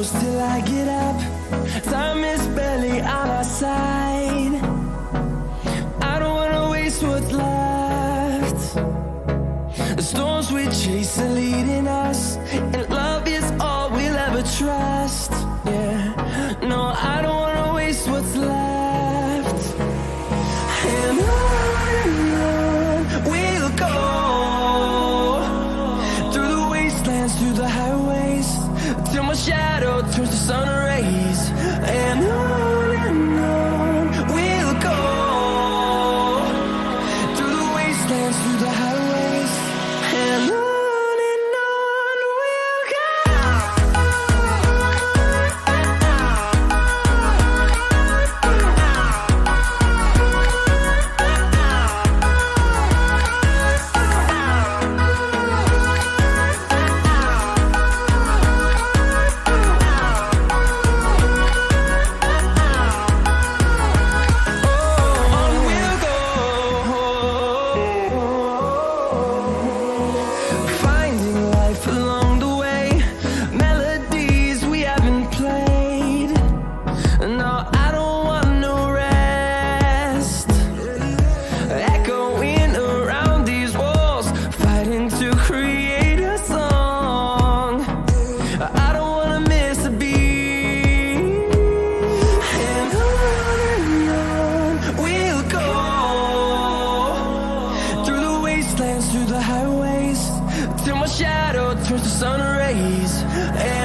close till I get up. Time is barely on our side. I don't wanna waste what's left. The storms we chase are leading us, and love is all we'll ever trust. Yeah, no, I don't wanna waste what's left. And on we'll go, through the wastelands, through the highways, till my shadow turns to sun rays. And on we'll go, through the wastelands, through the highways, and on. Yeah.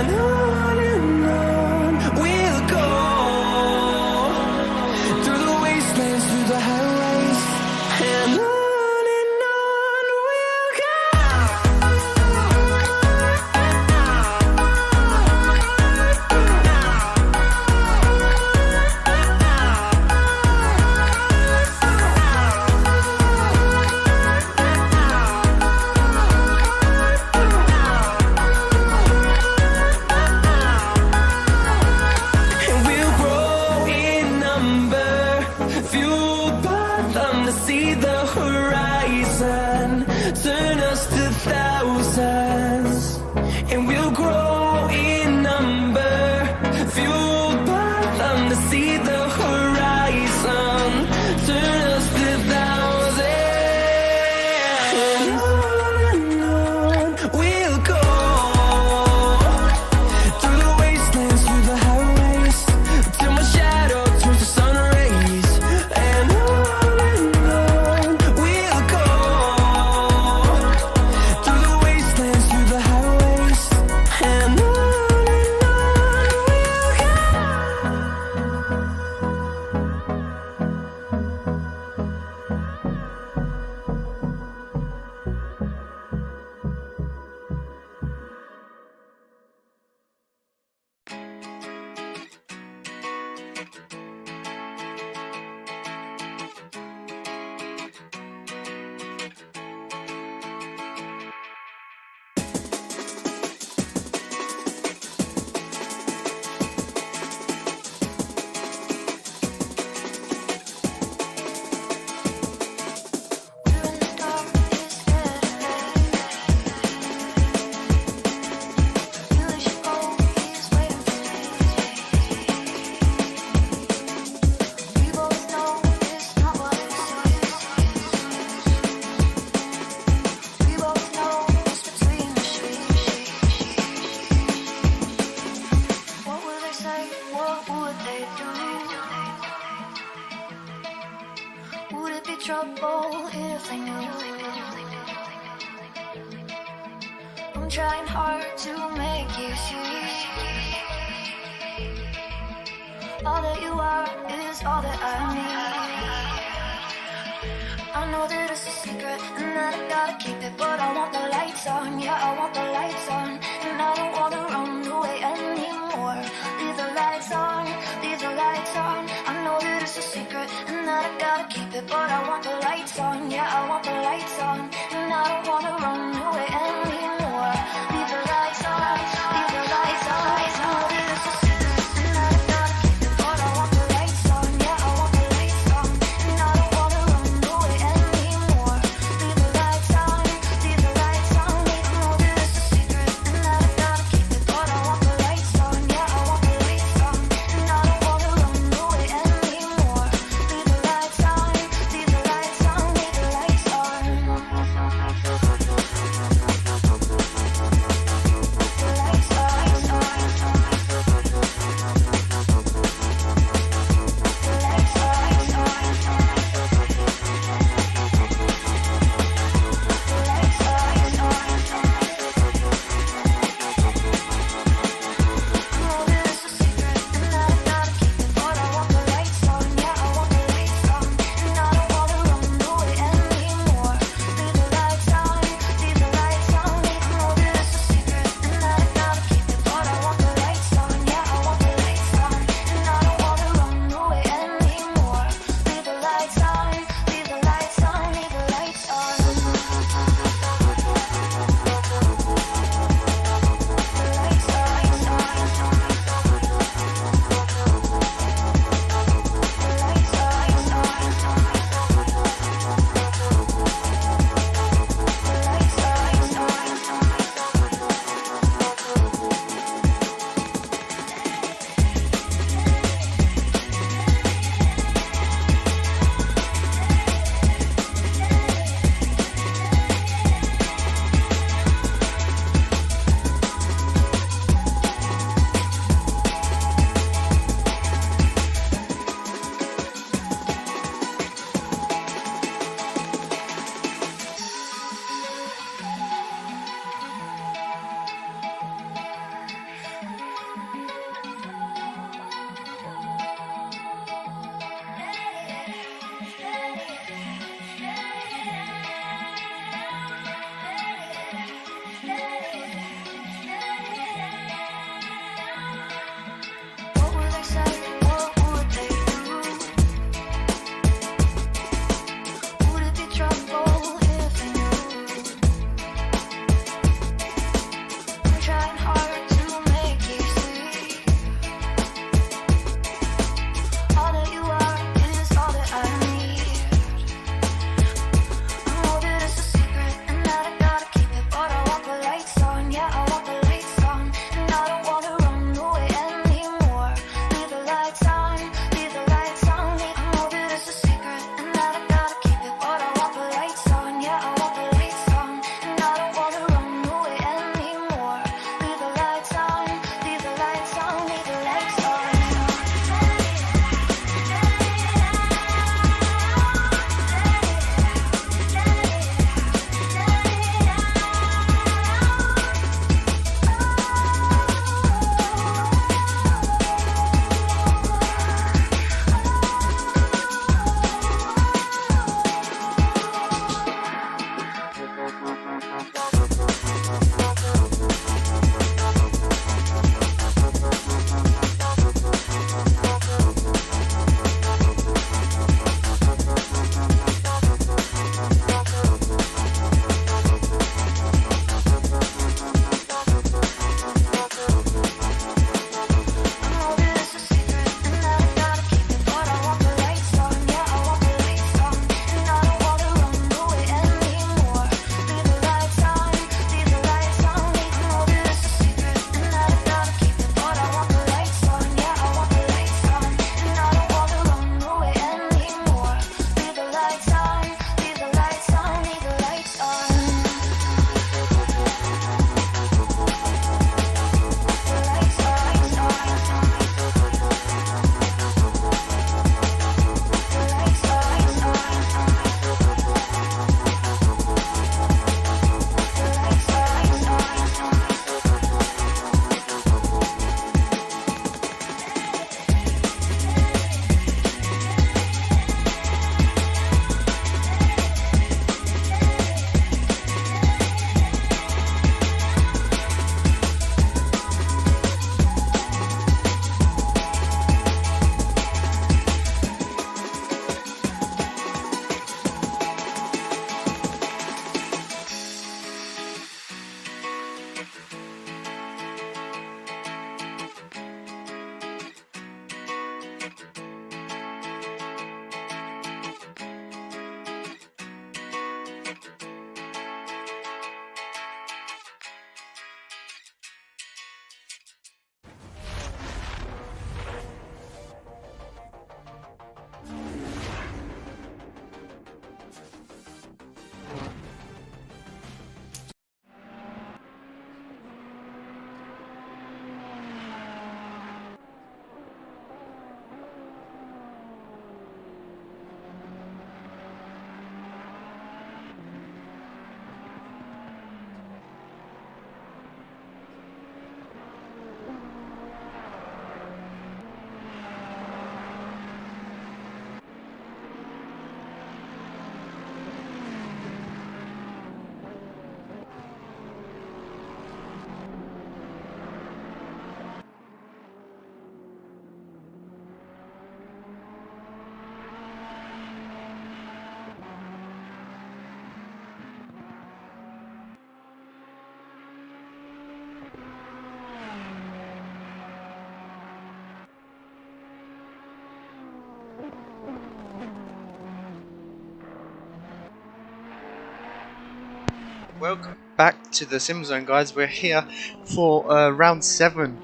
welcome back to the SimZone, guys. We're here for round 7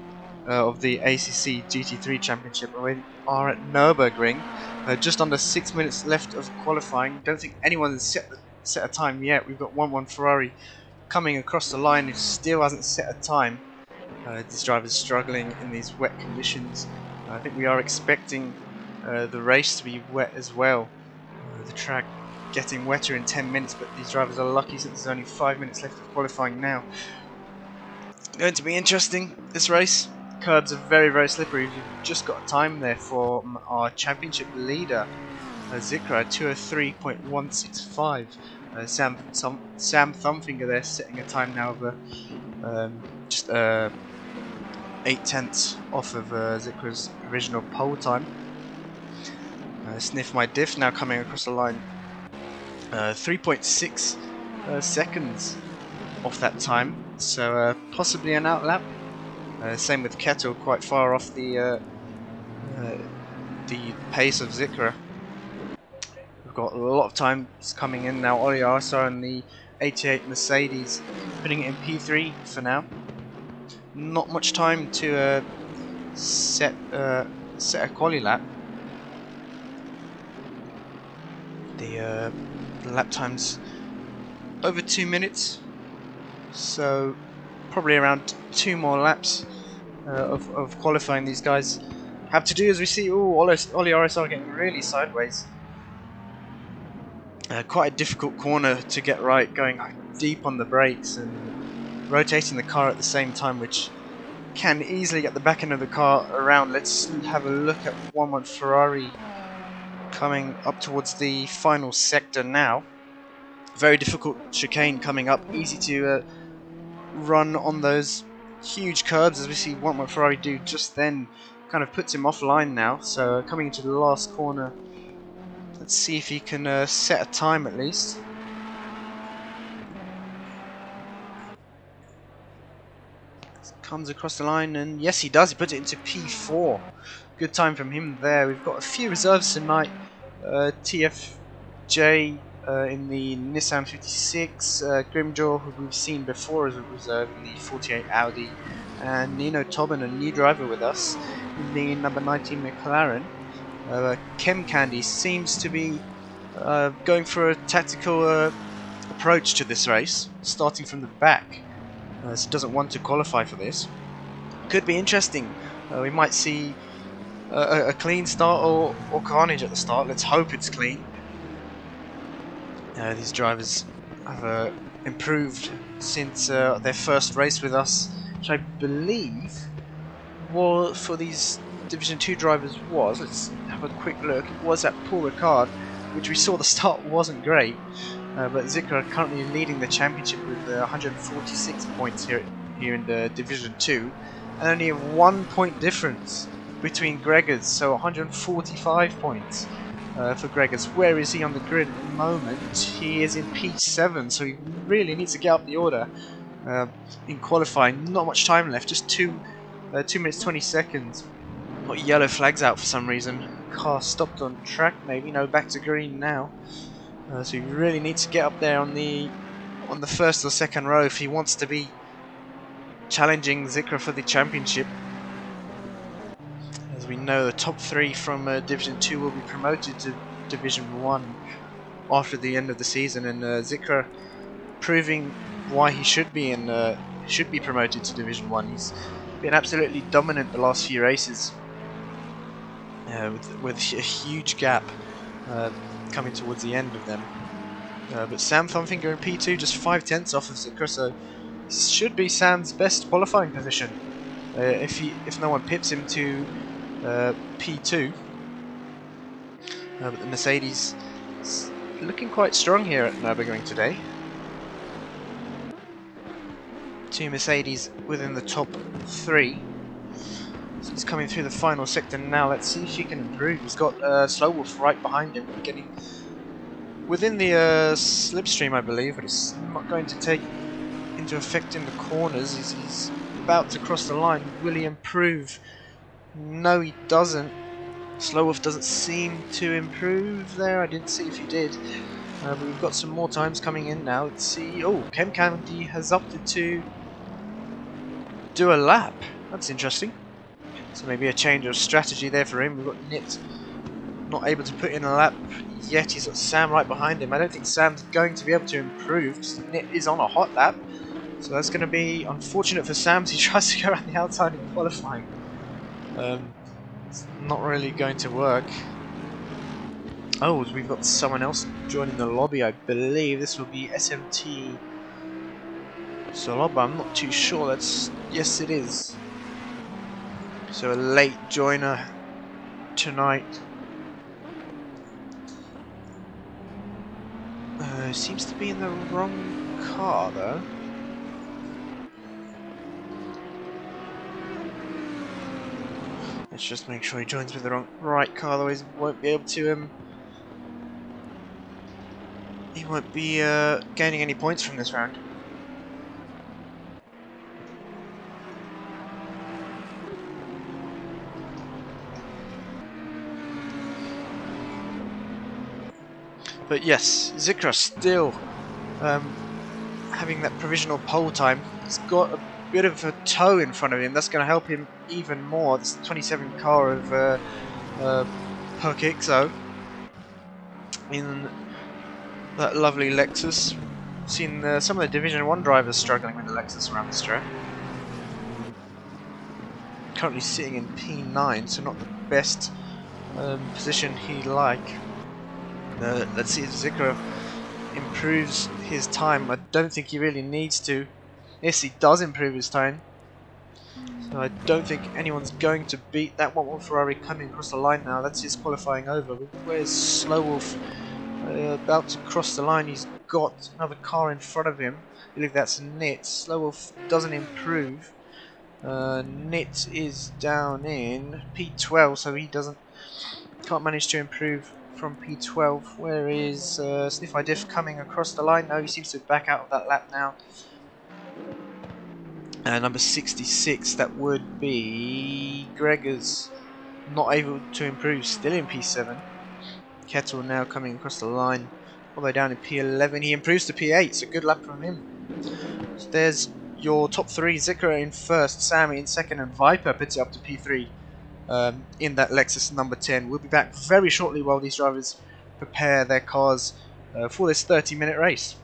of the ACC GT3 Championship. We are at Nürburgring. Just under 6 minutes left of qualifying. Don't think anyone's set a time yet. We've got 1-1 Ferrari coming across the line who still hasn't set a time. This driver's struggling in these wet conditions. I think we are expecting the race to be wet as well. The track getting wetter in 10 minutes, but these drivers are lucky since there's only 5 minutes left of qualifying now. Going to be interesting, this race. Curbs are very, very slippery. We've just got a time there for our championship leader, Zikra, 203.165. SamThumbFinger there setting a time now of just 8/10 off of Zikra's original pole time. Sniff my diff now coming across the line. 3.6 seconds off that time, so possibly an outlap. Same with Kettle, quite far off the pace of Zikra. We've got a lot of time coming in now. Oli Arsa and the 88 Mercedes putting it in P3 for now. Not much time to set a quali lap. The lap time's over 2 minutes, so probably around 2 more laps of qualifying these guys have to do. As we see, Oli RSR getting really sideways. Quite a difficult corner to get right, going deep on the brakes and rotating the car at the same time, which can easily get the back end of the car around. Let's have a look at 1-1 Ferrari coming up towards the final sector now. Very difficult chicane coming up, easy to run on those huge curbs, as we see 1-1 Ferrari do just then. Kind of puts him offline now, so coming into the last corner, let's see if he can set a time at least. Comes across the line, and yes, he does. He puts it into P4. Good time from him there. We've got a few reserves tonight. TFJ in the Nissan 56, Grimjaw, who we've seen before as a reserve in the 48 Audi, and Nino Tobin, a new driver with us in the number 19 McLaren. Chem Candy seems to be going for a tactical approach to this race, starting from the back. So doesn't want to qualify for this. Could be interesting. We might see a clean start or carnage at the start. Let's hope it's clean. These drivers have improved since their first race with us, which I believe was for these Division 2 drivers was. Let's have a quick look. It was at Paul Ricard, which we saw the start wasn't great. But Zikra are currently leading the championship with 146 points here in the Division 2, and only a 1 point difference between Gregors, so 145 points for Gregors. Where is he on the grid at the moment? He is in P7, so he really needs to get up the order in qualifying. Not much time left, just 2 minutes 20 seconds. Got yellow flags out for some reason. Car stopped on track, maybe. No, back to green now. So he really needs to get up there on the first or second row if he wants to be challenging Zikra for the championship. As we know, the top 3 from Division 2 will be promoted to Division 1 after the end of the season, and Zikra proving why he should be promoted to Division 1. He's been absolutely dominant the last few races, with a huge gap coming towards the end of them. But SamThumbFinger in P2, just 5/10 off of Zikra, so this should be Sam's best qualifying position if no one pips him to P2. But the Mercedes is looking quite strong here at Nürburgring today. 2 Mercedes within the top 3. So he's coming through the final sector now. Let's see if he can improve. He's got Slow Wolf right behind him, getting within the slipstream, I believe, but it's not going to take into effect in the corners. He's about to cross the line. Will he improve? No, he doesn't. Slow Wolf doesn't seem to improve there. I didn't see if he did. But we've got some more times coming in now. Let's see. Oh, Chem Candy has opted to do a lap. That's interesting. So maybe a change of strategy there for him. We've got Nit not able to put in a lap yet. He's got Sam right behind him. I don't think Sam's going to be able to improve because Nit is on a hot lap. So that's going to be unfortunate for Sam as he tries to go around the outside in qualifying. It's not really going to work. Oh, we've got someone else joining the lobby, I believe. This will be SMT Soloba. I'm not too sure. That's... Yes, it is. So a late joiner tonight. Seems to be in the wrong car, though. Let's just make sure he joins with the right car, otherwise he won't be able to he won't be gaining any points from this round. But yes, Zikra still having that provisional pole time. He's got a bit of a toe in front of him. That's going to help him even more. This 27 car of Perkixo in that lovely Lexus. Seen some of the Division 1 drivers struggling with the Lexus around this track. Currently sitting in P9, so not the best position he'd like. Let's see if Zikra improves his time. I don't think he really needs to. Yes, he does improve his time. So I don't think anyone's going to beat that 1-1 Ferrari coming across the line now. That's his qualifying over. Where's Slow Wolf? About to cross the line. He's got another car in front of him. I believe that's Nit. Slow Wolf doesn't improve. Nit is down in P12, so he can't manage to improve from P12. Where is Sniffy Diff coming across the line? No, he seems to back out of that lap now. Number 66, that would be Gregor's, not able to improve, still in P7. Kettle now coming across the line, all the way down in P11. He improves to P8, so good lap from him. So there's your top three. Zikra in first, Sam in second, and Viper puts it up to P3 in that Lexus number 10. We'll be back very shortly while these drivers prepare their cars for this 30-minute race.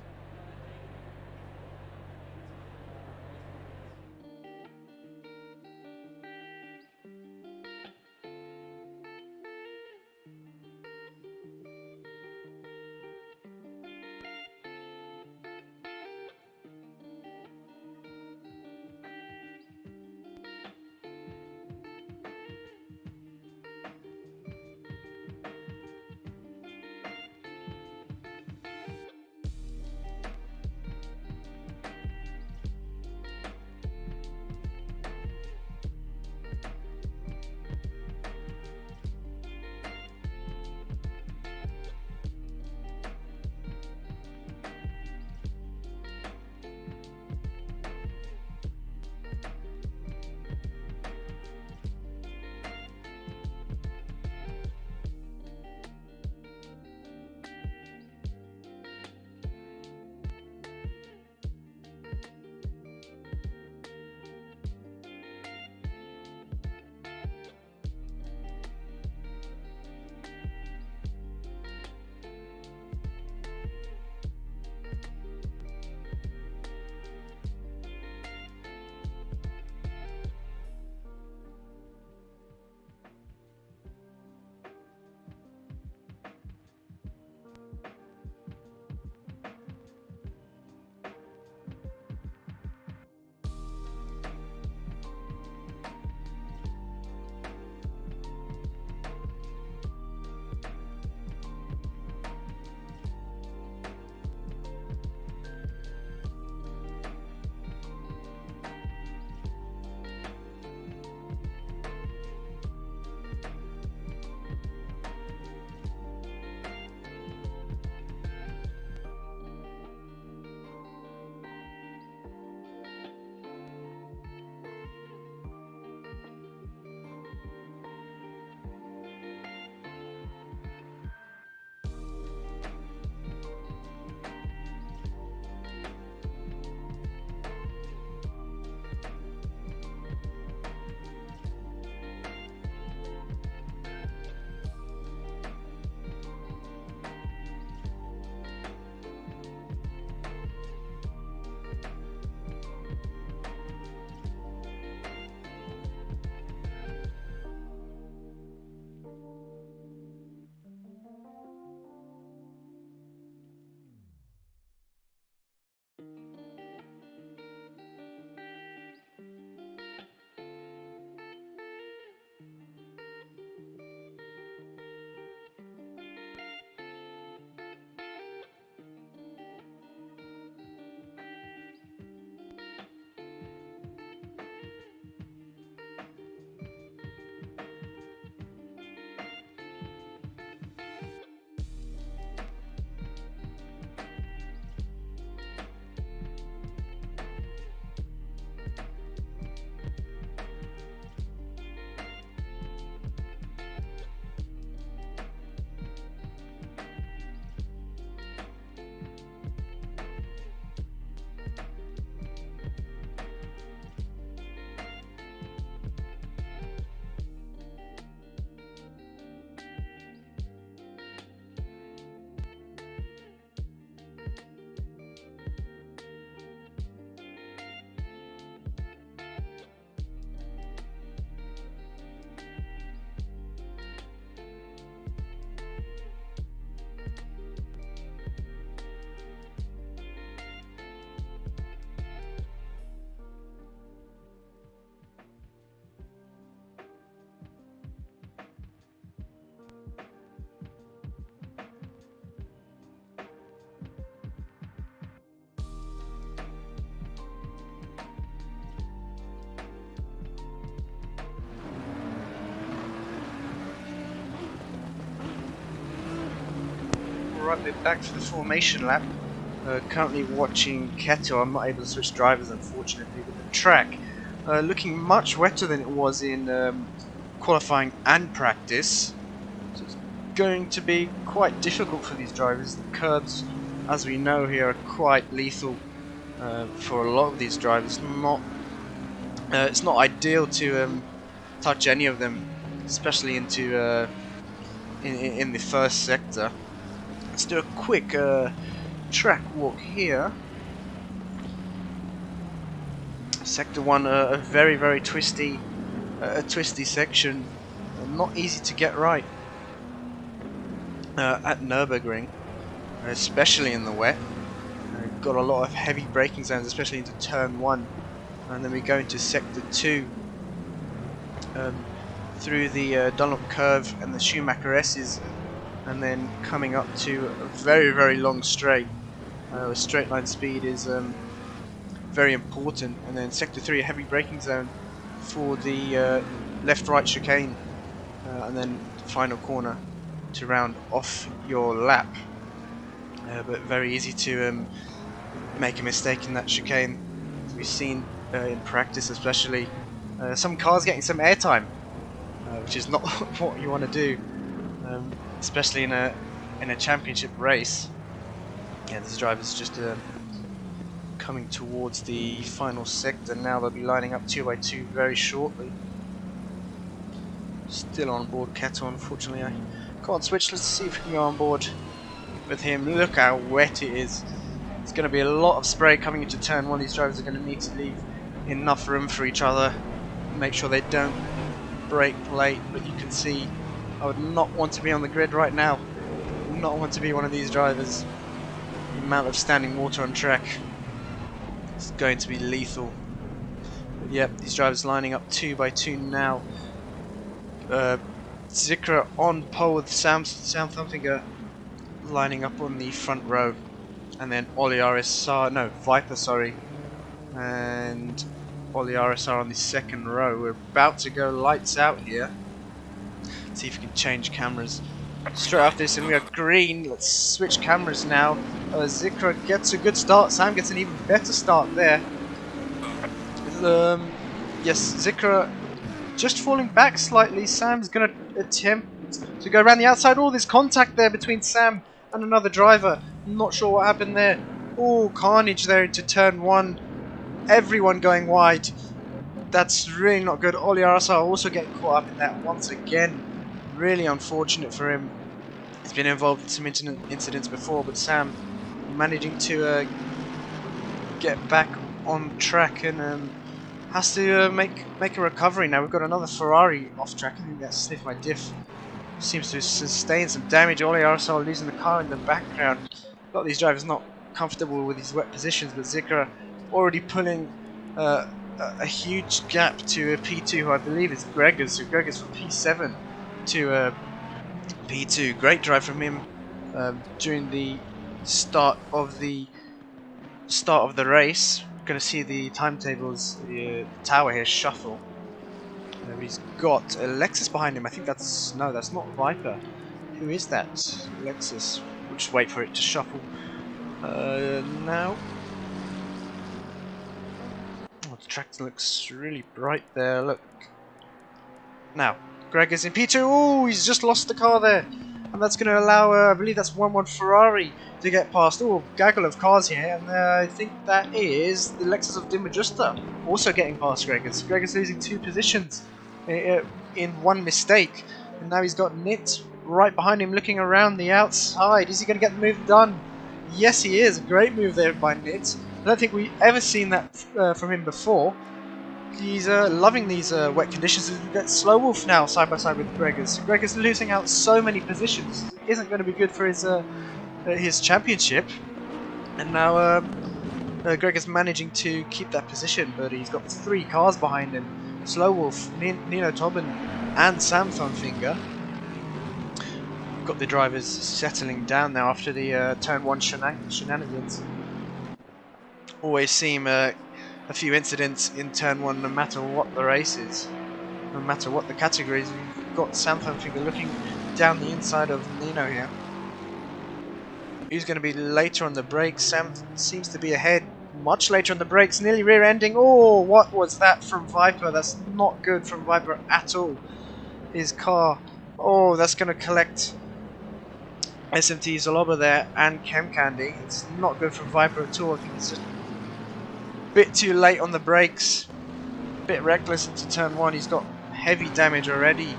Right, we're back for the formation lap. Currently watching Keto. I'm not able to switch drivers, unfortunately, with the track looking much wetter than it was in qualifying and practice. So it's going to be quite difficult for these drivers. The curbs, as we know here, are quite lethal for a lot of these drivers. It's not ideal to touch any of them, especially into in the first sector. Let's do a quick track walk here. Sector 1, a very twisty section, not easy to get right at Nürburgring, especially in the wet. Got a lot of heavy braking zones, especially into turn 1, and then we go into sector 2 through the Dunlop curve and the Schumacher S's, and then coming up to a very long straight. Straight line speed is very important, and then sector 3, a heavy braking zone for the left-right chicane, and then final corner to round off your lap. But very easy to make a mistake in that chicane. We've seen in practice, especially some cars getting some airtime, which is not what you want to do, especially in a championship race. Yeah, this driver's just coming towards the final sector now. They'll be lining up 2 by 2 very shortly. Still on board Keto, unfortunately. I can't switch. Let's see if we can go on board with him. Look how wet it is. It's going to be a lot of spray coming into turn 1. These drivers are going to need to leave enough room for each other, make sure they don't brake late. But you can see I would not want to be on the grid right now. I would not want to be one of these drivers. The amount of standing water on track is going to be lethal. But yep, these drivers lining up 2 by 2 now. Zikra on pole with SamThumbFinger lining up on the front row, and then Viper, sorry, and Oliaris are on the second row. We're about to go lights out here. Let's see if we can change cameras straight after this, and we are green. Let's switch cameras now. Zikra gets a good start. Sam gets an even better start there. Yes, Zikra just falling back slightly. Sam's going to attempt to go around the outside. Oh, there's contact there between Sam and another driver. I'm not sure what happened there. Oh, carnage there into turn 1. Everyone going wide. That's really not good. Oli Arasa also getting caught up in that once again. Really unfortunate for him. He's been involved in some incidents before, but Sam managing to get back on track and has to make a recovery now. We've got another Ferrari off track. I think that's Sniff My Diff. Seems to sustain some damage. Oli Arasa losing the car in the background. A lot of these drivers not comfortable with these wet positions, but Zikra already pulling a huge gap to a P2, who I believe is Gregors. So Gregors from P7 to P2. Great drive from him during the start of the race. We're going to see the timetables, the tower here shuffle. He's got a Lexus behind him. I think that's not Viper. Who is that? Lexus. We'll just wait for it to shuffle. Now. Oh, the track looks really bright there. Look. Now, Greg is in P2. Oh, he's just lost the car there. And that's going to allow, I believe that's 1-1 Ferrari to get past. Oh, gaggle of cars here. And I think that is the Lexus of DeHuisRocker also getting past Gregors. Gregors losing 2 positions in one mistake. And now he's got Nit right behind him looking around the outside. Is he going to get the move done? Yes, he is. A great move there by Nit. I don't think we've ever seen that from him before. He's loving these wet conditions. We've got Slow Wolf now side by side with Gregors. Gregors losing out so many positions. It isn't going to be good for his championship. And now Gregors managing to keep that position, but he's got 3 cars behind him. Slow Wolf, Nino Tobin and SamThumbFinger. We've got the drivers settling down now after the turn 1 shenanigans. Always seem a few incidents in turn 1 no matter what the race is, no matter what the categories. We've got SamThumbFinger looking down the inside of Nino here. Who's going to be later on the brakes? Sam seems to be ahead, much later on the brakes, nearly rear-ending. Oh, what was that from Viper? That's not good from Viper at all. His car, oh, that's going to collect SMT Zaloba there and Chem Candy. It's not good from Viper at all. I think it's just a bit too late on the brakes. A bit reckless into turn 1. He's got heavy damage already,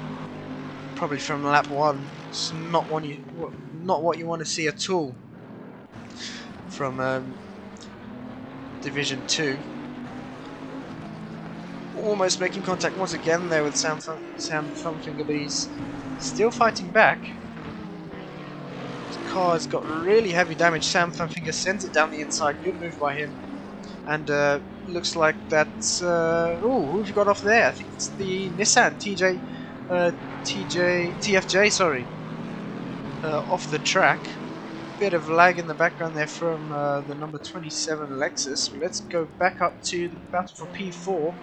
probably from lap 1. It's not what you want to see at all from Division 2. Almost making contact once again there with SamThumbFinger, but he's still fighting back. His car has got really heavy damage. SamThumbFinger sends it down the inside. Good move by him. And looks like that's... oh, who have you got off there? I think it's the Nissan TFJ, sorry. Off the track. Bit of lag in the background there from the number 27 Lexus. Let's go back up to the battle for P4.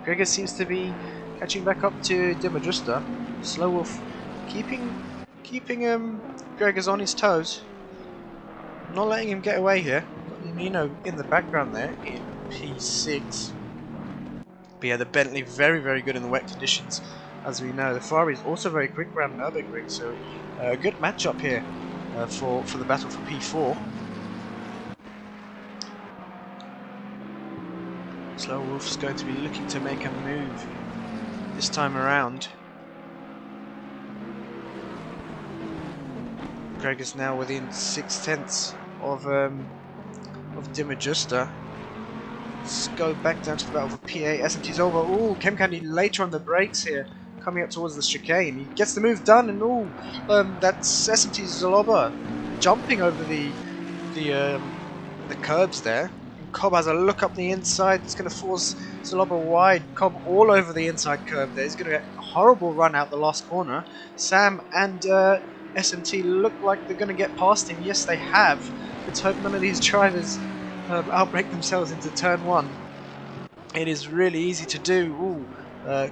Gregor seems to be catching back up to DeHuisRocker. Slow Wolf keeping Gregor's on his toes, not letting him get away here. Got Nino in the background there in P6. But yeah, the Bentley very good in the wet conditions, as we know. The Ferrari is also very quick around Nürburgring, so a good matchup here for the battle for P4. Slow Wolf's going to be looking to make a move this time around. Greg is now within 6/10 of DeHuisRocker. Let's go back down to the battle for P8. SMT's over. Ooh, Chem Candy later on the brakes here, coming up towards the chicane. He gets the move done, and ooh, that's SMT's Zaloba jumping over the curbs there. Cobb has a look up the inside. It's going to force Zaloba wide. Cobb all over the inside curb there. He's going to get a horrible run out the last corner. Sam and SMT look like they're going to get past him. Yes, they have. Let's hope none of these drivers outbrake themselves into turn 1. It is really easy to do. Ooh,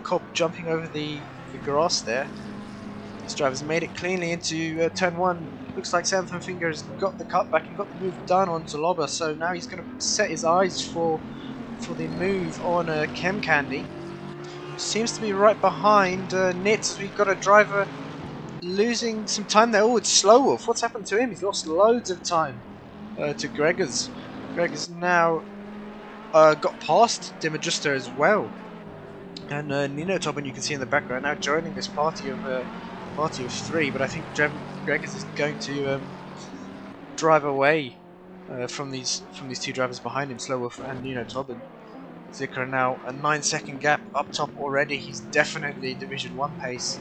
Cobb jumping over the grass there. These drivers made it cleanly into turn 1. Looks like SamThumbFinger has got the cutback and got the move done on Zaloba, so now he's going to set his eyes for the move on Chem Candy. Seems to be right behind Nitz. We've got a driver losing some time there. Oh, it's Slow Wolf. What's happened to him? He's lost loads of time to Gregor's. Gregor's now got past DeHuisRocker as well. And Nino Tobin, you can see in the background, now joining this party of 3, but I think Gregors is going to drive away from these two drivers behind him, Slow Wolf and Nino Tobin. Zikra now a 9-second gap up top already. He's definitely Division 1 pace.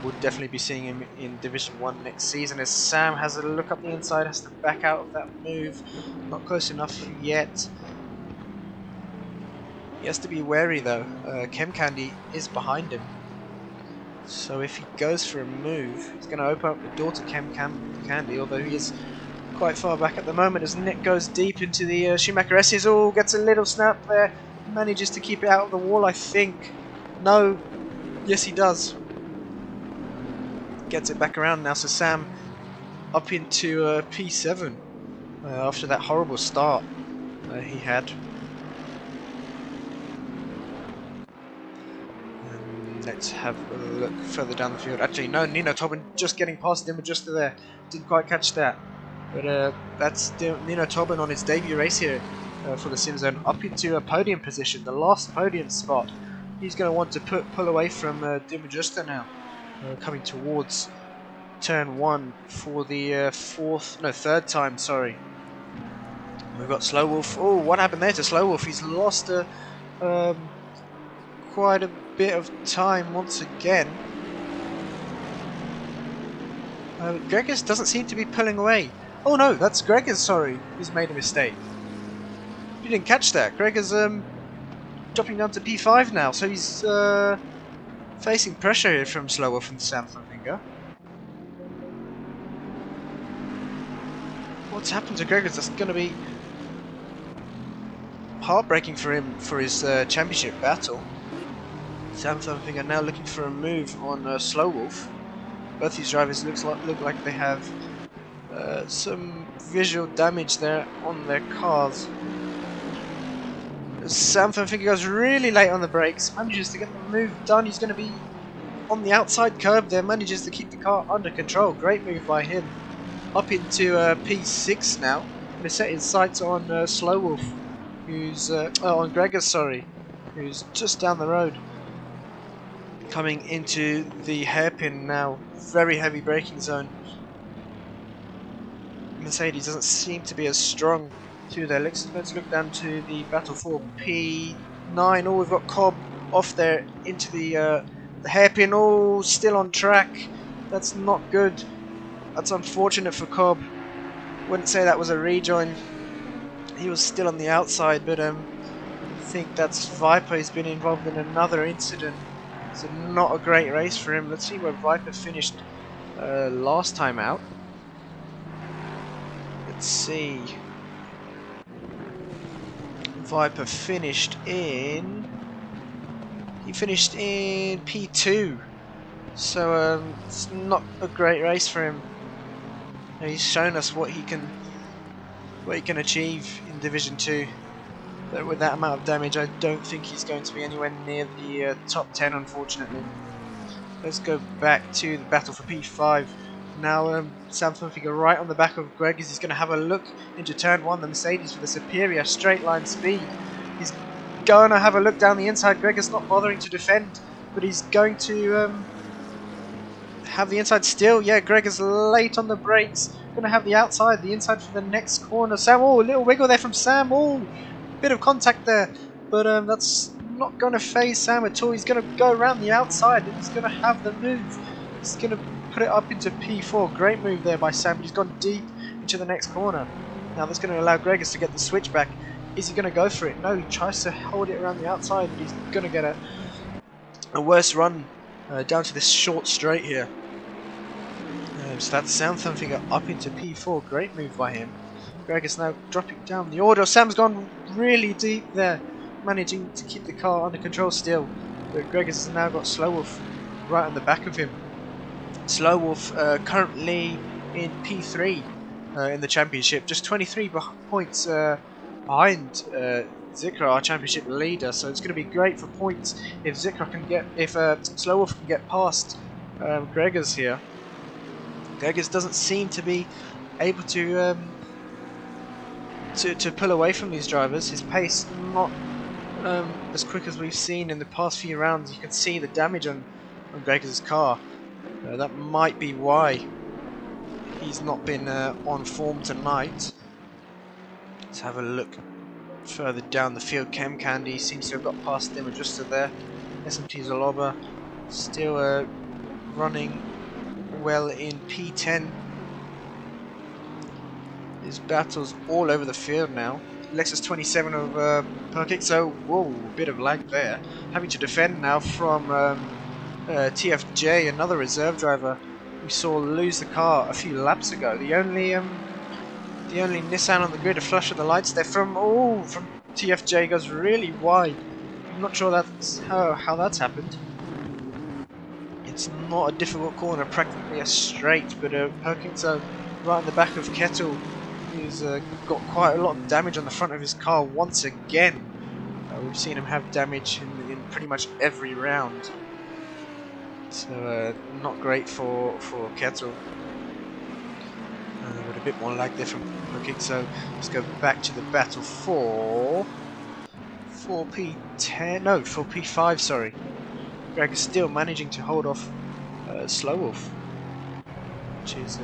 We'll definitely be seeing him in Division 1 next season, as Sam has a look up the inside, has to back out of that move. Not close enough yet. He has to be wary though. Chem Candy is behind him. So if he goes for a move, he's going to open up the door to Chem Candy, although he is quite far back at the moment as Nick goes deep into the Schumacher S's. Oh, gets a little snap there. Manages to keep it out of the wall, I think. No. Yes, he does. Gets it back around now, so Sam up into P7 after that horrible start he had. Let's have a look further down the field. Actually, no, Nino Tobin just getting past him just there. Didn't quite catch that. But that's Nino Tobin on his debut race here for the SimZone, up into a podium position, the last podium spot. He's going to want to pull away from DeHuisRocker now, coming towards turn 1 for the third time, sorry. We've got Slow Wolf. Oh, what happened there to Slow Wolf? He's lost quite a bit of time once again. Gregors doesn't seem to be pulling away. Oh no, that's Gregors, sorry, who's made a mistake. You didn't catch that. Gregors dropping down to P5 now, so he's facing pressure here from Slow Wolf and SamThumbFinger. What's happened to Gregors? That's going to be heartbreaking for him for his championship battle. SamThumbFinger now looking for a move on Slow Wolf. Both these drivers look like they have some visual damage there on their cars. SamThumbFinger goes really late on the brakes, manages to get the move done. He's going to be on the outside curb there, manages to keep the car under control. Great move by him. Up into P6 now. Going to set his sights on Slow Wolf, who's on Gregor, sorry, who's just down the road. Coming into the hairpin now. Very heavy braking zone. Mercedes doesn't seem to be as strong through there. Let's look down to the battle for P9. Oh, we've got Cobb off there into the hairpin. Oh, still on track. That's not good. That's unfortunate for Cobb. Wouldn't say that was a rejoin. He was still on the outside, but I think that's Viper. He's been involved in another incident. It's not a great race for him. Let's see where Viper finished last time out. Let's see. Viper finished in... He finished in P2. So it's not a great race for him. He's shown us what he can achieve in Division 2. But with that amount of damage, I don't think he's going to be anywhere near the top 10, unfortunately. Let's go back to the battle for P5. Now SamThumbFinger right on the back of Greg as he's going to have a look into turn 1. The Mercedes with a superior straight line speed. He's going to have a look down the inside. Greg is not bothering to defend, but he's going to have the inside still. Yeah, Greg is late on the brakes. Going to have the outside, the inside for the next corner. Sam, oh, a little wiggle there from Sam. Oh, bit of contact there, but that's not going to phase Sam at all. He's going to go around the outside and he's going to have the move. He's going to put it up into P4. Great move there by Sam. He's gone deep into the next corner. Now that's going to allow Gregors to get the switch back. Is he going to go for it? No, he tries to hold it around the outside, but he's going to get a worse run down to this short straight here. So that's SamThumbFinger up into P4. Great move by him. Greg is now dropping down the order. Sam's gone really deep there, managing to keep the car under control still. But Greg has now got Slow Wolf right on the back of him. Slow Wolf currently in P3 in the championship, just 23 points behind Zikra, our championship leader. So it's going to be great for points if Zikra can get, if Slow Wolf can get past Gregors here. Gregors doesn't seem to be able to pull away from these drivers. His pace not as quick as we've seen in the past few rounds. You can see the damage on Gregors' car. That might be why he's not been on form tonight. Let's have a look further down the field. Chem Candy seems to have got past them adjusted there. SMT Zaloba still running well in P10. There's battles all over the field now. Lexus 27 of Perkick, so whoa, a bit of lag there. Having to defend now from TFJ, another reserve driver we saw lose the car a few laps ago. The only Nissan on the grid, a flush of the lights there from TFJ goes really wide. I'm not sure that's how that's happened. It's not a difficult corner, practically a straight, but Perkins right in the back of Kettle. He's got quite a lot of damage on the front of his car once again. We've seen him have damage in pretty much every round. So not great for Kettle. But a bit more lag there from Perkins. So let's go back to the battle for P10. No, for P5. Sorry. Greg is still managing to hold off Slow Wolf, which is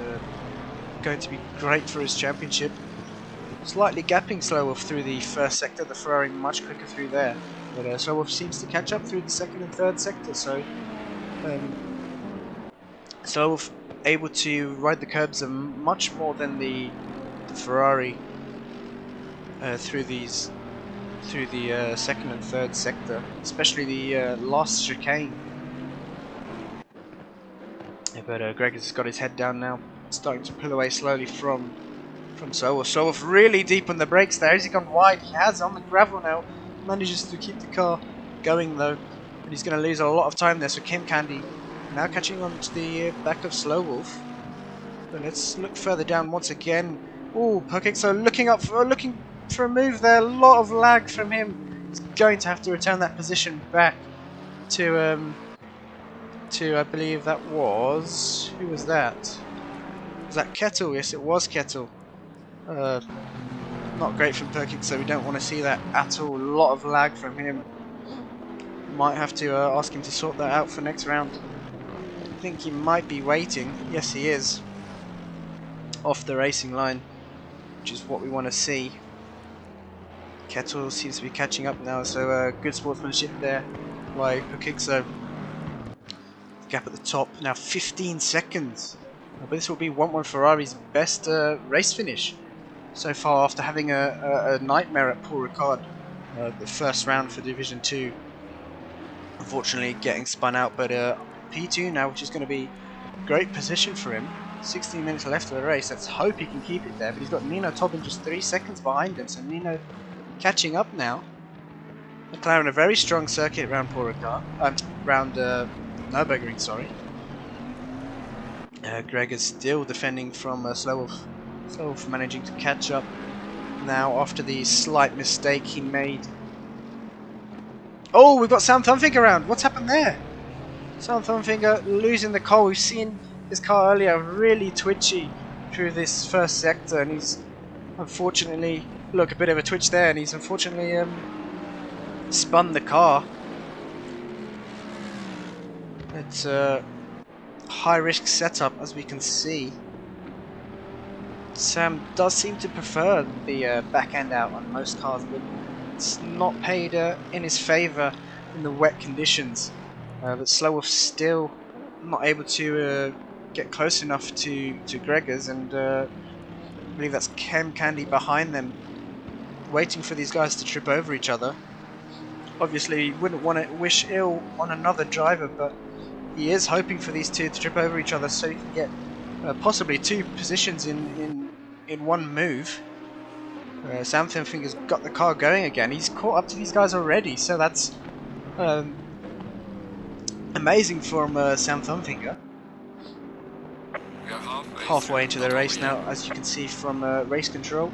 going to be great for his championship. Slightly gapping Slow Wolf through the first sector, the Ferrari much quicker through there, but Slow Wolf seems to catch up through the second and third sector, so Slow Wolf able to ride the curbs much more than the Ferrari through the second and third sector, especially the last chicane. Yeah, but Greg has got his head down now, starting to pull away slowly from Slow Wolf. Slow Wolf really deep on the brakes there. Has he gone wide? He has on the gravel now. Manages to keep the car going though, but he's going to lose a lot of time there. So Kim Candy now catching on to the back of Slow Wolf. But let's look further down once again. Oh, XmecOnline looking for a move there. A lot of lag from him. He's going to have to return that position back to I believe that was, who was that? Was that Kettle? Yes, it was Kettle. Not great from XmecOnline, so we don't want to see that at all. A lot of lag from him. Might have to ask him to sort that out for next round. I think he might be waiting. Yes, he is. Off the racing line, which is what we want to see. Kettle seems to be catching up now, so good sportsmanship there by XmecOnline. Gap at the top, now 15 seconds. But this will be 1-1 Ferrari's best race finish so far after having a nightmare at Paul Ricard. The first round for Division 2. Unfortunately getting spun out, but P2 now, which is going to be a great position for him. 16 minutes left of the race. Let's hope he can keep it there, but he's got Nino Tobin just 3 seconds behind him, so Nino catching up now. McLaren a very strong circuit around Paul Ricard, round Nürburgring, sorry. Greg is still defending from Slow managing to catch up now after the slight mistake he made. Oh, we've got SamThumbFinger around. What's happened there? SamThumbFinger losing the car. We've seen his car earlier really twitchy through this first sector, and he's unfortunately, look, a bit of a twitch there, and he's unfortunately spun the car. It's a high risk setup, as we can see. Sam does seem to prefer the back end out on most cars, but it's not paid in his favour in the wet conditions. But Slowolf still not able to get close enough to Gregors, and I believe that's Chem Candy behind them, waiting for these guys to trip over each other. Obviously, he wouldn't want to wish ill on another driver, but he is hoping for these two to trip over each other so he can get possibly 2 positions in one move. SamThumbFinger's got the car going again. He's caught up to these guys already, so that's amazing from SamThumbFinger. Halfway into the race now, as you can see from race control.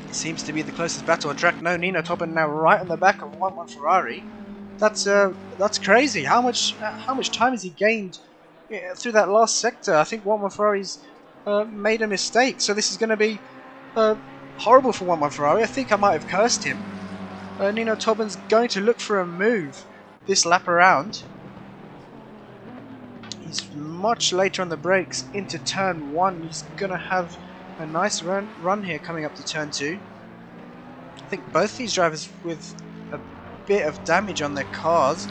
It seems to be the closest battle on track. No, Nino Tobin now right on the back of 1-1 Ferrari. That's crazy. How much time has he gained through that last sector? I think 1-1 Ferrari's made a mistake, so this is going to be horrible for 1-1 Ferrari. I think I might have cursed him. Nino Tobin's going to look for a move this lap around. He's much later on the brakes into turn 1. He's going to have a nice run here coming up to turn 2. I think both these drivers with a bit of damage on their cars.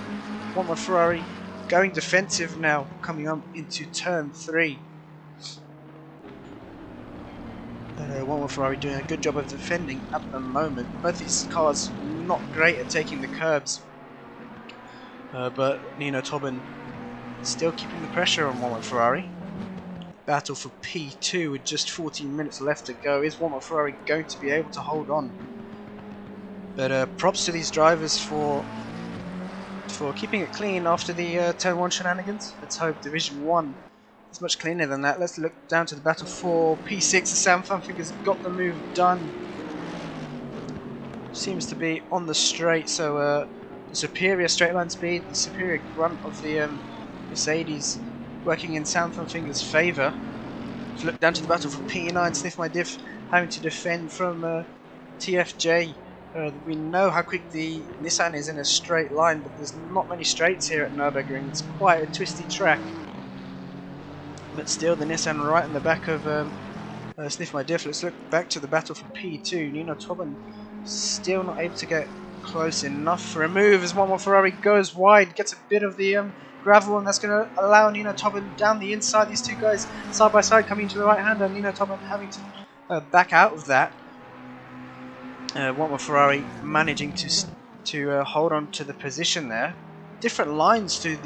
1-1 Ferrari going defensive now, coming up into turn 3. 1-1 Ferrari doing a good job of defending at the moment. Both these cars not great at taking the curbs, but Nino Tobin still keeping the pressure on 1-1 Ferrari. Battle for P2 with just 14 minutes left to go. Is 1-1 Ferrari going to be able to hold on? But props to these drivers for keeping it clean after the turn 1 shenanigans. Let's hope Division 1 is much cleaner than that. Let's look down to the battle for P6. SamThumbFinger's got the move done. Seems to be on the straight, so superior straight line speed, the superior grunt of the Mercedes working in SamThumbFinger's favour. Let's look down to the battle for P9. Sniff My Diff having to defend from TFJ. We know how quick the Nissan is in a straight line, but there's not many straights here at Nürburgring. It's quite a twisty track. But still, the Nissan right in the back of Sniff My Diff. Let's look back to the battle for P2. Nino Tobin still not able to get close enough for a move as 1-1 Ferrari goes wide, gets a bit of the gravel, and that's going to allow Nino Tobin down the inside. These two guys side by side coming to the right hand, and Nino Tobin having to back out of that. 1-1 Ferrari managing to hold on to the position there. Different lines through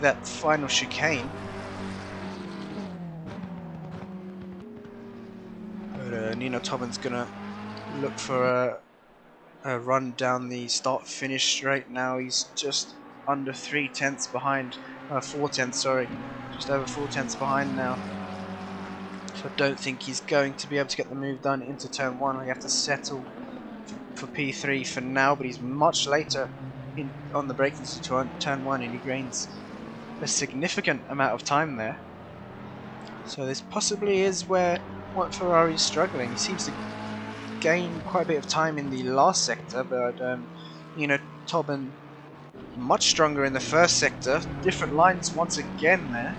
that final chicane. But Nino Tobin's gonna look for a run down the start-finish straight now. He's just under 3 tenths behind, 4 tenths, sorry, just over 4 tenths behind now. So I don't think he's going to be able to get the move done into turn 1. We have to settle for P3 for now, but he's much later on the break into turn 1, and he gains a significant amount of time there. So this possibly is where Ferrari's struggling. He seems to gain quite a bit of time in the last sector, but Tobin much stronger in the first sector. Different lines once again there.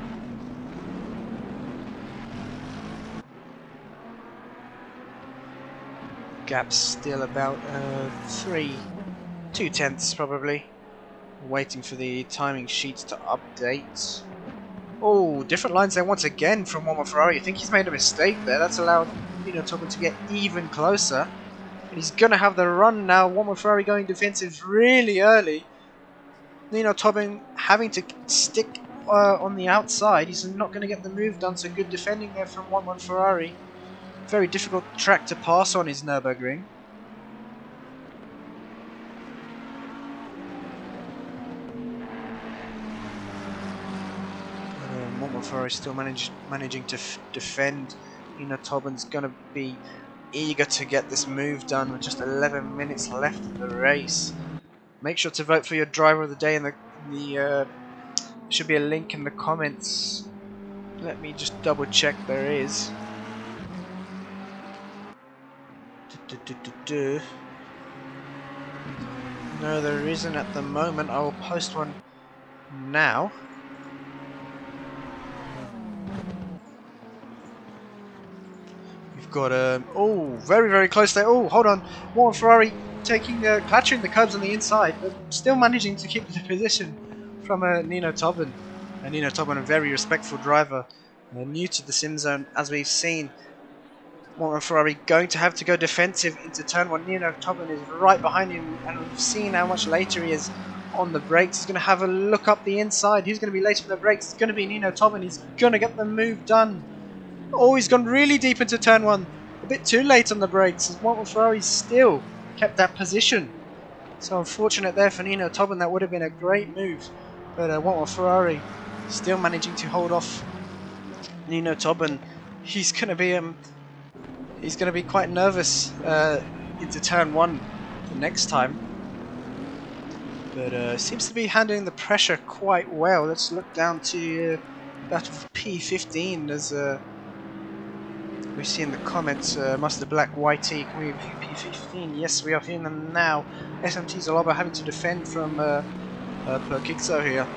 Gap's still about 2/10 probably. Waiting for the timing sheets to update. Oh, different lines there once again from Ferrari. I think he's made a mistake there. That's allowed Tobin to get even closer. And he's going to have the run now. Ferrari going defensive really early. Tobin having to stick on the outside. He's not going to get the move done, so good defending there from Ferrari. Very difficult track to pass on is Nürburgring. Ferrari still managing to defend. Tobin's going to be eager to get this move done with just 11 minutes left of the race. Make sure to vote for your driver of the day, and the should be a link in the comments. Let me just double check there is. No, there isn't at the moment. I will post one now. We've got oh, very close there. Oh, hold on. Ferrari clutching the curbs on the inside, but still managing to keep the position from Tobin. Tobin, a very respectful driver, new to the SimZone, as we've seen. Ferrari going to have to go defensive into turn 1. Tobin is right behind him, and we've seen how much later he is on the brakes. He's going to have a look up the inside. Who's going to be later on the brakes? It's going to be Tobin. He's going to get the move done. Oh, he's gone really deep into turn 1. A bit too late on the brakes, as Ferrari still kept that position. So unfortunate there for Tobin. That would have been a great move. But Ferrari still managing to hold off Tobin. He's going to be quite nervous into turn 1 the next time. But seems to be handling the pressure quite well. Let's look down to battle for P15 as we see in the comments. Mustard Black YT, can we view P15? Yes, we are viewing them now. SMT Zaloba having to defend from Perkixo here.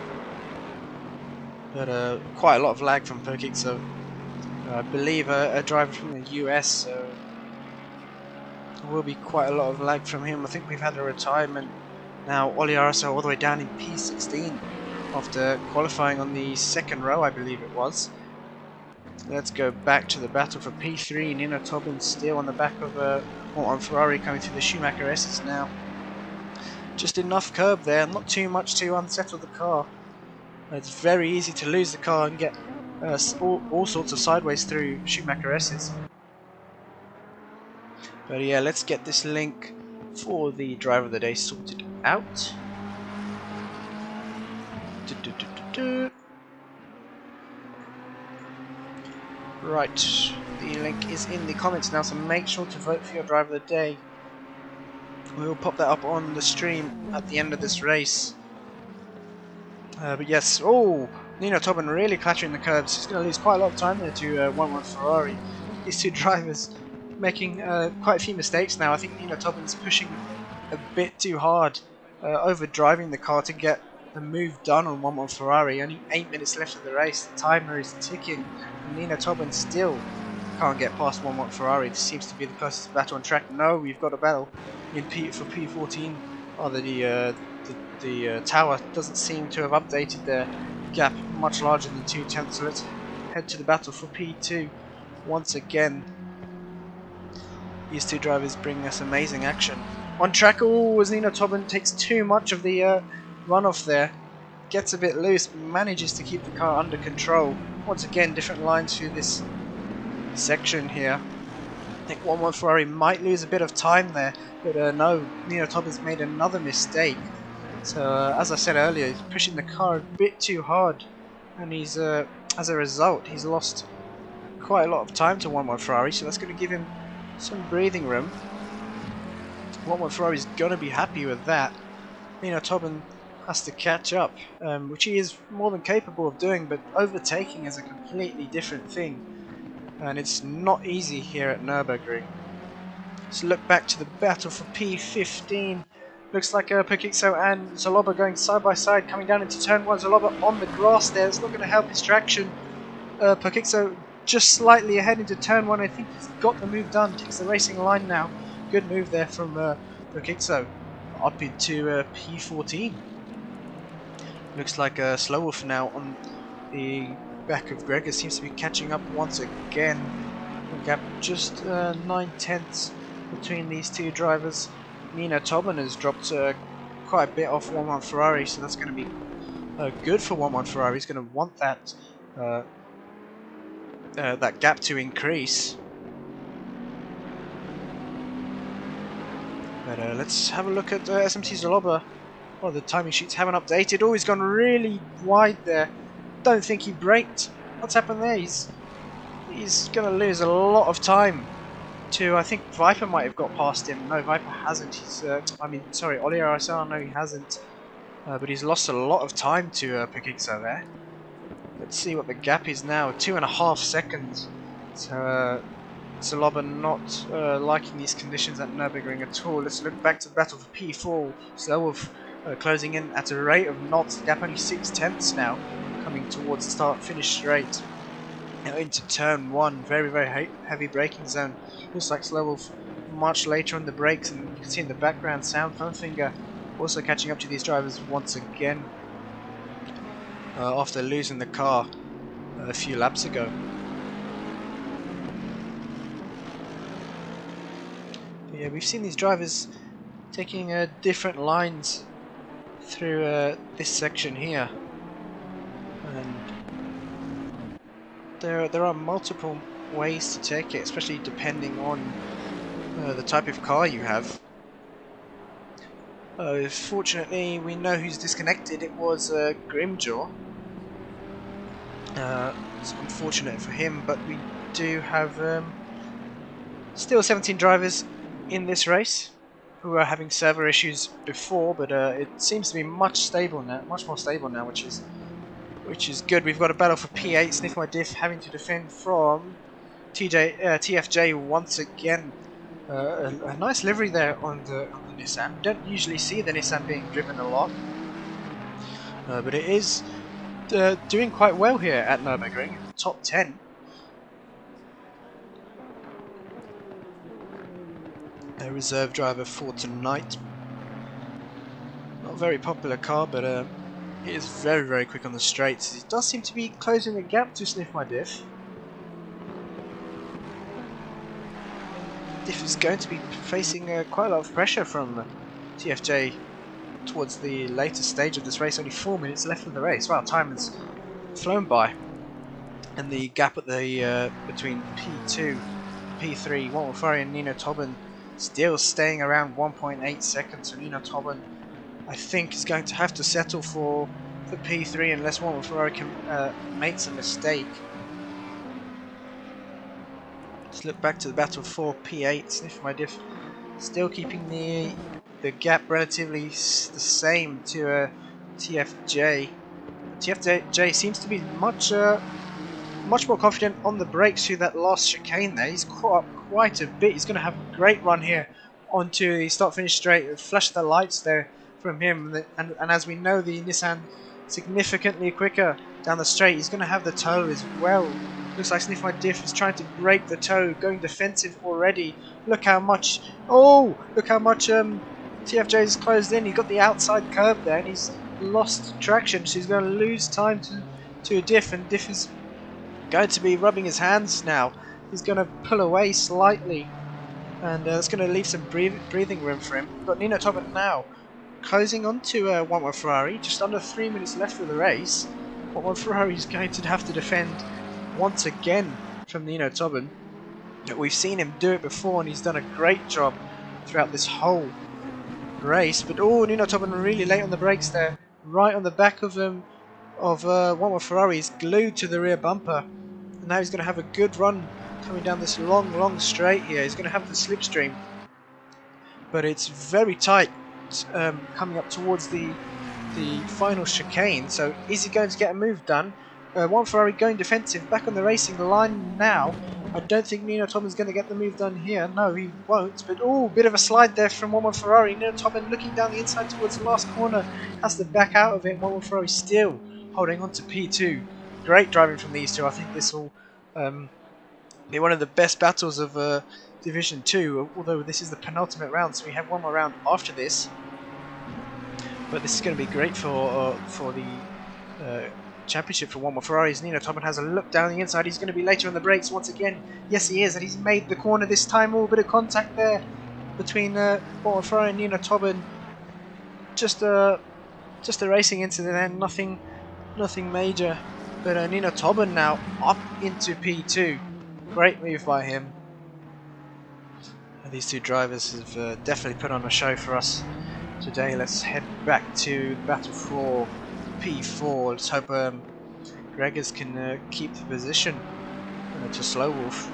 But quite a lot of lag from Perkixo. I believe a driver from the US, so there will be quite a lot of lag from him. I think we've had a retirement now. Oli Araso all the way down in P16 after qualifying on the second row, I believe it was. Let's go back to the battle for P3. Tobin still on the back of Ferrari coming through the Schumacher S's now. Just enough curb there, not too much to unsettle the car. It's very easy to lose the car and get all sorts of sideways through Schumacher S's. But yeah, let's get this link for the driver of the day sorted out. Right, the link is in the comments now, so make sure to vote for your driver of the day. We will pop that up on the stream at the end of this race. But yes, oh, Tobin really clutching the curbs. He's going to lose quite a lot of time there to 1-1 Ferrari. These two drivers making quite a few mistakes now. I think Tobin's pushing a bit too hard, overdriving the car to get the move done on 1-1 Ferrari. Only 8 minutes left of the race. The timer is ticking. And Tobin still can't get past 1-1 Ferrari. This seems to be the closest battle on track. No, we've got a battle in for P14. Oh, the tower doesn't seem to have updated their gap much larger than 2/10. So let's head to the battle for P2 once again. These two drivers bring us amazing action. On track, oh, as Tobin takes too much of the runoff there. Gets a bit loose, manages to keep the car under control. Once again, different lines through this section here. I think 1-1 Ferrari might lose a bit of time there, but no, Tobin's made another mistake. So as I said earlier, he's pushing the car a bit too hard, and he's as a result, he's lost quite a lot of time to 1-1 Ferrari, so that's going to give him some breathing room. 1-1 Ferrari's going to be happy with that. Tobin has to catch up, which he is more than capable of doing, but overtaking is a completely different thing, and it's not easy here at Nürburgring. So look back to the battle for P15. Looks like Pekixo and Zaloba going side by side, coming down into turn 1. Zaloba on the grass there, it's not going to help his traction. Pekixo just slightly ahead into turn 1. I think he's got the move done, takes the racing line now. Good move there from Pekixo. Up into P14. Looks like Slow Wolf now on the back of Gregor, seems to be catching up once again. The gap just 9/10 between these two drivers. Nino Tobin has dropped quite a bit off 1-1 Ferrari, so that's going to be good for 1-1 Ferrari. He's going to want that that gap to increase. But let's have a look at SMT Zaloba. Oh, the timing sheets haven't updated. Oh, he's gone really wide there. Don't think he braked. What's happened there? He's going to lose a lot of time to, I think Viper might have got past him. No, Viper hasn't. Sorry, Oliver Arcel, no he hasn't. But he's lost a lot of time to Pekixo there. Let's see what the gap is now. 2.5 seconds. So Zaloba not liking these conditions at Nürburgring at all. Let's look back to the battle for P4. Slow closing in at a rate of knots. Gap only 6/10 now, coming towards the start-finish straight. Now into turn 1, very heavy braking zone. Looks like Slow much later on the brakes, and you can see in the background SamThumbFinger also catching up to these drivers once again after losing the car a few laps ago. But yeah, we've seen these drivers taking different lines through this section here, and there are multiple ways to take it, especially depending on the type of car you have. Fortunately, we know who's disconnected. It was Grimjaw. It's unfortunate for him, but we do have still 17 drivers in this race who were having server issues before, but it seems to be much more stable now, which is good. We've got a battle for P8. Sniff My Diff having to defend from TFJ once again. A nice livery there on the Nissan. Don't usually see the Nissan being driven a lot, but it is doing quite well here at Nürburgring. Top 10. A reserve driver for tonight. Not a very popular car, but it is very quick on the straights. It does seem to be closing the gap to Sniff My Diff. Diff is going to be facing quite a lot of pressure from TFJ towards the later stage of this race. Only 4 minutes left of the race. Wow, time has flown by, and the gap at the between P2, P3, 1-1 Ferrari and Nino Tobin still staying around 1.8 seconds. So Nino Tobin, I think, is going to have to settle for P3 unless 1-1 Ferrari can makes a mistake. Let's look back to the battle for P8. Sniff My Diff still keeping the gap relatively the same to TFJ. TFJ seems to be much more confident on the brakes through that last chicane there. He's caught up quite a bit. He's going to have a great run here onto the start-finish straight. Flash the lights there from him, and as we know, the Nissan significantly quicker down the straight. He's going to have the toe as well. Looks like Sniff My Diff is trying to break the toe, going defensive already. Look how much TFJ is closed in. He got the outside curve there, and he's lost traction, so he's going to lose time to a Diff, and Diff is going to be rubbing his hands now. He's going to pull away slightly, and that's going to leave some breathing room for him. We've got Nino Tobin now closing on to 1-1 Ferrari. Just under 3 minutes left of the race. 1-1 Ferrari is going to have to defend once again from Nino Tobin. We've seen him do it before, and he's done a great job throughout this whole race. But oh, Nino Tobin really late on the brakes there, right on the back of 1-1 Ferrari. He's glued to the rear bumper, now he's going to have a good run coming down this long straight here. He's going to have the slipstream, but it's very tight coming up towards the final chicane. So is he going to get a move done? One Ferrari going defensive, back on the racing line now. I don't think Nino Tobin's going to get the move done here. No, he won't. But oh, bit of a slide there from One Ferrari. Nino Tobin looking down the inside towards the last corner, has to back out of it. One Ferrari still holding on to P2. Great driving from these two. I think this will be one of the best battles of Division 2, although this is the penultimate round, so we have one more round after this. But this is going to be great for the championship for One More Ferraris. Nino Tobin has a look down the inside. He's going to be later on the brakes once again. Yes, he is, and he's made the corner this time. Oh, a bit of contact there between One More Ferrari and Nino Tobin. Just a racing incident, and nothing major. But Nino Tobin now up into P2. Great move by him. These two drivers have definitely put on a show for us today. Let's head back to the battle for P4. Let's hope Gregors can keep the position to Slow Wolf.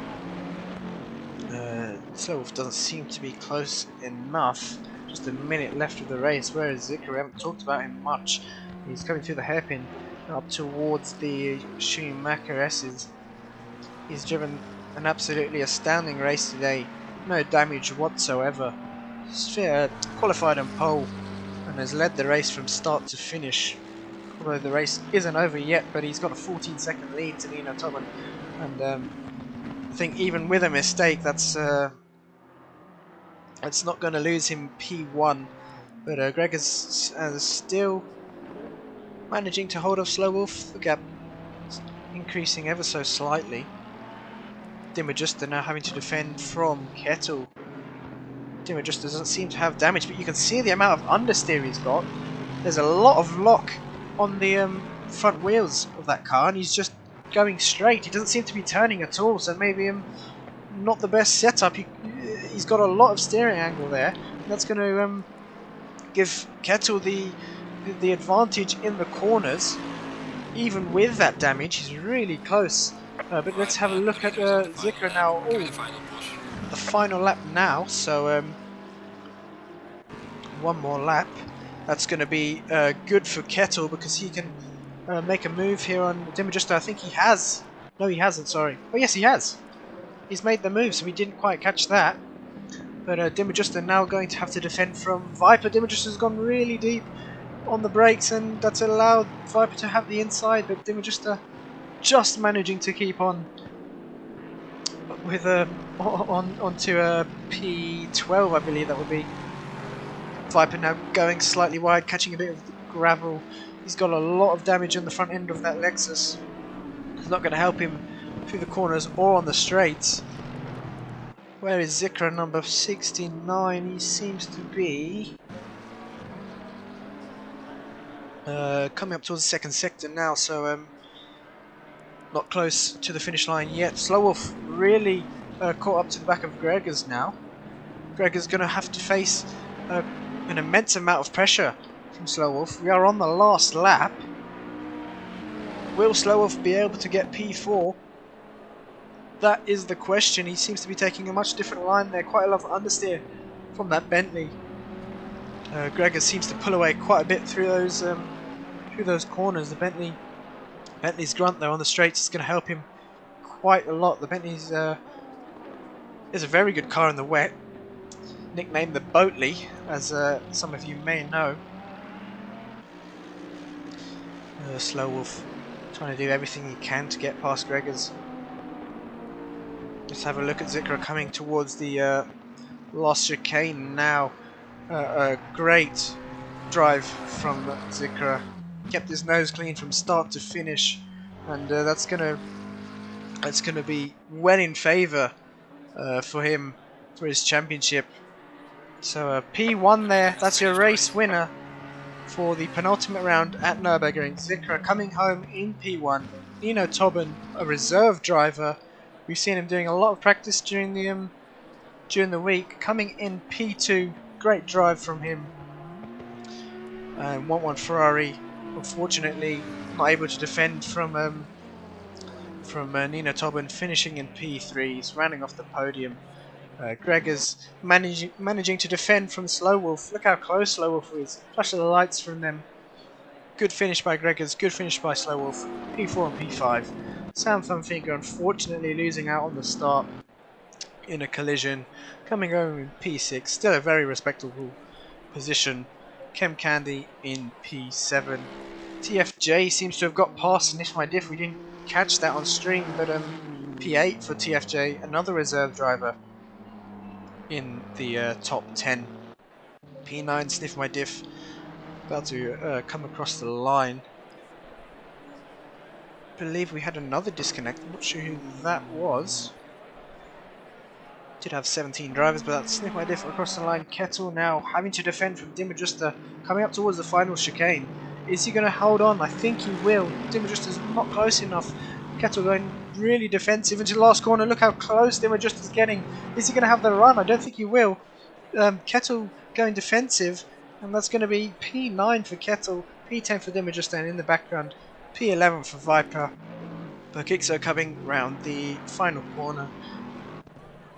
Slow Wolf doesn't seem to be close enough. Just a minute left of the race. Whereas Zicker, we haven't talked about him much. He's coming through the hairpin up towards the Schumacher S's. He's driven an absolutely astounding race today. No damage whatsoever. Qualified on pole and has led the race from start to finish. Although the race isn't over yet, but he's got a 14-second lead to Nino Tobin. And I think even with a mistake, that's not going to lose him P1. But Greg is still managing to hold off Slow Wolf. The gap increasing ever so slightly. DeHuisRocker now having to defend from Kettle. DeHuisRocker doesn't seem to have damage, but you can see the amount of understeer he's got. There's a lot of lock on the front wheels of that car, and he's just going straight. He doesn't seem to be turning at all, so maybe not the best setup. He's got a lot of steering angle there. That's going to give Kettle the advantage in the corners. Even with that damage, he's really close. But let's have a look at Zicker now. Ooh, the final lap now, so one more lap. That's going to be good for Kettle because he can make a move here on DeHuisRocker. I think he has. No, he hasn't, sorry. Oh, yes, he has. He's made the move, so we didn't quite catch that. But DeHuisRocker now going to have to defend from Viper. DeHuisRocker's gone really deep on the brakes, and that's allowed Viper to have the inside, but DeHuisRocker just managing to keep on with onto a P12, I believe that would be. Viper now going slightly wide, catching a bit of the gravel. He's got a lot of damage on the front end of that Lexus. It's not going to help him through the corners or on the straights. Where is Zicker, number 69? He seems to be coming up towards the second sector now, so not close to the finish line yet. Slow Wolf really caught up to the back of Gregors now. Gregors going to have to face an immense amount of pressure from Slow Wolf. We are on the last lap. Will Slow Wolf be able to get P4? That is the question. He seems to be taking a much different line there. Quite a lot of understeer from that Bentley. Gregors seems to pull away quite a bit through those corners. The Bentley's grunt though on the straights is going to help him quite a lot. The Bentley's is a very good car in the wet, nicknamed the Boatley, as some of you may know. Slow Wolf trying to do everything he can to get past Gregors. Let's have a look at Zicker coming towards the last chicane now. A great drive from Zicker. Kept his nose clean from start to finish, and that's gonna be well in favour for him for his championship. So P1 there. That's your race winner for the penultimate round at Nürburgring. Zicker coming home in P1. Nino Tobin, a reserve driver. We've seen him doing a lot of practice during the week. Coming in P2, great drive from him. 1-1 Ferrari, unfortunately not able to defend from from Nina Tobin, finishing in P3. He's rounding off the podium. Gregor's managing to defend from Slow Wolf. Look how close Slow Wolf is. Flash of the lights from them. Good finish by Gregor's, good finish by Slow Wolf. P4 and P5. SamThumbFinger unfortunately losing out on the start in a collision. Coming home in P6, still a very respectable position. Chem Candy in P7. TFJ seems to have got past Sniff My Diff. We didn't catch that on stream, but P8 for TFJ, another reserve driver in the top 10. P9 Sniff My Diff about to come across the line. I believe we had another disconnect. I'm not sure who that was. Did have 17 drivers, but that's Sniff My Diff across the line. Kettle now having to defend from Dimmajuster, coming up towards the final chicane. Is he going to hold on? I think he will. Dimmajuster's not close enough. Kettle going really defensive into the last corner. Look how close Dimmajuster's getting. Is he going to have the run? I don't think he will. Kettle going defensive, and that's going to be P9 for Kettle, P10 for Dimmajuster, and in the background P11 for Viper. Burkixo coming round the final corner,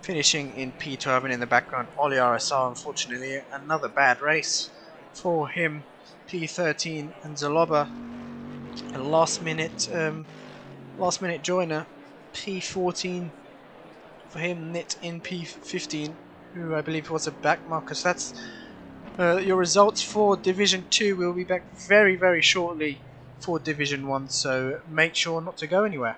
finishing in P12, and in the background Ollie RSR. Unfortunately, another bad race for him. P13 and Zaloba, a last minute joiner. P14 for him. Nit in P15, who I believe was a back marker. So that's your results for Division 2. We'll be back very, very shortly for Division 1, so make sure not to go anywhere.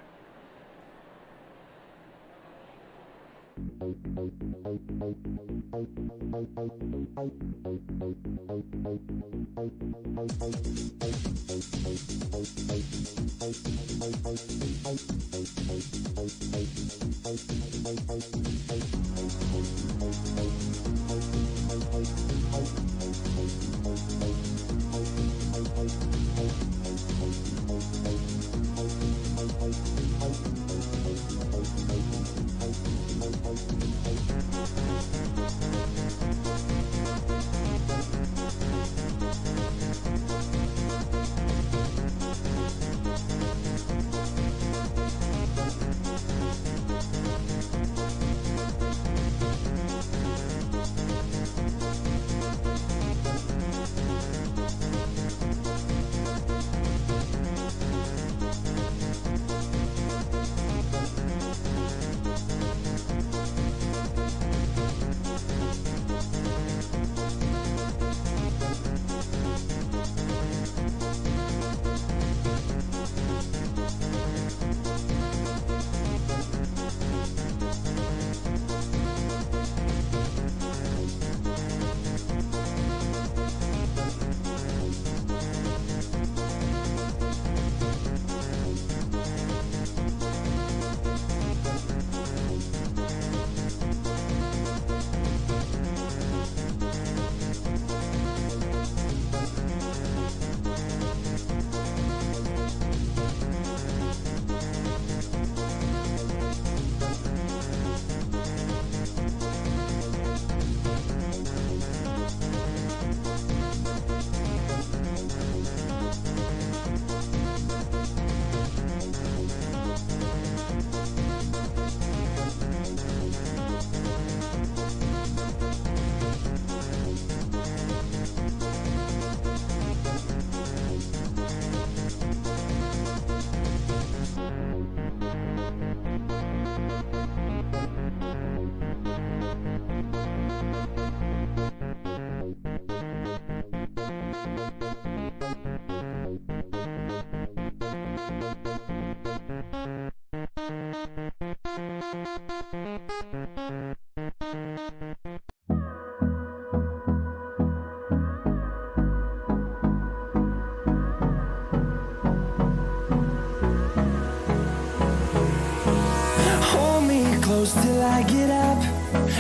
Till I get up,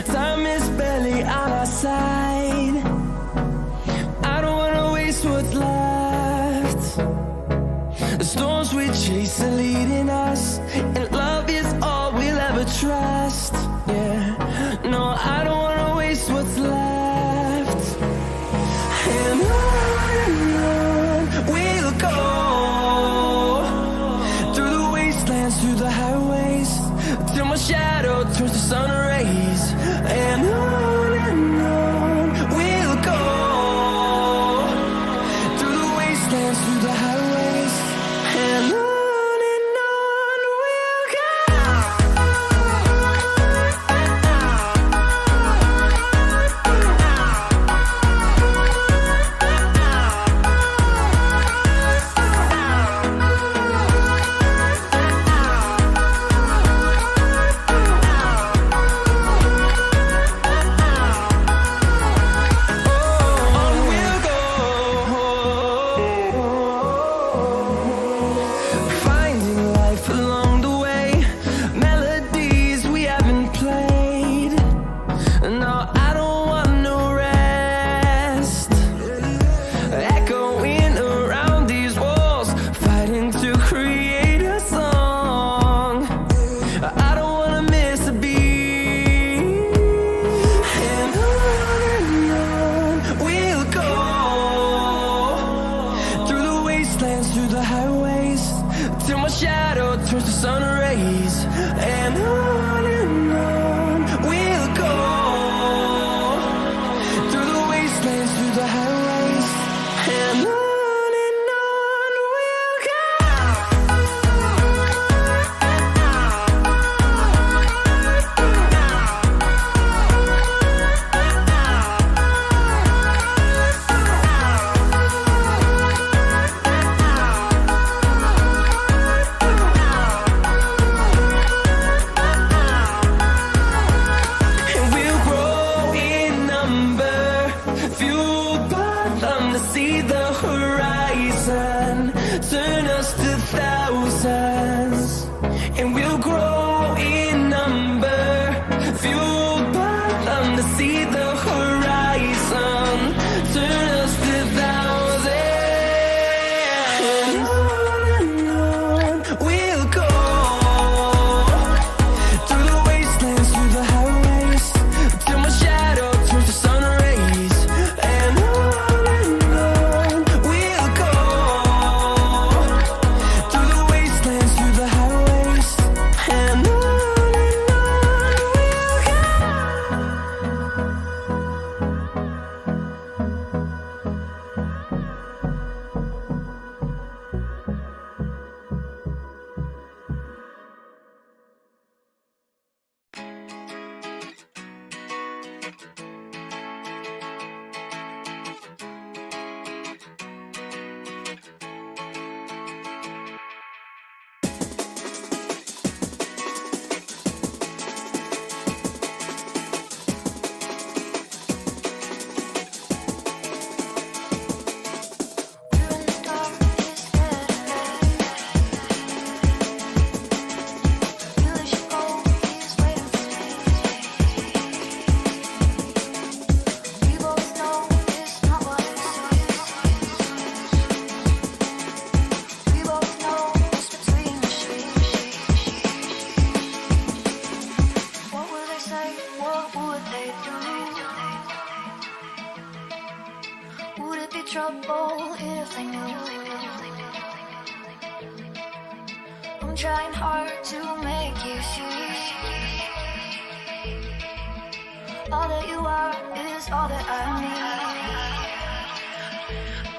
time is barely on our side. I don't wanna waste what's left. The storms we chase are leading us, and love is all we'll ever trust. Yeah, no, I don't wanna waste what's left. And on we'll go, through the wastelands, through the highways. to see the horizon, turn us to thousands. And on we'll go, through the wastelands, through the highways, till my shadow turns to sun rays. And on we'll go, through the wastelands, through the highways. And on we'll go. Trouble if they knew. I'm trying hard to make you see. All that you are is all that I need.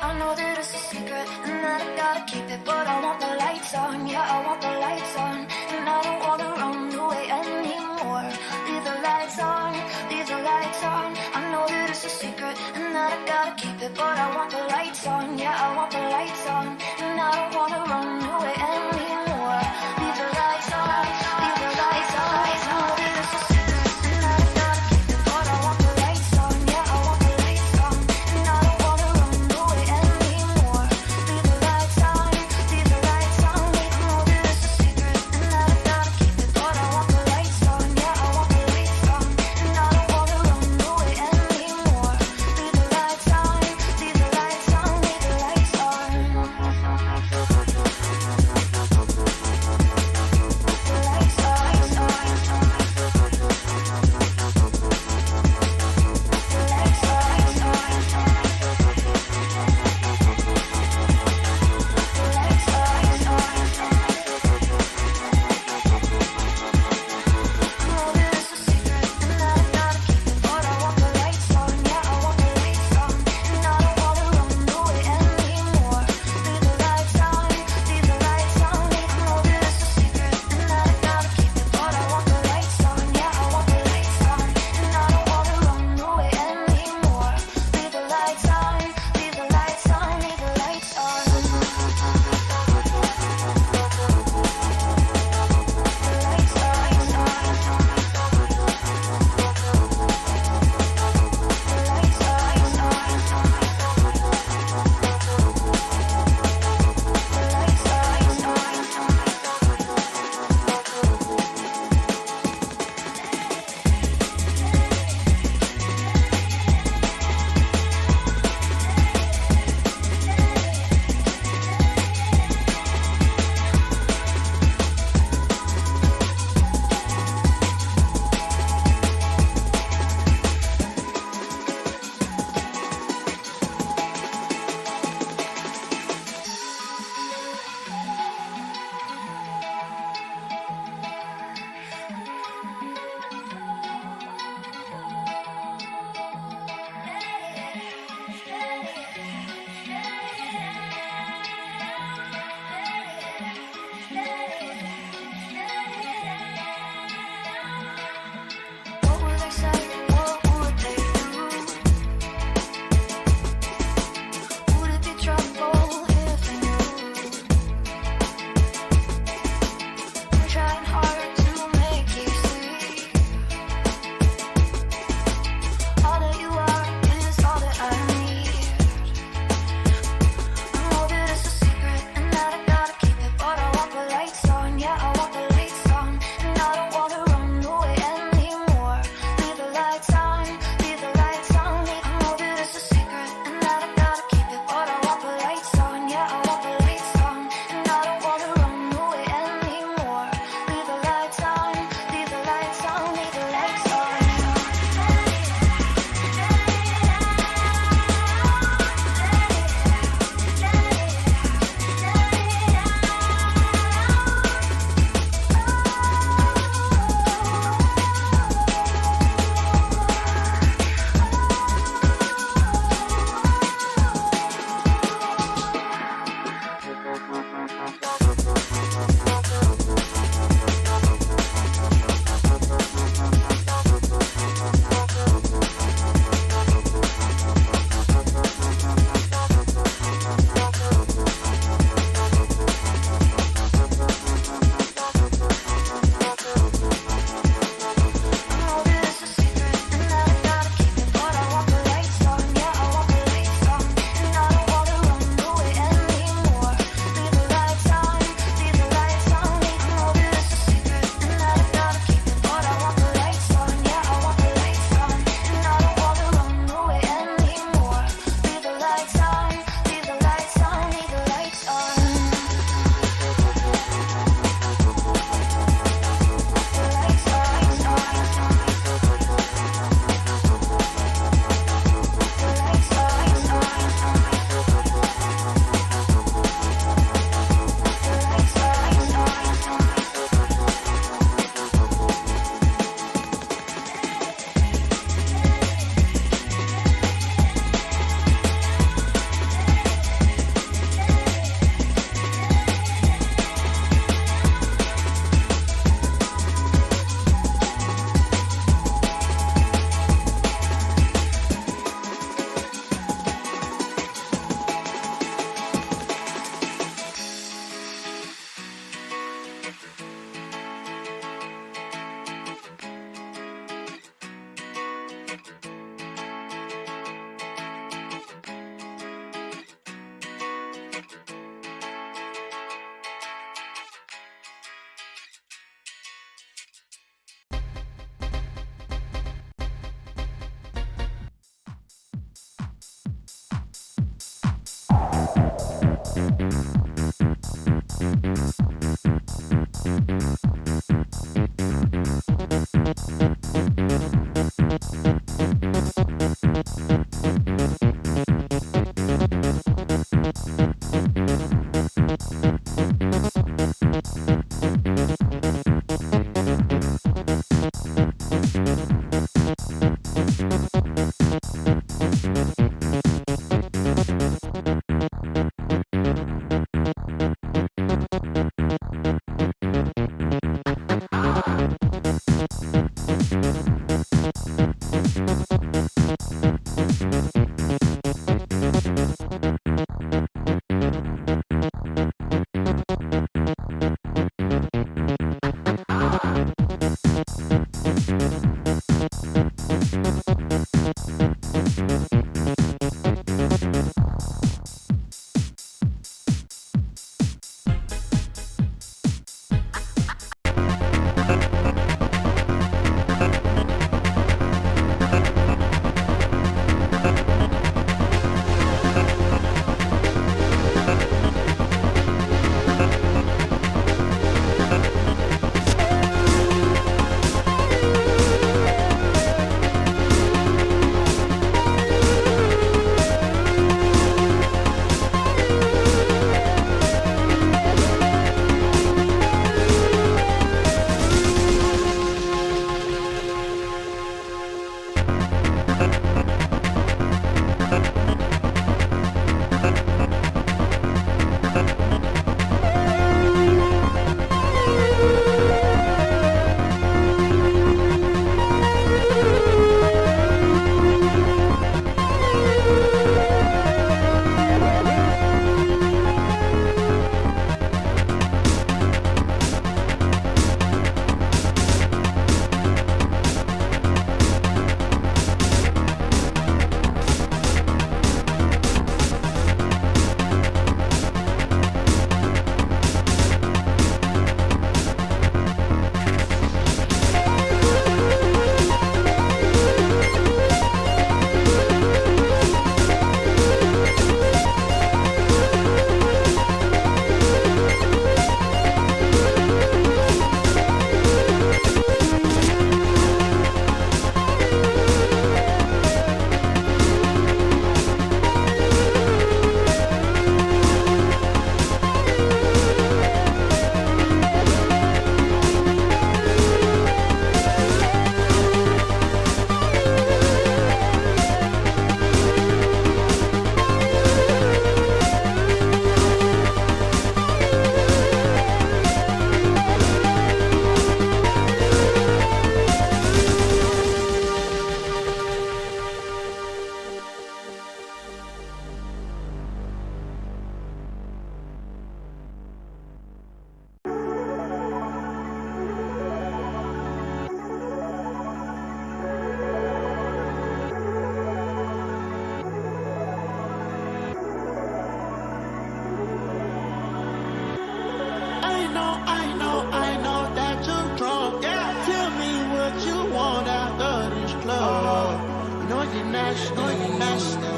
I know that it's a secret and that I gotta keep it, but I want the lights on, yeah, I want the lights on. And I don't wanna run away anymore. Leave the lights on, leave the lights on. I know that it's a secret and that I gotta keep it, but I want the lights on, yeah, I want the lights on. And I don't wanna run away anymore. Leave the lights on, leave the lights on. I know that it's a secret and that I gotta keep it, but I want the lights on, yeah, I want the lights on. And I don't wanna run away anymore. Leave the lights on, leave the lights on. I know that it's a secret and that I gotta keep it, but I want the lights on, yeah, I want the lights on. And I don't wanna run away anymore. Leave the lights on, leave the lights on, leave the lights on.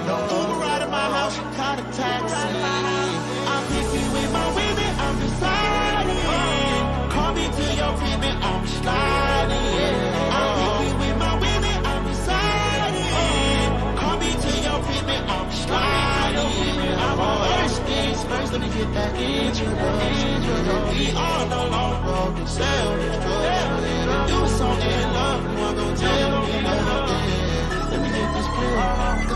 Uber ride at my house, you caught a taxi. I'm picky with my women, I'm deciding. Call me to your crib and I'm sliding. I'm picky with my women, I'm deciding. Call me to your crib and I'm sliding. I'm on first things first, let me get that introduction. We all no longer can sell this drug. Do something in love, you want to tell me nothing. Let me get this clear.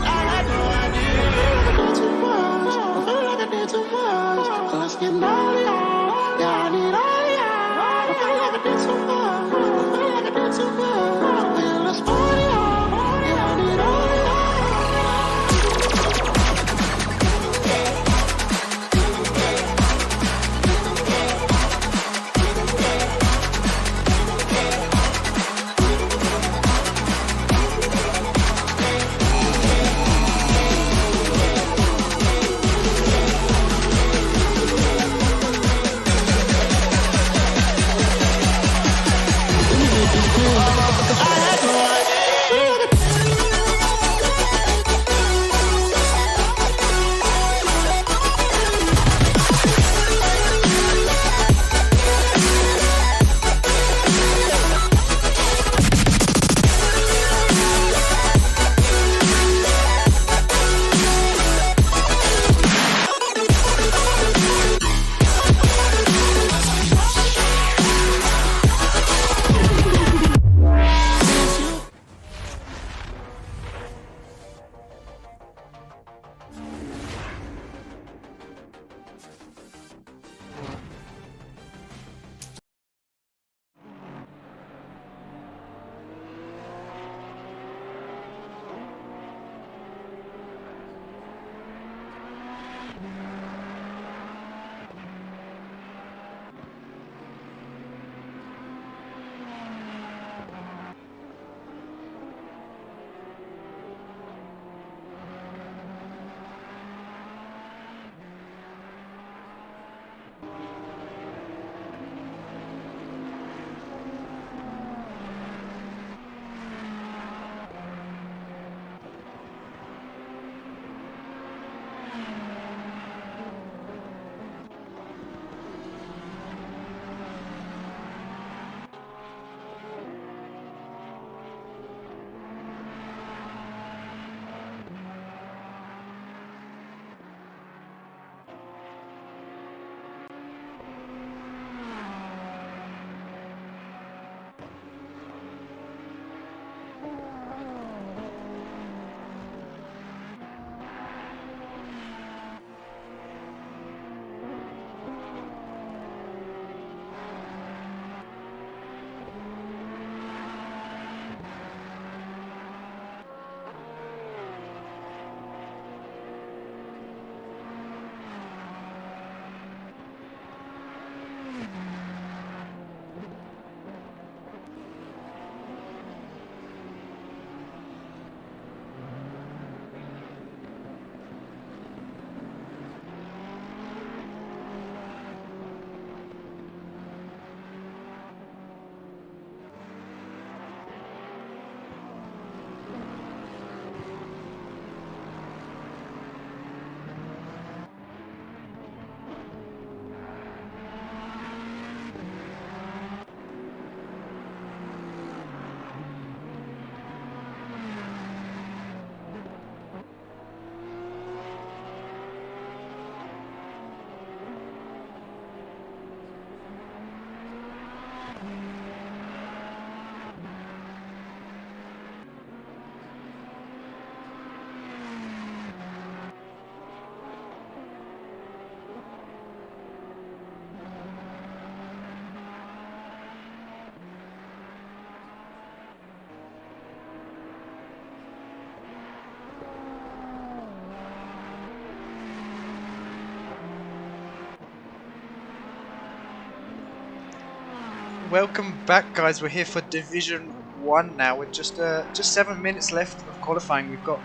welcome back, guys. We're here for Division 1 now. With just 7 minutes left of qualifying. We've got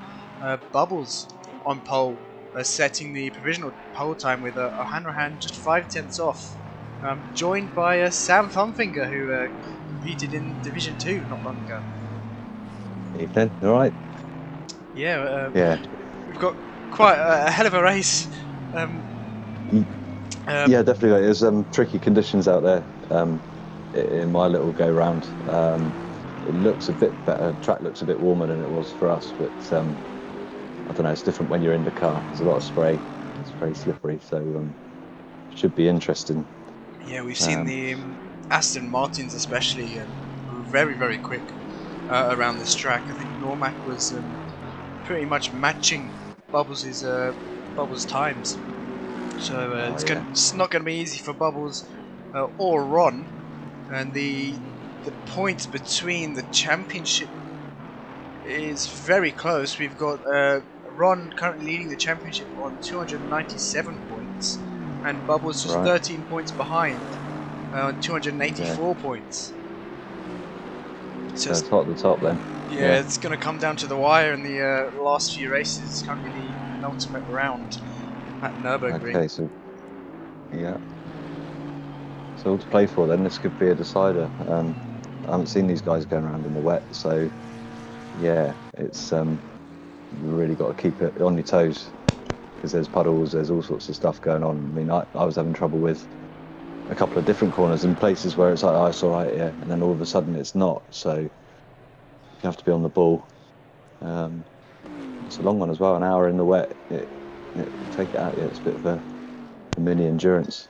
Bubbles on pole, setting the provisional pole time with a hand just 5/10 off. Joined by SamThumbFinger, who competed in Division 2 not long ago. Evening, alright? Yeah, yeah. We've got quite a hell of a race. Yeah, definitely. There's tricky conditions out there in my little go round. It looks a bit better. Track looks a bit warmer than it was for us, but I don't know. It's different when you're in the car. There's a lot of spray. It's very slippery, so should be interesting. Yeah, we've seen the Aston Martins especially very, very quick around this track. I think Normac was pretty much matching Bubbles' times. So it's not going to be easy for Bubbles or Ron, and the points between the championship is very close. We've got Ron currently leading the championship on 297 points, and Bubbles just 13 points behind on 284 points. So it's hot at the top then. Yeah, it's going to come down to the wire in the last few races. It's currently the penultimate round at Nürburgring. Okay, so yeah, so all to play for then. This could be a decider. I haven't seen these guys going around in the wet, so yeah, it's you really got to keep it on your toes because there's puddles, there's all sorts of stuff going on. I mean, I was having trouble with a couple of different corners in places where it's like, oh, it's all right, yeah, and then all of a sudden it's not. So you have to be on the ball. It's a long one as well, an hour in the wet. Take it out, yeah, it's a bit of a mini endurance.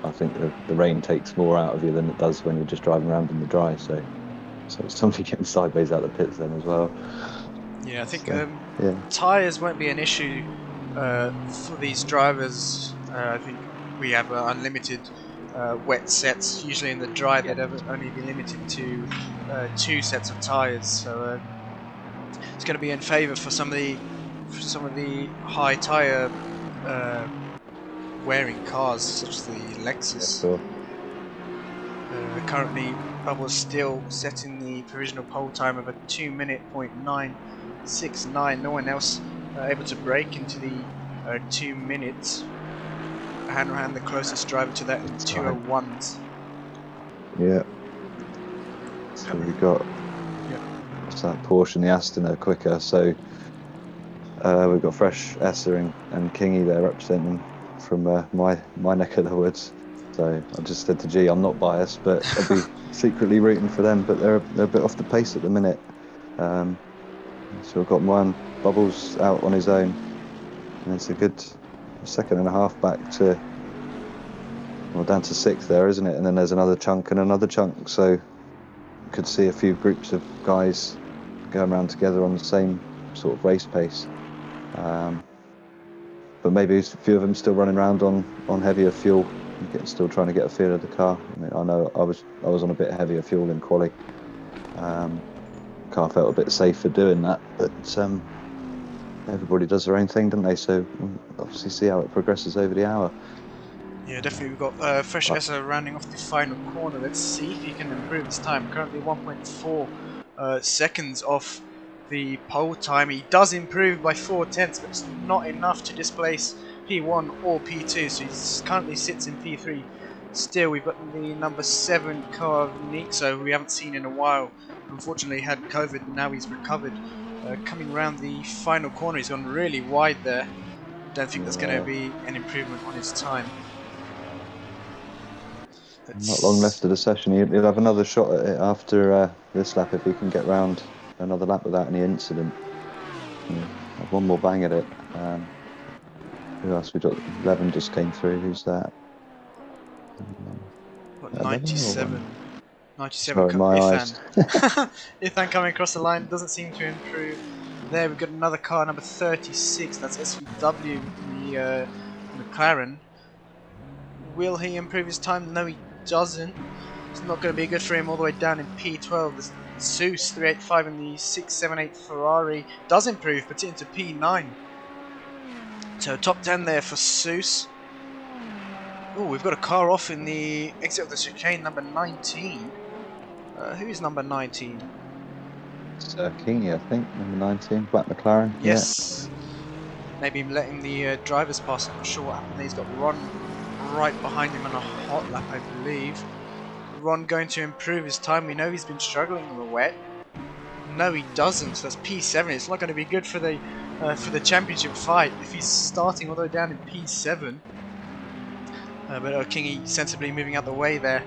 I think the rain takes more out of you than it does when you're just driving around in the dry, so it's something getting sideways out of the pits then as well. Yeah, I think tyres won't be an issue for these drivers. I think we have unlimited wet sets. Usually in the dry they'd only be limited to 2 sets of tyres, so it's going to be in favour for some of the high tyre wearing cars, such as the Lexus. Yeah, sure. Currently, Bubbles still setting the provisional pole time of a 2:09.69. No one else able to break into the 2 minutes. Hand the closest driver to that in 2:01s. Yeah. So we've got what's that? Porsche and the Aston are quicker. So. We've got Fresh, Esser and Kingy there representing from my neck of the woods. So I just said to G, I'm not biased, but I'll be secretly rooting for them. But they're a bit off the pace at the minute. So we've got one Bubbles out on his own, and it's a good 1.5 seconds back to down to 6th there, isn't it? And then there's another chunk and another chunk. So you could see a few groups of guys going around together on the same sort of race pace. But maybe a few of them still running around on heavier fuel, still trying to get a feel of the car. I mean, I know I was on a bit heavier fuel in quali. Car felt a bit safer doing that, but everybody does their own thing, don't they? So we'll obviously see how it progresses over the hour. Yeah, definitely. We've got Fresh Esser rounding off the final corner. Let's see if he can improve his time. Currently 1.4 seconds off the pole time. He does improve by 0.4, but it's not enough to displace P1 or P2, so he currently sits in P3. Still, we've got the number 7 car, Nixo, who we haven't seen in a while. Unfortunately, had COVID, and now he's recovered. Coming around the final corner, he's gone really wide there. Don't think there's going to be an improvement on his time. Not long left of the session. He'll have another shot at it after this lap if he can get round another lap without any incident. Have one more bang at it. Who else we got? 11 just came through. Who's that? 97. 97. Sorry, my eyes. Ithan coming across the line doesn't seem to improve. There we've got another car, number 36. That's SVW, the McLaren. Will he improve his time? No, he doesn't. It's not going to be good for him all the way down in P12. The Zeus 385 and the 678 Ferrari does improve, but into P9. So top 10 there for Zeus. Oh, we've got a car off in the exit of the chicane, number 19. Who is number 19? It's Kingy, I think, number 19, Black McLaren. Yes. Maybe letting the drivers pass. I'm not sure what happened there. He's got Ron right behind him on a hot lap, I believe. Ron going to improve his time. We know he's been struggling in the wet. No, he doesn't. So that's P7. It's not going to be good for the championship fight if he's starting all the way down in P7. But Kingy sensibly moving out the way there.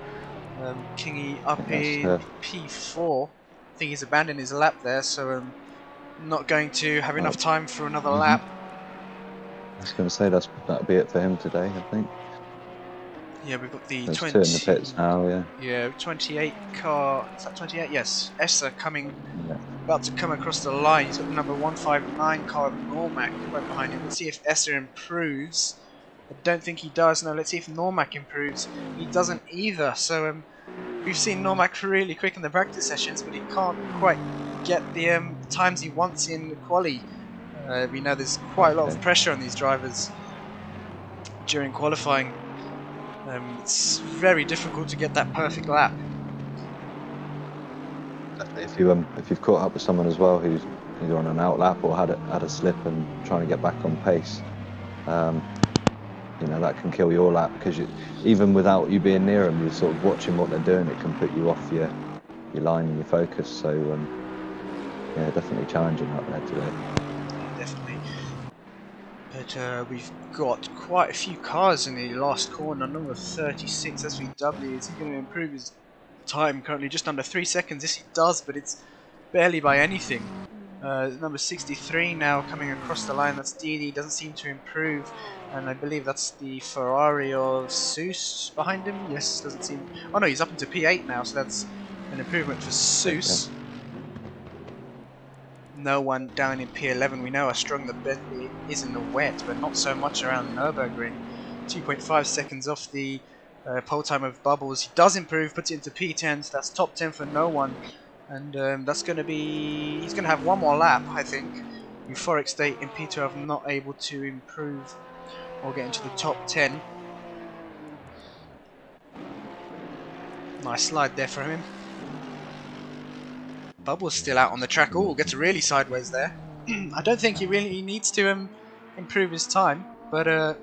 Kingy up in P4. I think he's abandoned his lap there, so not going to have enough time for another lap. I was going to say that'll be it for him today, I think. Yeah, we've got the There's 20. two in the pits now, yeah. Yeah, 28 car. Is that 28? Yes. Essa coming, Yeah. about to come across the line. He's got the number 159 car of Normac right behind him. Let's see if Essa improves. I don't think he does. No, let's see if Normac improves. He doesn't either. So we've seen Normac really quick in the practice sessions, but he can't quite get the times he wants in quali. We know there's quite a lot of pressure on these drivers during qualifying. It's very difficult to get that perfect lap. If you've caught up with someone as well who's either on an out lap or had a slip and trying to get back on pace, you know, that can kill your lap, because even without you being near them, you're sort of watching what they're doing. It can put you off your line and your focus. So yeah, definitely challenging out there today. Definitely. But we've got quite a few cars in the last corner. Number 36 SVW. Is he going to improve his time? Currently just under 3 seconds. Yes, he does, but it's barely by anything. Number 63 now coming across the line. That's Didi. Doesn't seem to improve, and I believe that's the Ferrari of Seuss behind him. Yes, doesn't seem. Oh no, he's up into P8 now, so that's an improvement for Seuss. Okay. No one down in P11. We know how strong the Bentley is in the wet, but not so much around Nürburgring. 2.5 seconds off the pole time of Bubbles. He does improve, puts it into P10, so that's top 10 for no one. And that's going to be... he's going to have one more lap, I think. Euphoric State in P12 not able to improve or get into the top 10. Nice slide there for him. Bubbles still out on the track. Oh, gets really sideways there. I don't think he really needs to improve his time, but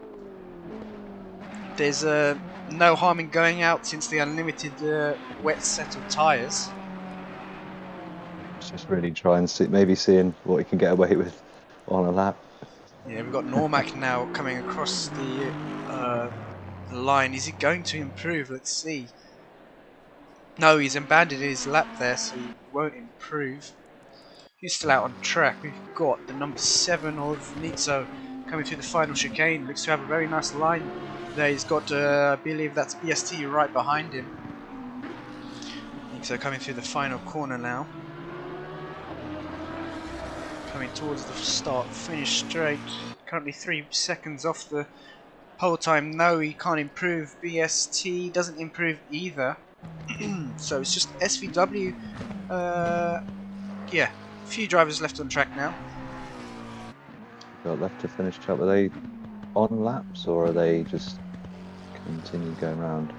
there's no harm in going out since the unlimited wet set of tyres. Just really try and seeing what he can get away with on a lap. Yeah, we've got Normac now coming across the line. Is he going to improve? Let's see. No, he's abandoned his lap there, so he won't improve. He's still out on track. We've got the number 7 of Nizzo coming through the final chicane. Looks to have a very nice line there. He's got, I believe that's BST right behind him. Nizzo coming through the final corner now. Coming towards the start, finish straight. Currently 3 seconds off the pole time. No, he can't improve. BST doesn't improve either. So it's just SVW. Yeah, a few drivers left on track now. Got left to finish up. Are they on laps or are they just continue going round?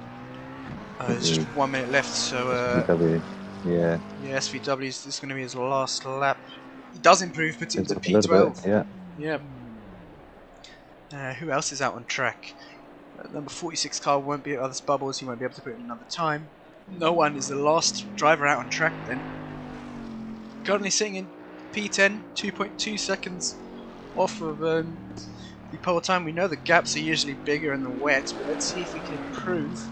There's just 1 minute left, so SVW, yeah. Yeah, SVW is this going to be his last lap. He does improve, puts it into Bit, P12. yeah. Who else is out on track? Number 46 car won't be others Bubbles. He won't be able to put in another time. No one is the last driver out on track then. Currently sitting in P10, 2.2 seconds off of the pole time. We know the gaps are usually bigger in the wet, but let's see if he can improve.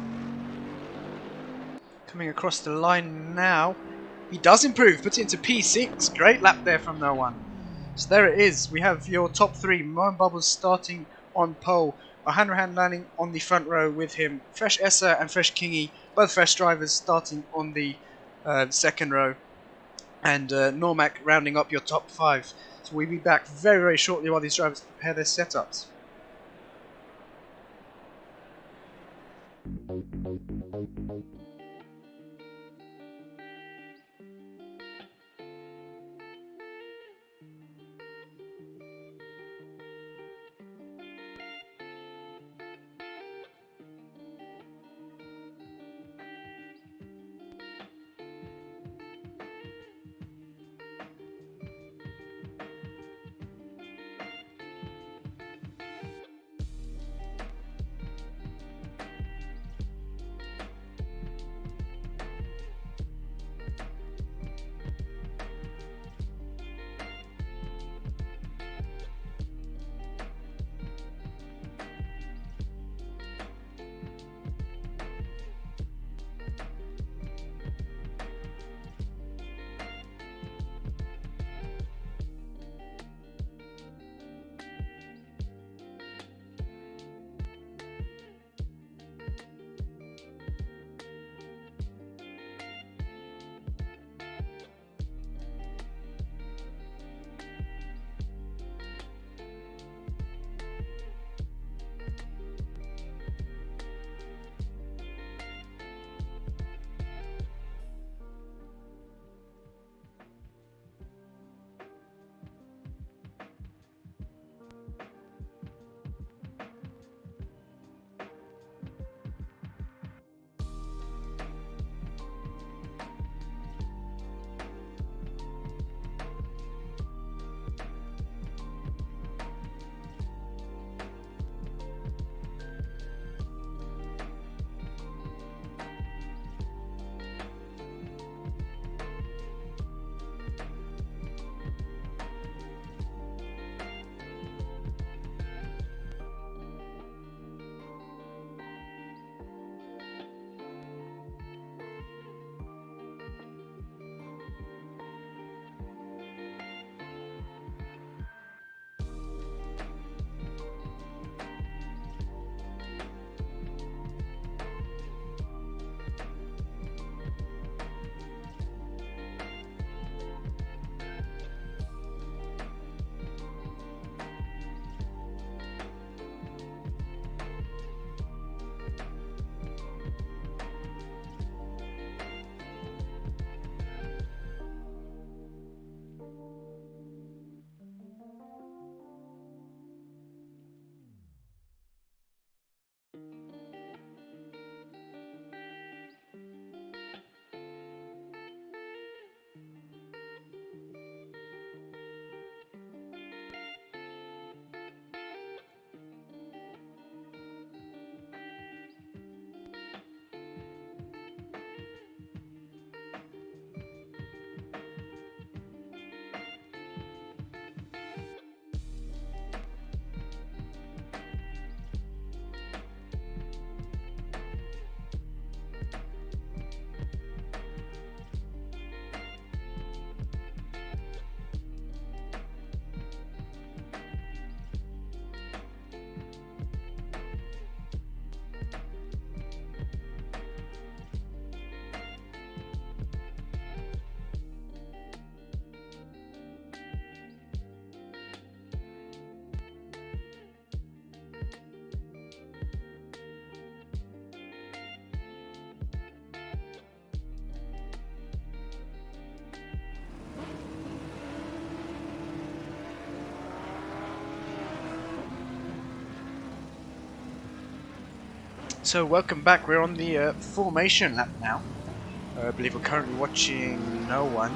Coming across the line now. He does improve, puts it into P6. Great lap there from no one. So there it is. We have your top 3. Mo and Bubbles starting on pole. O'Hanrahan landing on the front row with him. Fresh Essa and Fresh Kingy, both fresh drivers starting on the second row. And Normac rounding up your top 5. So we'll be back very, very shortly while these drivers prepare their setups. So welcome back. We're on the formation lap now. I believe we're currently watching no one.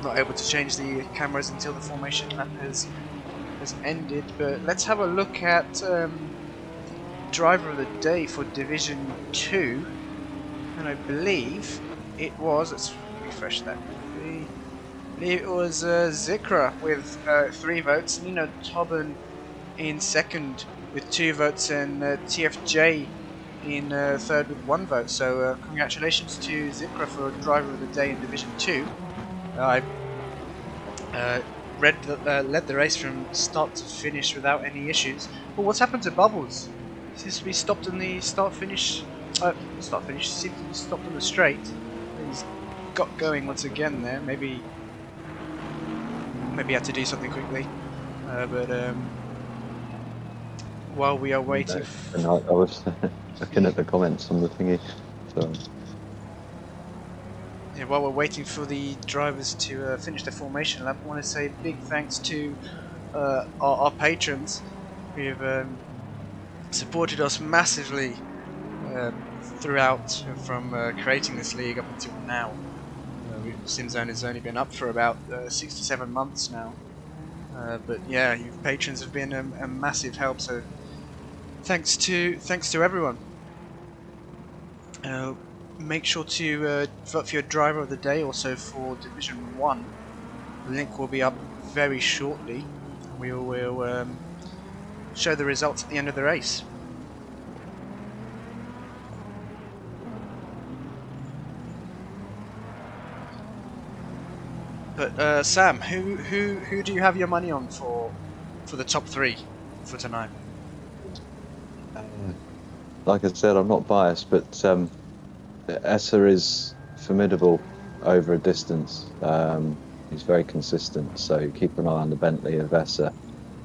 Not able to change the cameras until the formation lap has ended. But let's have a look at driver of the day for Division 2. And I believe it was. Let's refresh that. I believe it was Zikra with 3 votes. Nino Tobin in second with 2 votes, and TFJ in third with 1 vote. So congratulations to Zikra for driver of the day in Division 2. I led the race from start to finish without any issues. But what's happened to Bubbles? He seems to be stopped in the start-finish. Seems to be stopped on the straight. He's got going once again there. Maybe he had to do something quickly. While we are waiting, I was looking at the comments on the thingy. So. Yeah, while we're waiting for the drivers to finish their formation lap, I want to say a big thanks to our patrons who have supported us massively throughout from creating this league up until now. SimZone has only been up for about 6 to 7 months now. But yeah, you patrons have been a massive help. So thanks to everyone. Make sure to vote for your driver of the day, also for Division 1. The link will be up very shortly. We will show the results at the end of the race. But Sam, who do you have your money on for the top 3 for tonight? Like I said, I'm not biased, but Essa is formidable over a distance. He's very consistent, so keep an eye on the Bentley of Essa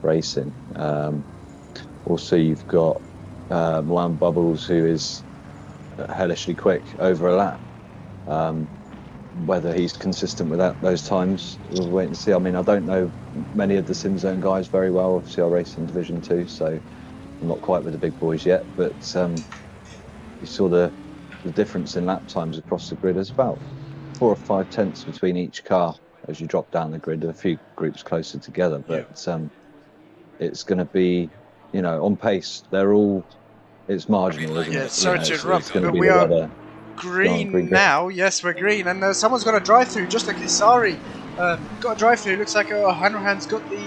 Racing. Also, you've got Milan Bubbles, who is hellishly quick over a lap. Whether he's consistent with those times, we'll wait and see. I mean, I don't know many of the SimZone guys very well. Obviously, I race in Division 2, so I'm not quite with the big boys yet. But you saw the difference in lap times across the grid. There's about 4 or 5 tenths between each car as you drop down the grid. There are a few groups closer together, but it's going to be, on pace. It's marginal, isn't it? Yeah, sorry to interrupt, but we are green now. Yes, we're green, and someone's got a drive-through. Just like Isari got a drive-through. Looks like Hanrahan's got the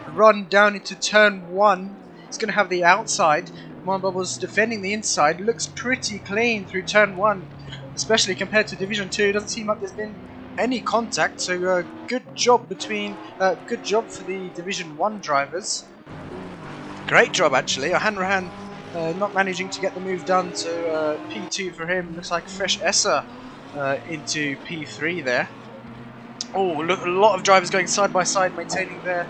run down into turn 1. He's going to have the outside. Mon Bubbles defending the inside. Looks pretty clean through turn 1, especially compared to Division 2. Doesn't seem like there's been any contact. So good job for the Division 1 drivers. Great job actually. Hanrahan not managing to get the move done to P2 for him. Looks like fresh Essa into P3 there. Oh, look, a lot of drivers going side by side, maintaining their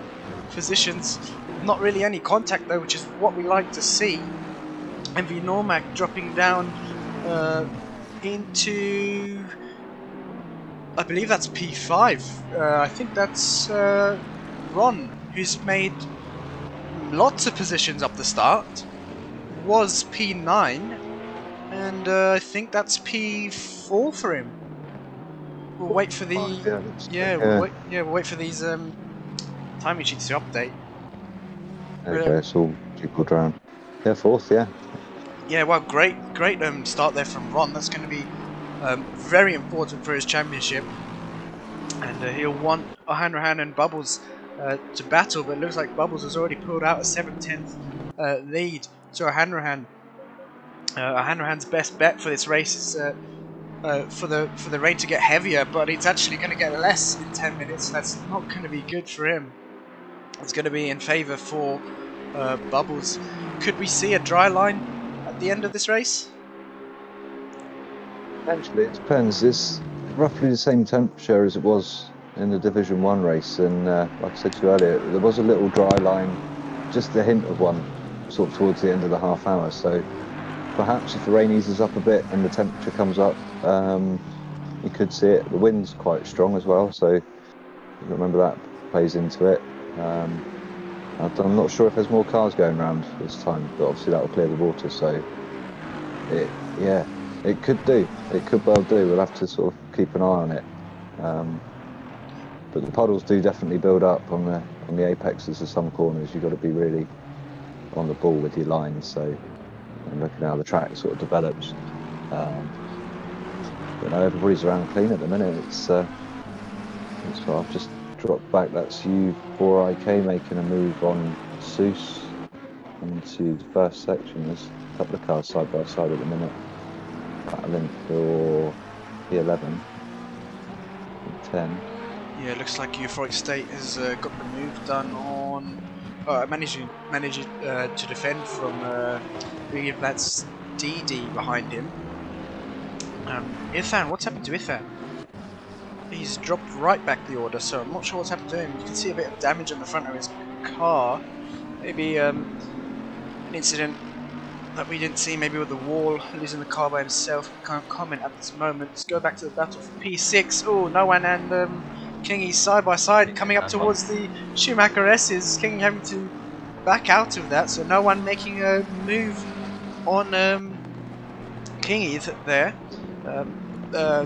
positions. Not really any contact though, which is what we like to see. MV Normac dropping down into, I believe that's P5. I think that's Ron, who's made lots of positions up the start. Was P9, and I think that's P4 for him. We'll wait for the we'll wait for these timing sheets to update. Okay, it's all jiggled around. Yeah, 4th, yeah. Yeah, well, great start there from Ron. That's going to be very important for his championship, and he'll want Hanrahan and Bubbles to battle. But it looks like Bubbles has already pulled out a 7/10 lead. So Hanrahan, Hanrahan's best bet for this race is for the rain to get heavier, but it's actually going to get less in 10 minutes. That's not going to be good for him. It's going to be in favour for Bubbles. Could we see a dry line at the end of this race? Potentially, it depends. It's roughly the same temperature as it was in the Division 1 race, and like I said to you earlier, there was a little dry line, just a hint of one, sort of towards the end of the half hour. So perhaps if the rain eases up a bit and the temperature comes up, you could see it. The wind's quite strong as well, so you remember that plays into it. I'm not sure if there's more cars going around this time, but obviously that will clear the water, so It could do. It could well do. We'll have to sort of keep an eye on it. But the puddles do definitely build up on the apexes of some corners. You've got to be really on the ball with your lines. So, and looking at how the track sort of develops. But no, everybody's around clean at the minute. So I've just dropped back. That's U4IK making a move on Seuss into the first section. There's a couple of cars side by side at the minute. Battling for P11 and 10. Yeah, it looks like Euphoric State has got the move done on. Managed to defend from. I believe that's DD behind him. Irfan, what's happened to Irfan? He's dropped right back the order, so I'm not sure what's happened to him. You can see a bit of damage on the front of his car. Maybe an incident that we didn't see, maybe with the wall, losing the car by himself. Can't comment at this moment. Let's go back to the battle for P6. Oh, no one and Kingy side by side coming up towards the Schumacher S's. Kingy having to back out of that, so no one making a move on Kingy there.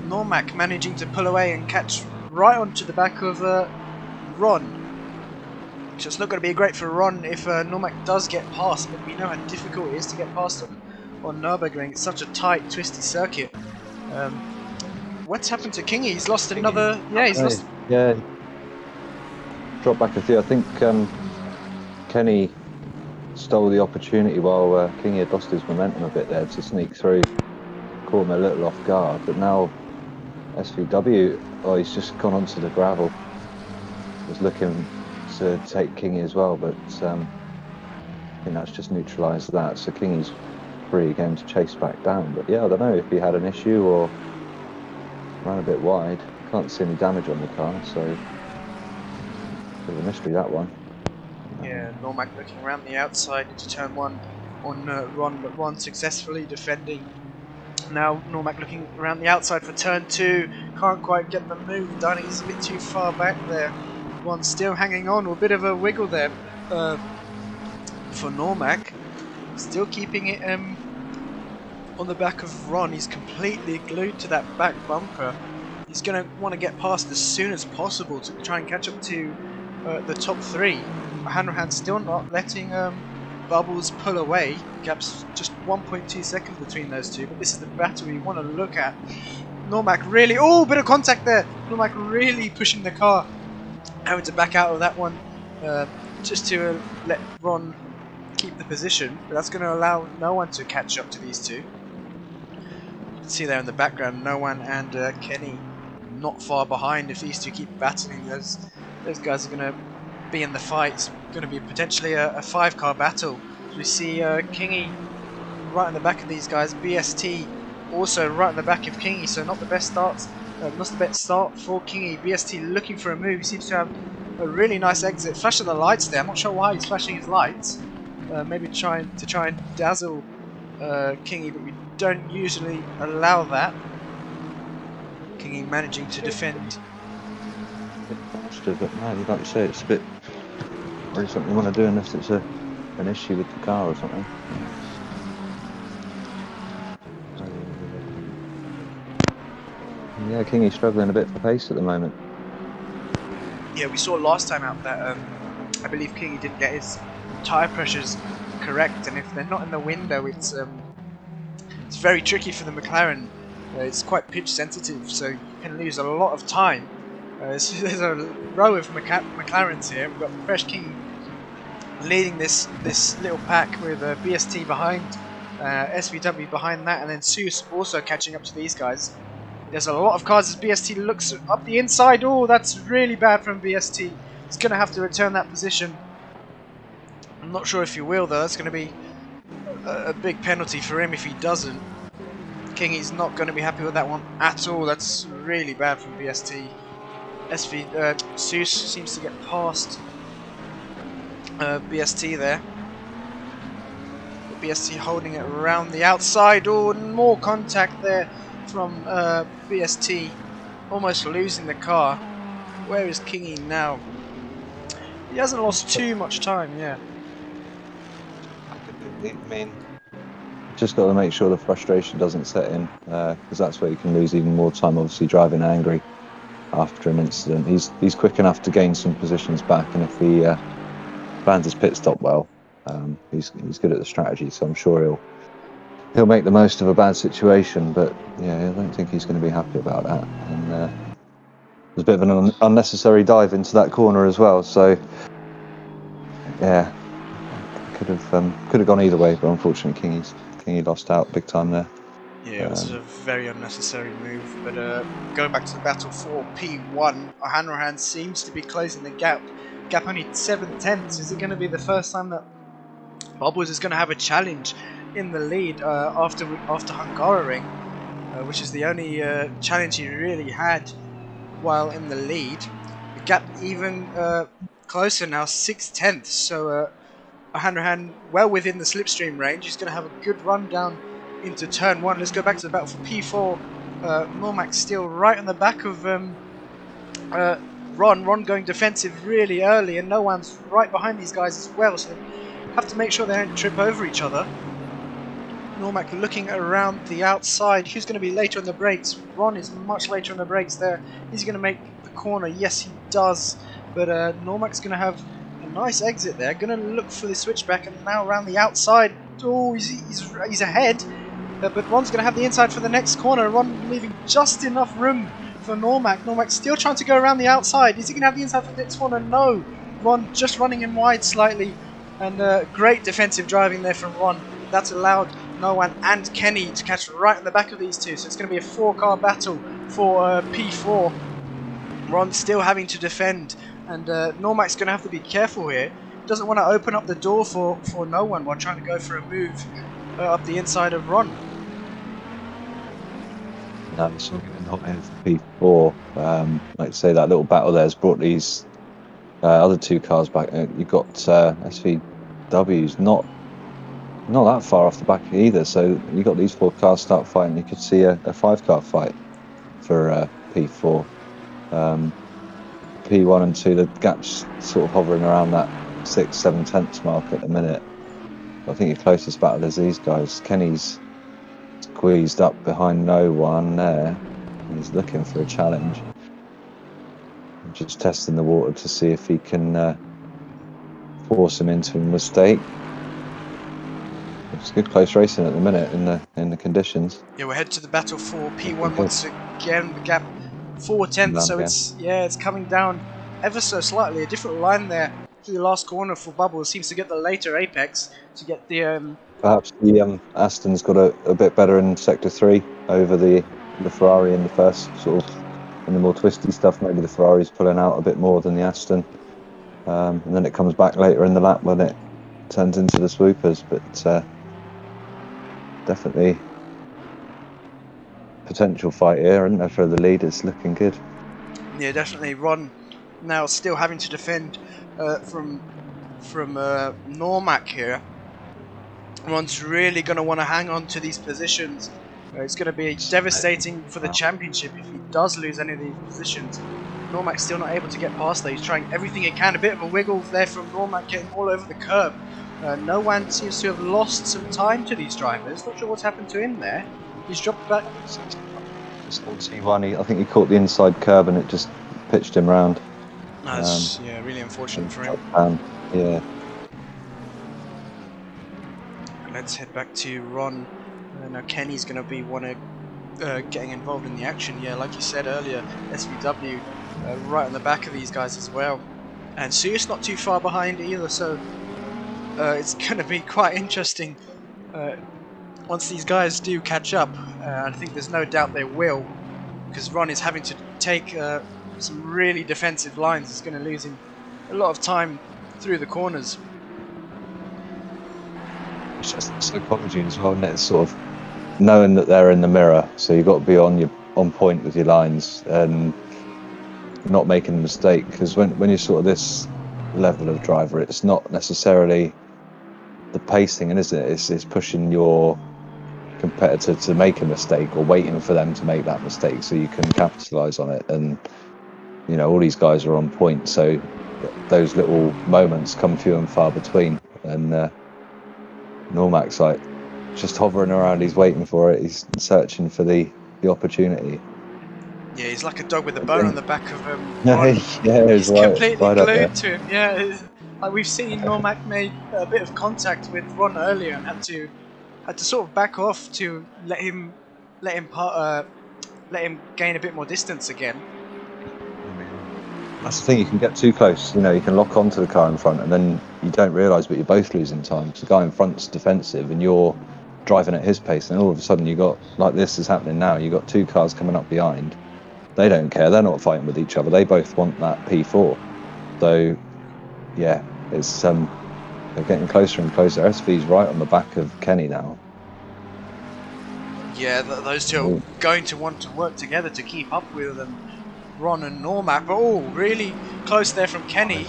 Normac managing to pull away and catch right onto the back of Ron. It's not going to be great for Ron if Normac does get past, but we know how difficult it is to get past on Nürburgring. It's such a tight, twisty circuit. What's happened to Kingy? He's lost another. Yeah, he's lost. Yeah, drop back a few. I think Kenny stole the opportunity while Kingy had lost his momentum a bit there to sneak through. Caught him a little off guard, but now SVW, he's just gone onto the gravel. Was looking to take Kingy as well, but I think that's just neutralised that. So Kingy's free again to chase back down. But yeah, I don't know if he had an issue or ran a bit wide. Can't see any damage on the car, so bit of a mystery that one. Yeah, Normac looking around the outside into turn 1 on Ron, but Ron successfully defending. Now Normac looking around the outside for turn 2, can't quite get the move done, he's a bit too far back there. Ron still hanging on, a bit of a wiggle there for Normac. Still keeping it on the back of Ron, he's completely glued to that back bumper. He's going to want to get past as soon as possible to try and catch up to the top 3. Hanrahan still not letting Bubbles pull away. Gap's just 1.2 seconds between those two, but this is the battle we want to look at. Normac really, oh, bit of contact there. Normac really pushing the car, having to back out of that one just to let Ron keep the position, but that's going to allow no one to catch up to these two. You can see there in the background, no one and Kenny not far behind. If these two keep battling, those guys are going to be in the fight. It's going to be potentially a 5-car battle. We see Kingy right in the back of these guys. BST also right in the back of Kingy, so not the best start. Not the best start for Kingy. BST looking for a move. He seems to have a really nice exit. Flash of the lights there. I'm not sure why he's flashing his lights. Maybe trying and dazzle Kingy, but we don't usually allow that. Kingy managing to defend. A bit faster, but no, like you say, it's a bit really something you want to do unless it's an issue with the car or something. Yeah, Kingy's struggling a bit for pace at the moment. Yeah, we saw last time out that I believe Kingy didn't get his tyre pressures correct, and if they're not in the window, it's very tricky for the McLaren. It's quite pitch sensitive, so you can lose a lot of time. There's a row of McLarens here. We've got Fresh King leading this little pack with BST behind, SVW behind that, and then Seuss also catching up to these guys. There's a lot of cars as BST looks up the inside. Oh, that's really bad from BST. He's going to have to return that position. I'm not sure if he will, though. That's going to be a big penalty for him if he doesn't. Kingy's not going to be happy with that one at all. That's really bad from BST. Seuss seems to get past BST there. But BST holding it around the outside. Oh, more contact there from BST. Almost losing the car. Where is Kingy now? He hasn't lost too much time, yeah. I mean, just got to make sure the frustration doesn't set in, because that's where you can lose even more time. Obviously, driving angry after an incident. He's quick enough to gain some positions back, and if he plans his pit stop well, he's good at the strategy. So I'm sure he'll make the most of a bad situation. But yeah, I don't think he's going to be happy about that. And there's a bit of an unnecessary dive into that corner as well. So yeah, could have gone either way, but unfortunately, Kingy lost out big time there. Yeah, it was a very unnecessary move. But going back to the battle for P1, Hanrahan seems to be closing the gap. Gap only 7/10. Is it going to be the first time that Bubbles is going to have a challenge in the lead after Hungaroring, which is the only challenge he really had while in the lead? The gap even closer now, 6/10. So Hanrahan well within the slipstream range. He's going to have a good run down into turn 1. Let's go back to the battle for P4. Normac still right on the back of Ron going defensive really early, and no one's right behind these guys as well, so they have to make sure they don't trip over each other. Normac looking around the outside. Who's going to be later on the brakes? Ron is much later on the brakes there. Is he going to make the corner? Yes, he does. But Normac's going to have a nice exit there. Going to look for the switchback, and now around the outside. Oh, he's ahead. But Ron's going to have the inside for the next corner. Ron leaving just enough room for Normac. Normac still trying to go around the outside. Is he going to have the inside for the next corner? No. Ron just running in wide slightly. And great defensive driving there from Ron. That's allowed Noan and Kenny to catch right in the back of these two. So it's going to be a 4-car battle for P4. Ron still having to defend. And Normac's going to have to be careful here. Doesn't want to open up the door for no one while trying to go for a move up the inside of Ron. No, it's not getting hot here for P4. Like I say, that little battle there has brought these other two cars back. You've got SVW's not that far off the back either. So you got these 4 cars start fighting. You could see a 5-car fight for P4. P1 and 2, the gap's sort of hovering around that 6-7 mark at the minute. I think your closest battle is these guys. Kenny's squeezed up behind no one there. He's looking for a challenge. Just testing the water to see if he can force him into a mistake. It's good close racing at the minute in the conditions. Yeah, we'll head to the battle for P1 once again. The gap 4/10, so it's coming down ever so slightly. A different line there to the last corner for Bubbles. Seems to get the later apex to get the perhaps the Aston's got a bit better in sector 3 over the Ferrari in the first sort of in the more twisty stuff. Maybe the Ferrari's pulling out a bit more than the Aston, and then it comes back later in the lap when it turns into the swoopers. But definitely potential fight here, isn't there, for the lead? It's looking good. Yeah, definitely. Ron now still having to defend from Normac here. Ron's really going to want to hang on to these positions. It's going to be devastating for the championship if he does lose any of these positions. Normac's still not able to get past there. He's trying everything he can. A bit of a wiggle there from Normac, getting all over the curb. No one seems to have lost some time to these drivers. Not sure what's happened to him there. He's dropped back. I think he caught the inside curb and it just pitched him round. That's really unfortunate for him. Yeah. Let's head back to Ron. Now Kenny's going to be getting involved in the action. Yeah, like you said earlier, SVW right on the back of these guys as well. And Suy's not too far behind either, so it's going to be quite interesting once these guys do catch up. I think there's no doubt they will, because Ron is having to take some really defensive lines. It's going to lose him a lot of time through the corners. It's just psychology as well, isn't it? It's sort of knowing that they're in the mirror, so you've got to be on point with your lines and not making a mistake. Because when you're sort of this level of driver, it's not necessarily the pacing, is it? It's pushing your competitor to make a mistake or waiting for them to make that mistake so you can capitalise on it. And you know, all these guys are on point, so those little moments come few and far between. And Normac's like just hovering around. He's waiting for it. He's searching for the opportunity. Yeah, he's like a dog with a bone on the back of him. He's completely right up there. glued to him. Yeah, like we've seen Normac made a bit of contact with Ron earlier and had to sort of back off to let him gain a bit more distance again. That's the thing, you can get too close, you know, you can lock onto the car in front and then you don't realise, but you're both losing time because the guy in front's defensive and you're driving at his pace, and all of a sudden you got, like this is happening now, you got two cars coming up behind. They don't care, they're not fighting with each other, they both want that P4. So, yeah, it's they're getting closer and closer. SV's right on the back of Kenny now. Yeah, those two are going to want to work together to keep up with them. Ron and Normac, but really close there from Kenny.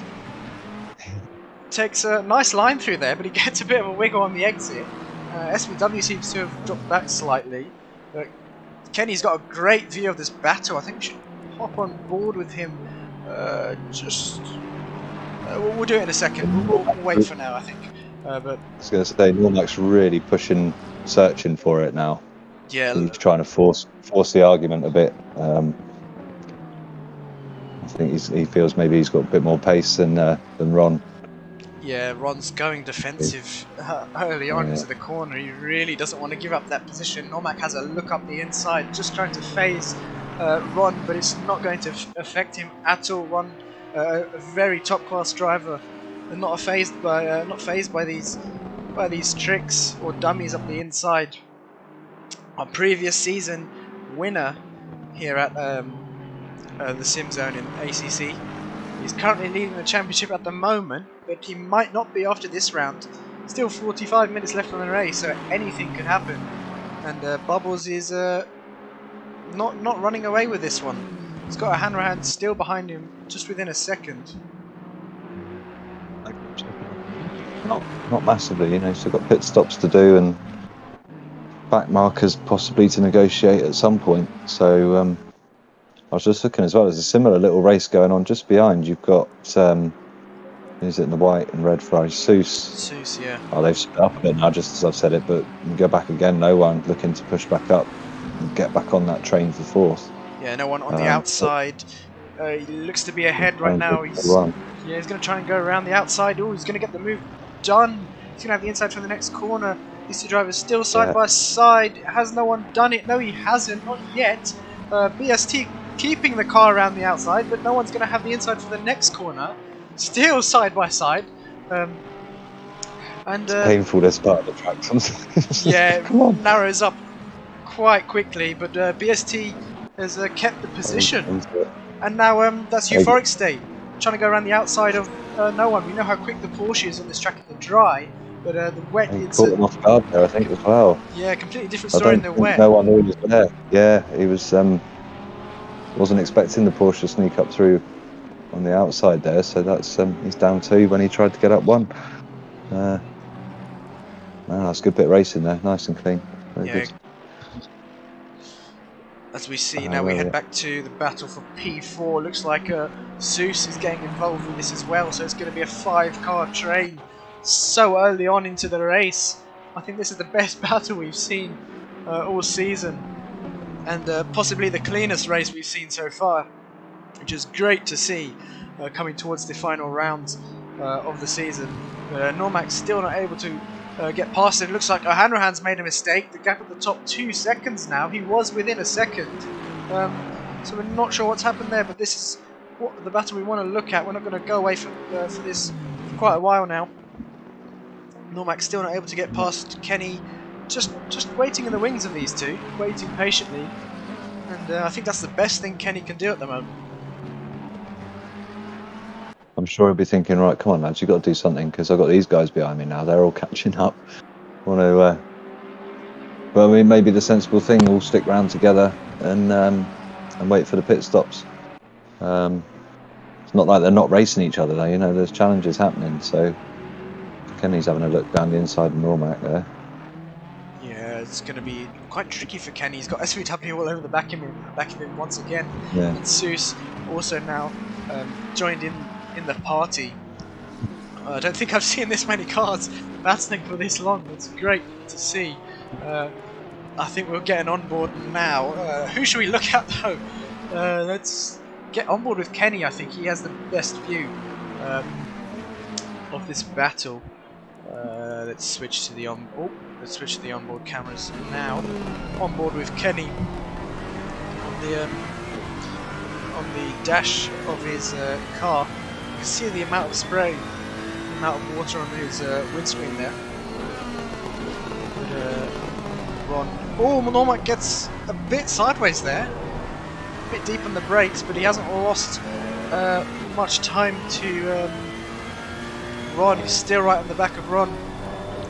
Takes a nice line through there, but he gets a bit of a wiggle on the exit. SVW seems to have dropped back slightly, but Kenny's got a great view of this battle. I think we should hop on board with him. We'll do it in a second. We'll wait for now, I think. But I was going to say, Normac's really pushing, searching for it now. Yeah, he's trying to force the argument a bit. I think he feels maybe he's got a bit more pace than Ron. Yeah, Ron's going defensive early on into the corner. He really doesn't want to give up that position. Normac has a look up the inside, just trying to phase Ron, but it's not going to affect him at all. Ron, a very top-class driver, and not phased by these tricks or dummies up the inside. Our previous season winner here at the SimZone in ACC. He's currently leading the championship at the moment, but he might not be after this round. Still 45 minutes left on the race, so anything could happen. And Bubbles is not running away with this one. He's got a hand still behind him, just within a second. Not massively, you know. Still got pit stops to do and back markers possibly to negotiate at some point. So. I was just looking as well, there's a similar little race going on just behind. You've got, who's it in the white and red Ferrari? Seuss, yeah. Oh, they've split up a bit now, just as I've said it, but you can go back again. No one looking to push back up and get back on that train for fourth. Yeah, no one on the outside. He looks to be ahead right now. He's going to try and go around the outside. Oh, he's going to get the move done. He's going to have the inside for the next corner. These two drivers still side by side. Has no one done it? No, he hasn't, not yet. BST keeping the car around the outside, but no one's going to have the inside for the next corner. Still side by side. It's painful, this part of the track. Yeah, narrows up quite quickly, but BST has kept the position. And now that's Euphoric State, trying to go around the outside of no one. We know how quick the Porsche is on this track in the dry, but the wet, it's caught him off guard there, I think, as well. Yeah, completely different story in the wet. No one knew he was there. Yeah, he was. Wasn't expecting the Porsche to sneak up through on the outside there, so that's he's down 2 when he tried to get up 1. That's a good bit of racing there, nice and clean. Very good. As we see now, we head back to the battle for P4. Looks like Seuss is getting involved in this as well, so it's going to be a 5-car train so early on into the race. I think this is the best battle we've seen all season. And possibly the cleanest race we've seen so far, which is great to see coming towards the final rounds of the season. Normac's still not able to get past it. It looks like O'Hanrahan's made a mistake. The gap at the top 2 seconds now. He was within a second. So we're not sure what's happened there, but this is what the battle we want to look at. We're not going to go away for this for quite a while now. Normac's still not able to get past Kenny. Just waiting in the wings of these two, waiting patiently, and I think that's the best thing Kenny can do at the moment. I'm sure he'll be thinking, right, come on lads, you've got to do something, because I've got these guys behind me now, they're all catching up. Want to, well, I mean, maybe the sensible thing, all stick round together and wait for the pit stops. It's not like they're not racing each other though, you know, there's challenges happening, so Kenny's having a look down the inside of Normac there. It's going to be quite tricky for Kenny. He's got SVW all over the back of him once again. Yeah. And Seuss also now joined in the party. I don't think I've seen this many cars battling for this long. It's great to see. I think we're getting on board now. Who should we look at though? Let's get on board with Kenny. I think he has the best view of this battle. Let's switch to the onboard cameras now. On board with Kenny on the dash of his car. You can see the amount of spray, the amount of water on his windscreen there. Ron. Oh, Normac gets a bit sideways there, a bit deep on the brakes, but he hasn't lost much time to Ron. He's still right on the back of Ron,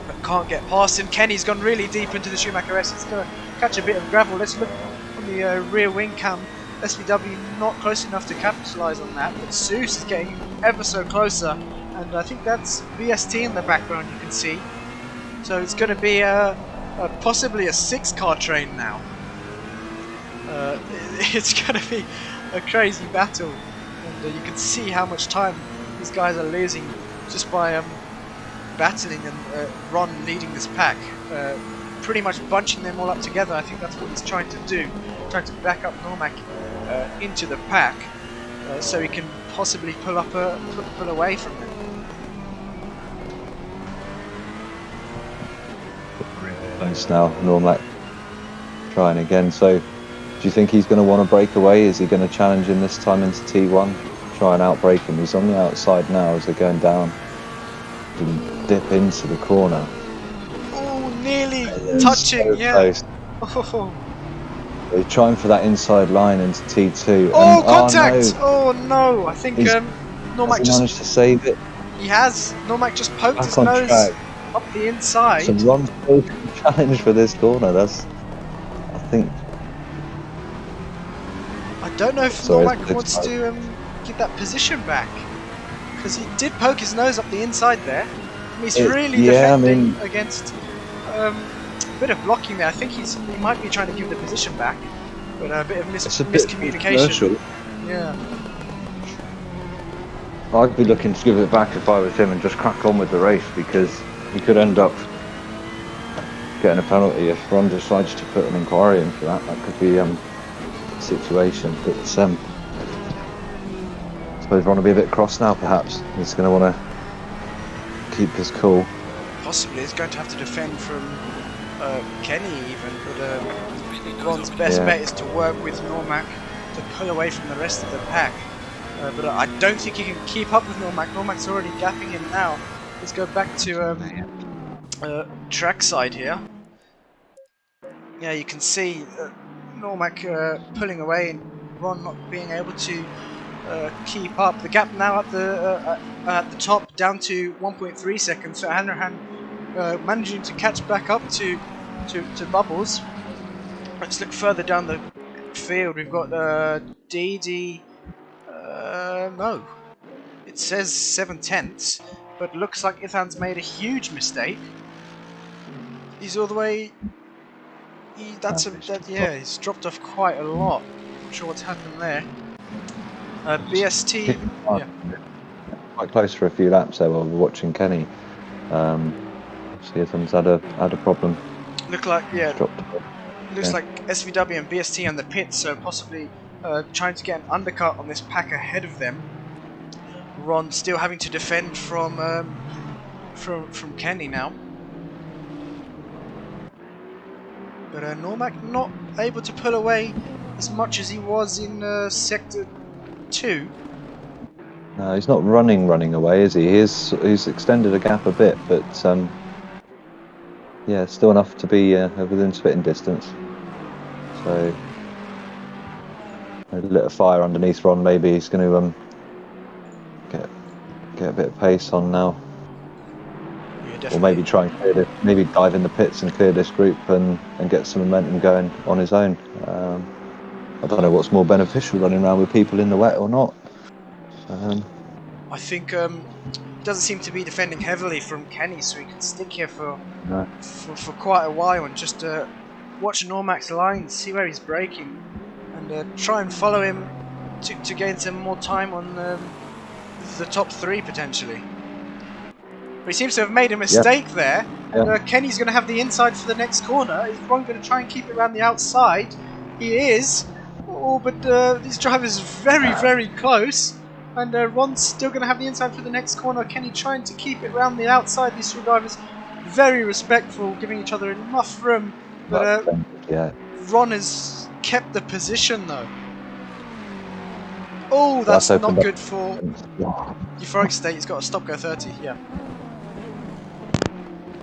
but can't get past him. Kenny's gone really deep into the Schumacher S. He's going to catch a bit of gravel. Let's look on the rear wing cam. SVW not close enough to capitalise on that, but Seuss is getting ever so closer, and I think that's VST in the background you can see. So it's going to be possibly a 6-car train now. It's going to be a crazy battle, and you can see how much time these guys are losing just by battling and Ron leading this pack, pretty much bunching them all up together. I think that's what he's trying to do, trying to back up Normac into the pack, so he can possibly pull away from them. Close now, Normac trying again. So, do you think he's going to want to break away? Is he going to challenge him this time into T1? Try and outbrake him. He's on the outside now as they're going down. Dip into the corner. Oh, nearly touching, so yeah. Close. Oh. They're trying for that inside line into T2. Oh, and, contact! Oh, Oh no, I think Normac has he just managed to save it. He has. Normac just poked Back his on nose track. up the inside. So Ron's challenge for this corner. That's, I think. I don't know if Sorry, Normac wants to get that position back, because he did poke his nose up the inside there. He's really defending against a bit of blocking there. I think he might be trying to give the position back, but a bit of miscommunication. Yeah. I'd be looking to give it back if I was him and just crack on with the race, because he could end up getting a penalty if Ron decides to put an inquiry in for that. That could be a situation. But I suppose Ron will be a bit cross now. Perhaps he's going to want to keep his cool. Possibly he's going to have to defend from Kenny even, but Ron's best bet is to work with Normac to pull away from the rest of the pack. But I don't think he can keep up with Normac. Normac's already gapping him now. Let's go back to trackside here. Yeah, you can see Normac pulling away and Ron not being able to keep up. The gap now at the top down to 1.3 seconds. So Hanrahan managing to catch back up to Bubbles. Let's look further down the field. We've got DD. No, it says 7/10, but looks like Ithan's made a huge mistake. He's all the way. He's dropped off quite a lot. Not sure what's happened there. BST. Yeah. Quite close for a few laps there while we're watching Kenny. See if Ithan's had a problem. Looks like SVW and BST on the pits, so possibly trying to get an undercut on this pack ahead of them. Ron still having to defend from Kenny now. But Normac not able to pull away as much as he was in Sector 2. No, he's not running away, is he? He's extended the gap a bit, but yeah, still enough to be within spitting distance. So a little fire underneath Ron. Maybe he's going to get a bit of pace on now. Or maybe try and clear this, maybe dive in the pits and clear this group and get some momentum going on his own. I don't know what's more beneficial, running around with people in the wet or not. I think doesn't seem to be defending heavily from Kenny, so he can stick here for quite a while and just watch Normac's lines, see where he's braking, and try and follow him to gain some more time on the top 3 potentially. But he seems to have made a mistake there. Yeah. Kenny's going to have the inside for the next corner. Is Ron going to try and keep it around the outside? He is. Oh, but these drivers are very, very close. And Ron's still going to have the inside for the next corner. Kenny trying to keep it around the outside. These two drivers very respectful, giving each other enough room. But Ron has kept the position though. Oh, that's not good for euphoric state. He's got a stop go 30. Yeah.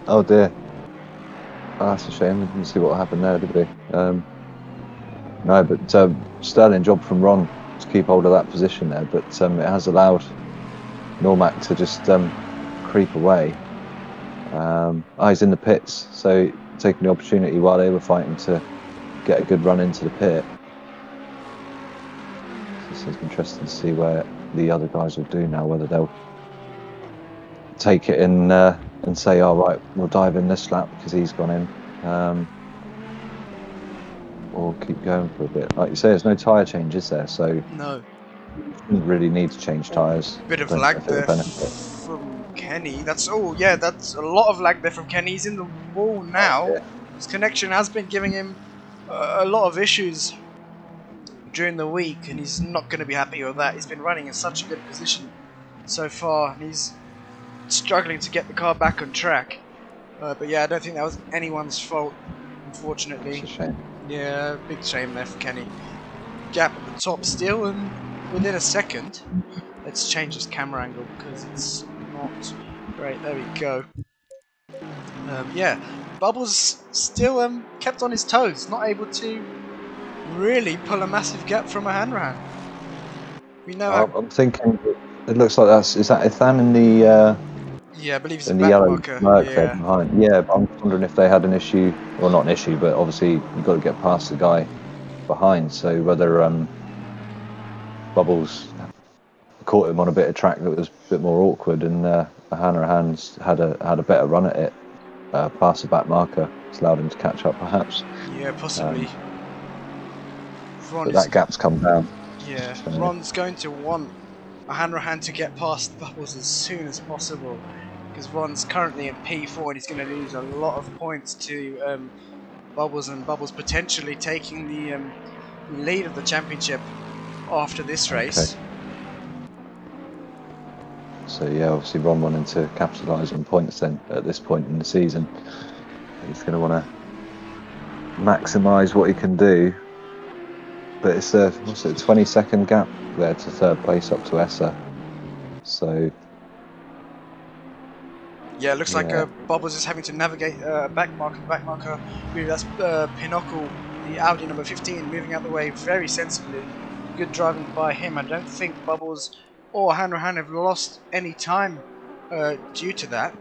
Oh dear. Oh, that's a shame. We didn't see what happened there, did we? No, but sterling job from Ron to keep hold of that position there. But it has allowed Normac to just creep away. He's in the pits, so taking the opportunity while they were fighting to get a good run into the pit. So it's interesting to see where the other guys will do now, whether they'll take it in and say, "Oh right, we'll dive in this lap because he's gone in," or keep going for a bit. Like you say, there's no tyre changes there, so no, you didn't really need to change tyres. Bit of lag there from Kenny. That's a lot of lag there from Kenny. He's in the wall now. Yeah. His connection has been giving him a lot of issues during the week, and he's not going to be happy with that. He's been running in such a good position so far, and he's struggling to get the car back on track. But yeah, I don't think that was anyone's fault, unfortunately. It's a shame. Yeah, big shame there for Kenny. Gap at the top still, and within a second. Let's change this camera angle because it's not great. There we go. Yeah, Bubbles still kept on his toes, not able to really pull a massive gap from a Hanrahan. We know. I'm thinking it looks like is that Ethan in the yeah, I believe it's in a the yellow back mark marker. there behind. Yeah, but I'm wondering if they had an issue, or not an issue, but obviously you've got to get past the guy behind. So whether Bubbles caught him on a bit of track that was a bit more awkward, and Hanrahan's had a better run at it past the back marker. It's allowed him to catch up, perhaps. Yeah, possibly. But that gap's come down. Yeah, Ron's going to want a Hanrahan to get past Bubbles as soon as possible, because Ron's currently in P4 and he's going to lose a lot of points to Bubbles, and Bubbles potentially taking the lead of the championship after this race. Okay. So yeah, obviously Ron wanting to capitalise on points then at this point in the season. He's going to want to maximise what he can do. But it's a 20-second gap there to third place up to Essa. So yeah, it looks like Bubbles is having to navigate back marker. Really, that's Pinochle, the Audi number 15, moving out the way very sensibly. Good driving by him. I don't think Bubbles or Hanrahan have lost any time due to that.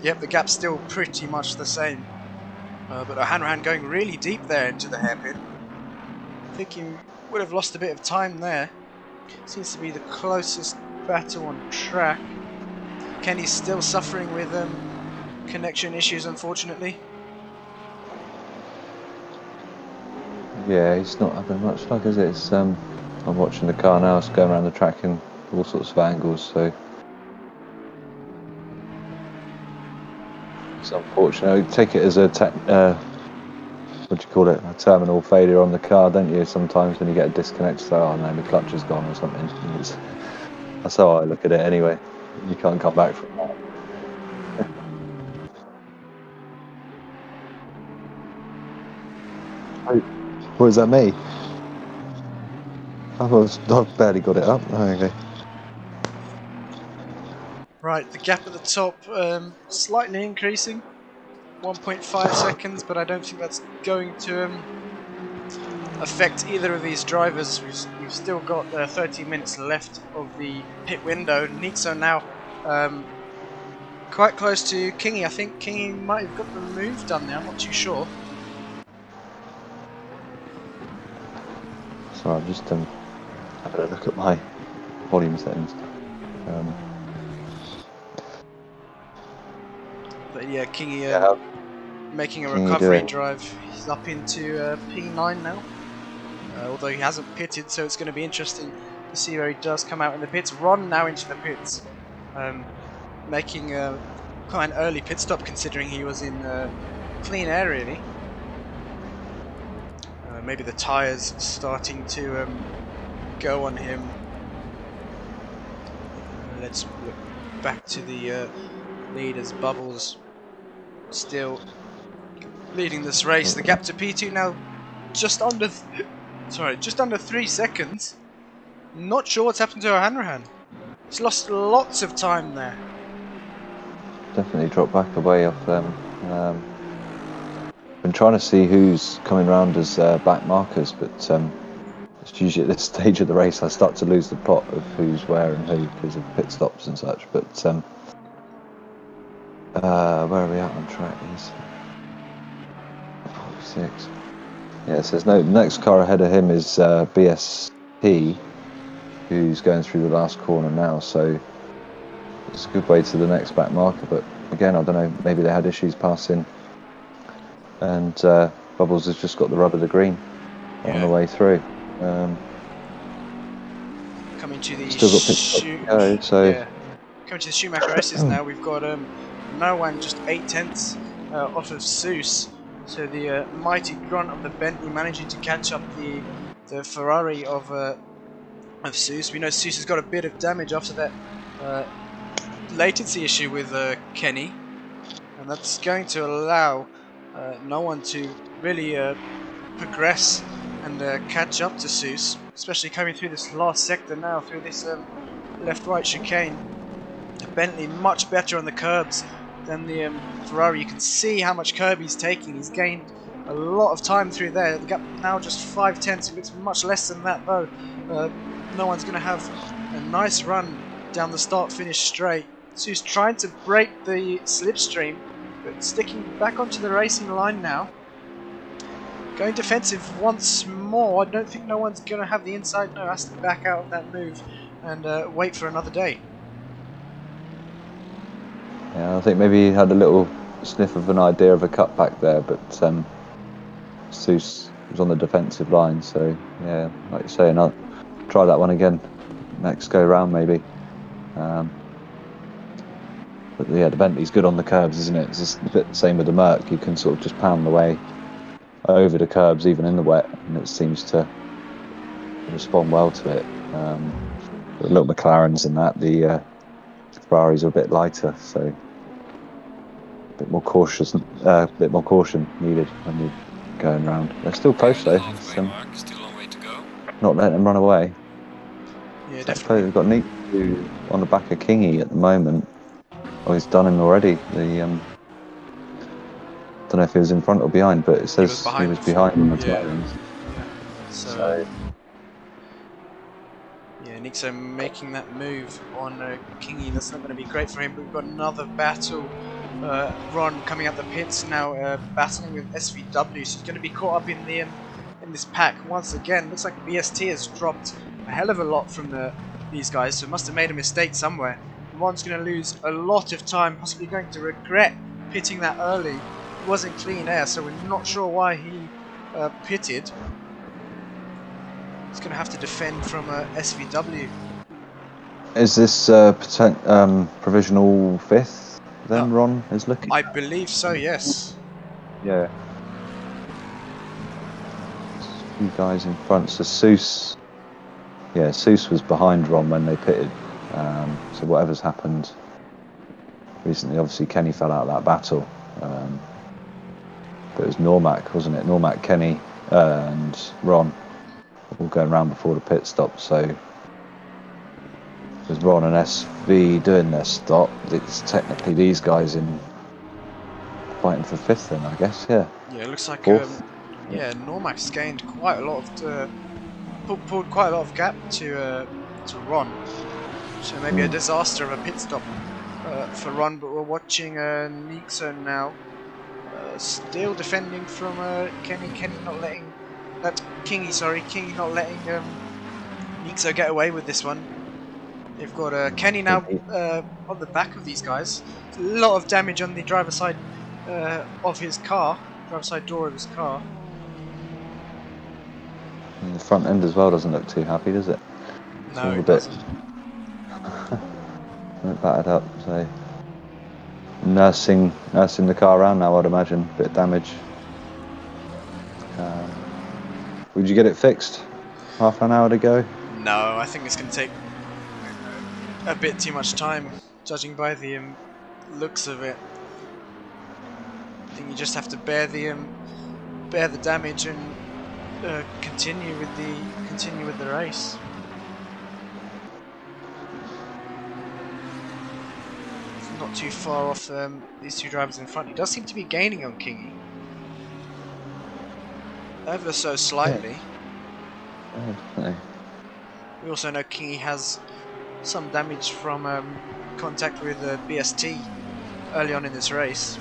Yep, the gap's still pretty much the same. But Hanrahan going really deep there into the hairpin. I think he would have lost a bit of time there. Seems to be the closest battle on track. Kenny's still suffering with connection issues, unfortunately. yeah, he's not having much luck, is it? It's, I'm watching the car now. It's going around the track in all sorts of angles, so it's unfortunate. Take it as a what do you call it? A terminal failure on the car, don't you? Sometimes when you get a disconnect, so oh no, the clutch is gone or something. That's how I look at it anyway. You can't come back from that. Was that me? I barely got it up. Oh, okay. Right, the gap at the top slightly increasing, 1.5 seconds, but I don't think that's going to affect either of these drivers. We've still got 30 minutes left of the pit window. Nitso now quite close to Kingy. I think Kingy might have got the move done there, I'm not too sure. So I'm just having a look at my volume settings. But yeah, Kingy making a recovery drive. He's up into P9 now, although he hasn't pitted, so it's going to be interesting to see where he does come out in the pits. Ron now into the pits. making quite an early pit stop considering he was in clean air really. Maybe the tyres starting to go on him. Let's look back to the leaders. Bubbles still leading this race. The gap to P2 now just under 3 seconds. Not sure what's happened to O'Hanrahan. He's lost lots of time there. Definitely dropped back away off them. Been trying to see who's coming round as back markers, but it's usually at this stage of the race I start to lose the plot of who's where and who because of pit stops and such. But where are we at on track? He's 46. Yeah, it says no. The next car ahead of him is BSP, who's going through the last corner now. So it's a good way to the next back marker. But again, I don't know. Maybe they had issues passing. And Bubbles has just got the rub of the green on the way through. Coming to the still got coming to the Schumacher S's now. We've got no one just 8 tenths off of Seuss. So the mighty grunt of the Bentley managing to catch up the Ferrari of Seuss. We know Seuss has got a bit of damage after that latency issue with Kenny, and that's going to allow no one to really progress and catch up to Seuss, especially coming through this last sector now, through this left-right chicane. The Bentley much better on the curbs than the Ferrari. You can see how much curb he's taking. He's gained a lot of time through there. The gap now just 5 tenths. It looks much less than that though. No one's going to have a nice run down the start-finish straight. Seuss trying to break the slipstream, but sticking back onto the racing line now. Going defensive once more. I don't think no one's going to have the inside. No, has to back out of that move and wait for another day. Yeah, I think maybe he had a little sniff of an idea of a cutback there, but Seuss was on the defensive line, so yeah, like you're saying, I'll try that one again next go round maybe. But yeah, the Bentley's good on the curbs, isn't it? It's just a bit the same with the Merc. You can sort of just pound the way over the curbs, even in the wet, and it seems to respond well to it. The little McLarens and that, the Ferraris are a bit lighter, so a bit more caution needed when you're going round. They're still close though. Still a long way to go. Not letting them run away. Yeah, definitely. We've got Nick on the back of Kingy at the moment. Oh, he's done him already. Don't know if he was in front or behind, but it says he was behind him. Yeah. So yeah, Nixo making that move on Kingy. That's not going to be great for him. But we've got another battle. Ron coming out the pits now, battling with SVW. So he's going to be caught up in this pack once again. Looks like BST has dropped a hell of a lot from these guys, so must have made a mistake somewhere. Ron's going to lose a lot of time, possibly going to regret pitting that early. It wasn't clean air, so we're not sure why he pitted. He's going to have to defend from SVW. Is this provisional 5th then, Ron is looking? I believe so, yes. Yeah. A few guys in front, so Seuss. Yeah, Seuss was behind Ron when they pitted. So whatever's happened recently, obviously Kenny fell out of that battle. But it was Normac, wasn't it? Normac, Kenny, and Ron all going round before the pit stop. So with Ron and SV doing their stop, it's technically these guys in fighting for 5th then, I guess. Yeah. Yeah, it looks like 4th. yeah, Normac's gained quite a lot of pulled quite a lot of gap to Ron. So maybe a disaster of a pit stop for Ron, but we're watching Nixo now. Still defending from Kenny not letting Kingy not letting Nixo get away with this one. They've got Kenny now on the back of these guys. A lot of damage on the driver's side of his car, driver's side door of his car. And the front end as well doesn't look too happy, does it? No, it doesn't. A bit battered up, so nursing the car around now, I'd imagine. Bit of damage. Would you get it fixed half an hour to go? No, I think it's going to take a bit too much time, judging by the looks of it. I think you just have to bear the damage and continue with the race. Not too far off these two drivers in front. He does seem to be gaining on Kingy, ever so slightly. Yeah, definitely. We also know Kingy has some damage from contact with BST early on in this race.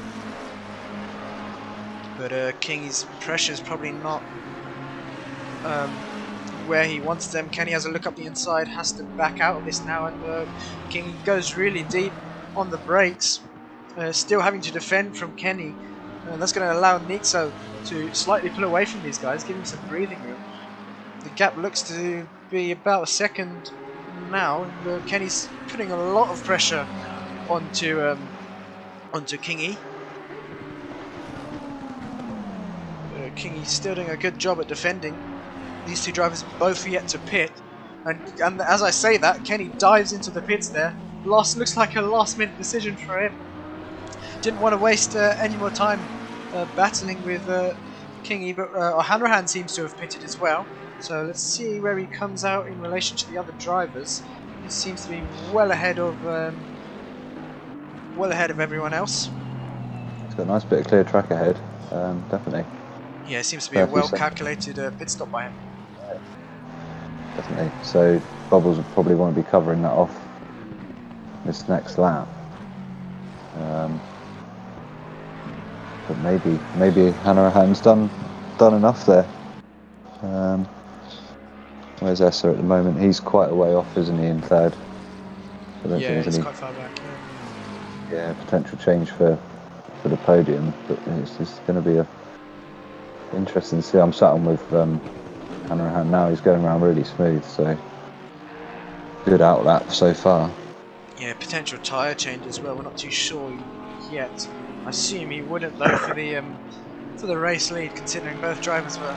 But Kingy's pressure is probably not where he wants them. Kenny has a look up the inside, has to back out of this now, and Kingy goes really deep on the brakes, still having to defend from Kenny, and that's going to allow Nixo to slightly pull away from these guys, giving some breathing room. The gap looks to be about a second now. Kenny's putting a lot of pressure onto Kingy. Kingy's still doing a good job at defending. These two drivers both yet to pit, and as I say that, Kenny dives into the pits there. Looks like a last-minute decision for him. Didn't want to waste any more time battling with Kingy, but Hanrahan seems to have pitted as well. So let's see where he comes out in relation to the other drivers. He seems to be well ahead of everyone else. He's got a nice bit of clear track ahead, definitely. Yeah, it seems to be a well-calculated pit stop by him. Definitely. So Bubbles would probably want to be covering that off this next lap. But maybe Hanrahan's done enough there. Where's Essa at the moment? He's quite a way off, isn't he, in third? Yeah, he's quite far back. Yeah, potential change for the podium, but it's just going to be interesting to see. I'm sat on with Hanrahan now. He's going around really smooth, so good out lap so far. Yeah, potential tyre change as well. We're not too sure yet. I assume he wouldn't though for the race lead, considering both drivers were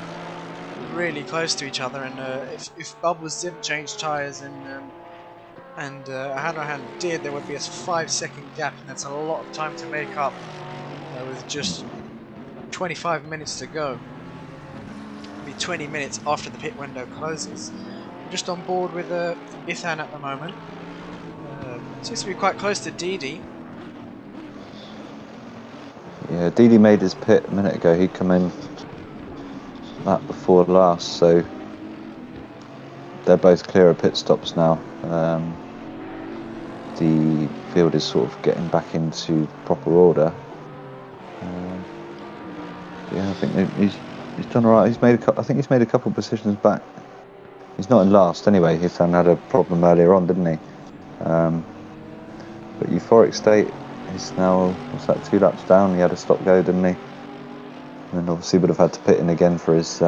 really close to each other. And if Bubbles didn't change tyres and Hanrahan did, there would be a 5-second gap, and that's a lot of time to make up with just 25 minutes to go. It'll be 20 minutes after the pit window closes. I'm just on board with Ithan at the moment. Seems to be quite close to Didi. Yeah, Didi made his pit a minute ago. He'd come in lap before last, so they're both clear of pit stops now. The field is sort of getting back into proper order. Yeah, I think he's done alright. I think he's made a couple of positions back. He's not in last anyway. Hithan had a problem earlier on, didn't he? But Euphoric State is now, what's that, 2 laps down. He had a stop go, didn't he? And obviously would have had to pit in again for his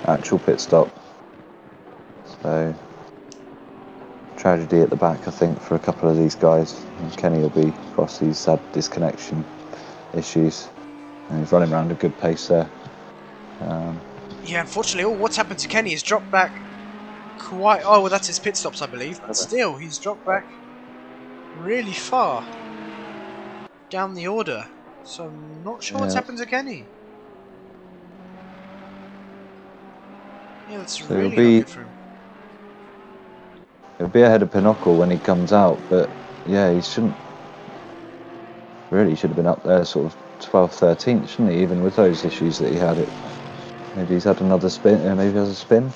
actual pit stop. So tragedy at the back, I think, for a couple of these guys. And Kenny will be across these sad disconnection issues. And he's running around a good pace there. Yeah, unfortunately, what's happened to Kenny is dropped back quite... Oh, well, that's his pit stops, I believe. But still, he's dropped back really far down the order. So I'm not sure what's happened to Kenny. Yeah, that's so really not good for him. He'll be ahead of Pinochle when he comes out, but yeah, he shouldn't... Really should have been up there sort of 12th, 13th, shouldn't he? Even with those issues that he had. Maybe he's had another spin, maybe he has a spin.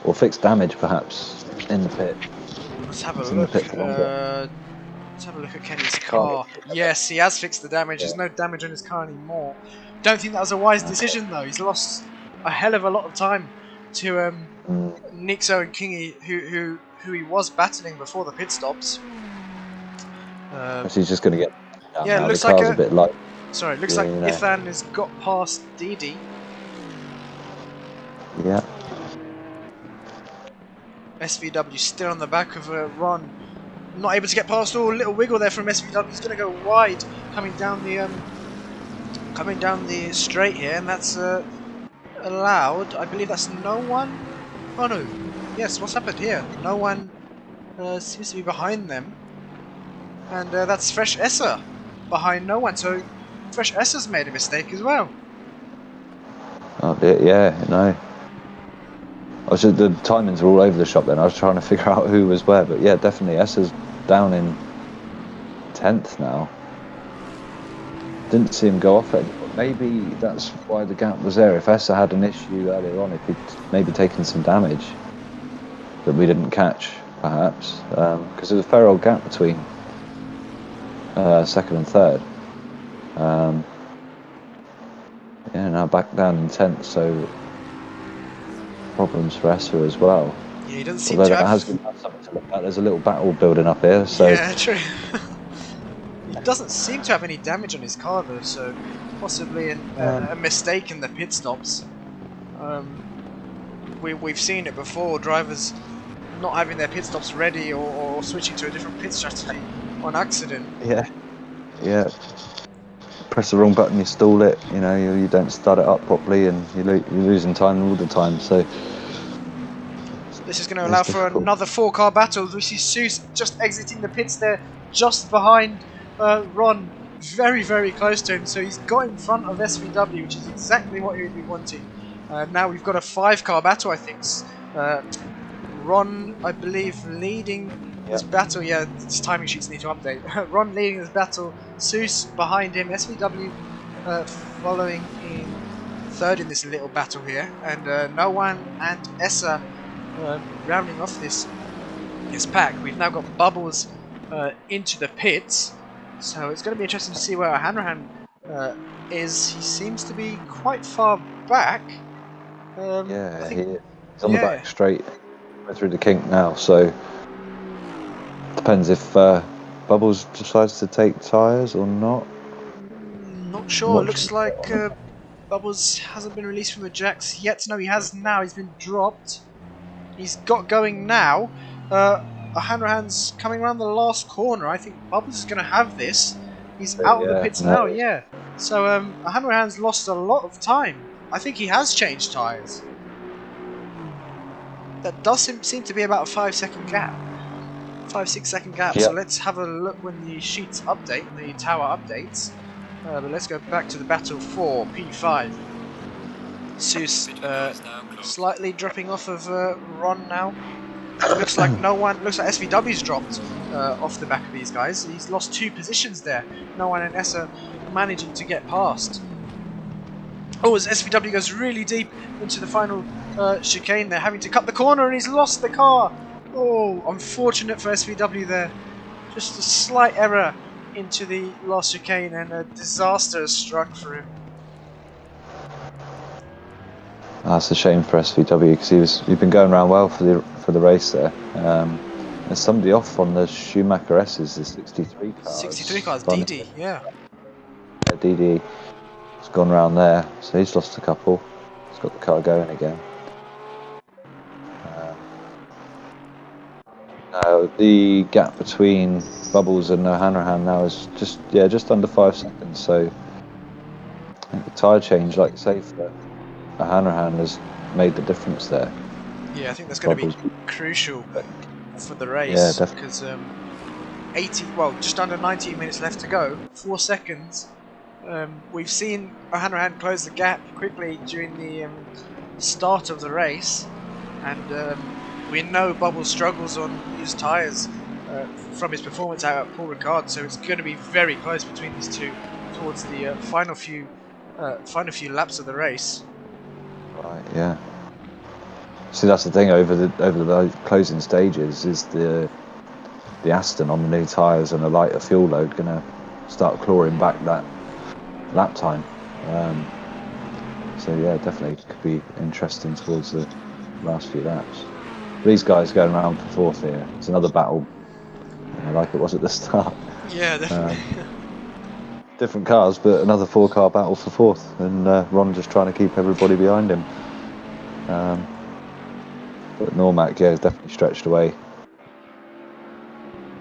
Or fixed damage, perhaps, in the pit. Let's have a look. Let's have a look at Kenny's car. Yes, he has fixed the damage. There's no damage on his car anymore. Don't think that was a wise decision, though. He's lost a hell of a lot of time to Nixo and Kingy, who he was battling before the pit stops. He's just going to get... Yeah, now. Looks the car's like a bit light. Sorry, looks like Ithan has got past Didi. Yeah. SVW still on the back of Ron not able to get past. Oh, little wiggle there from SVW. He's going to go wide coming down the straight here, and that's allowed. I believe that's no one. Oh no, yes, what's happened here? No one seems to be behind them, and that's Fresh Esser behind no one, so Fresh Esser's made a mistake as well. Oh yeah, no. The timings were all over the shop then. I was trying to figure out who was where, but yeah, definitely Esser's down in 10th now. Didn't see him go off it. Maybe that's why the gap was there. If Esser had an issue earlier on, he'd maybe taken some damage that we didn't catch, perhaps, because there was a fair old gap between second and third. Yeah, now back down in 10th, so problems for Esser as well. Yeah, he doesn't seem Although to that have... has something to look at. There's a little battle building up here, so... Yeah, true. He doesn't seem to have any damage on his car though, so possibly a mistake in the pit stops. We've seen it before, drivers not having their pit stops ready or switching to a different pit strategy on accident. Yeah. Press the wrong button, you stall it, you know, you don't start it up properly, and you're losing time all the time, so... This is going to allow for another 4-car battle. We see Seuss just exiting the pits there, just behind Ron, very, very close to him, so he's got in front of SVW, which is exactly what he would be wanting. Now we've got a 5-car battle, I think. Ron, I believe, leading this battle. Yeah, his timing sheets need to update. Ron leading this battle, Seuss behind him, SVW following in 3rd in this little battle here, and No One and Esser rounding off this pack. We've now got Bubbles into the pits, so it's going to be interesting to see where Hanrahan is. He seems to be quite far back. Yeah, he's on the back straight, through the kink now, so depends if Bubbles decides to take tyres or not. Not sure. It looks like Bubbles hasn't been released from the jacks yet. No, he has now. He's been dropped. He's got going now. Hanrahan's coming around the last corner. I think Bubbles is going to have this. He's out of the pits now, yeah. So Hanrahan's lost a lot of time. I think he has changed tyres. That does seem to be about a 5-second gap. 5-6 second gap. So let's have a look when the sheets update, the tower updates. But let's go back to the battle for P5. Seuss slightly dropping off of Ron now. Looks like looks like SVW's dropped off the back of these guys. He's lost 2 positions there. No One and Esser managing to get past. Oh, as SVW goes really deep into the final chicane, they're having to cut the corner and he's lost the car. Oh, unfortunate for SVW there. Just a slight error into the last chicane and a disaster has struck for him. That's a shame for SVW because he'd been going around well for the race there. There's somebody off on the Schumacher S's, the 63 cars. 63 cars, DD, yeah. DD has gone around there, so he's lost a couple. He's got the car going again. The gap between Bubbles and Hanrahan now is just under 5 seconds. So I think the tyre change, like you say, for Hanrahan has made the difference there. Yeah, I think that's going to be crucial for the race. Yeah, definitely. Because just under 19 minutes left to go, 4 seconds. We've seen Hanrahan close the gap quickly during the start of the race, and we know Bubbles struggles on his tyres from his performance out at Paul Ricard, so it's going to be very close between these two towards the final few laps of the race. Right, yeah. See, that's the thing over the closing stages is the Aston on the new tyres and a lighter fuel load going to start clawing back that lap time. So yeah, definitely could be interesting towards the last few laps. These guys going around for 4th here. It's another battle, like it was at the start. Yeah, definitely. Different cars, but another 4-car battle for 4th, and Ron just trying to keep everybody behind him. But Normac, is definitely stretched away.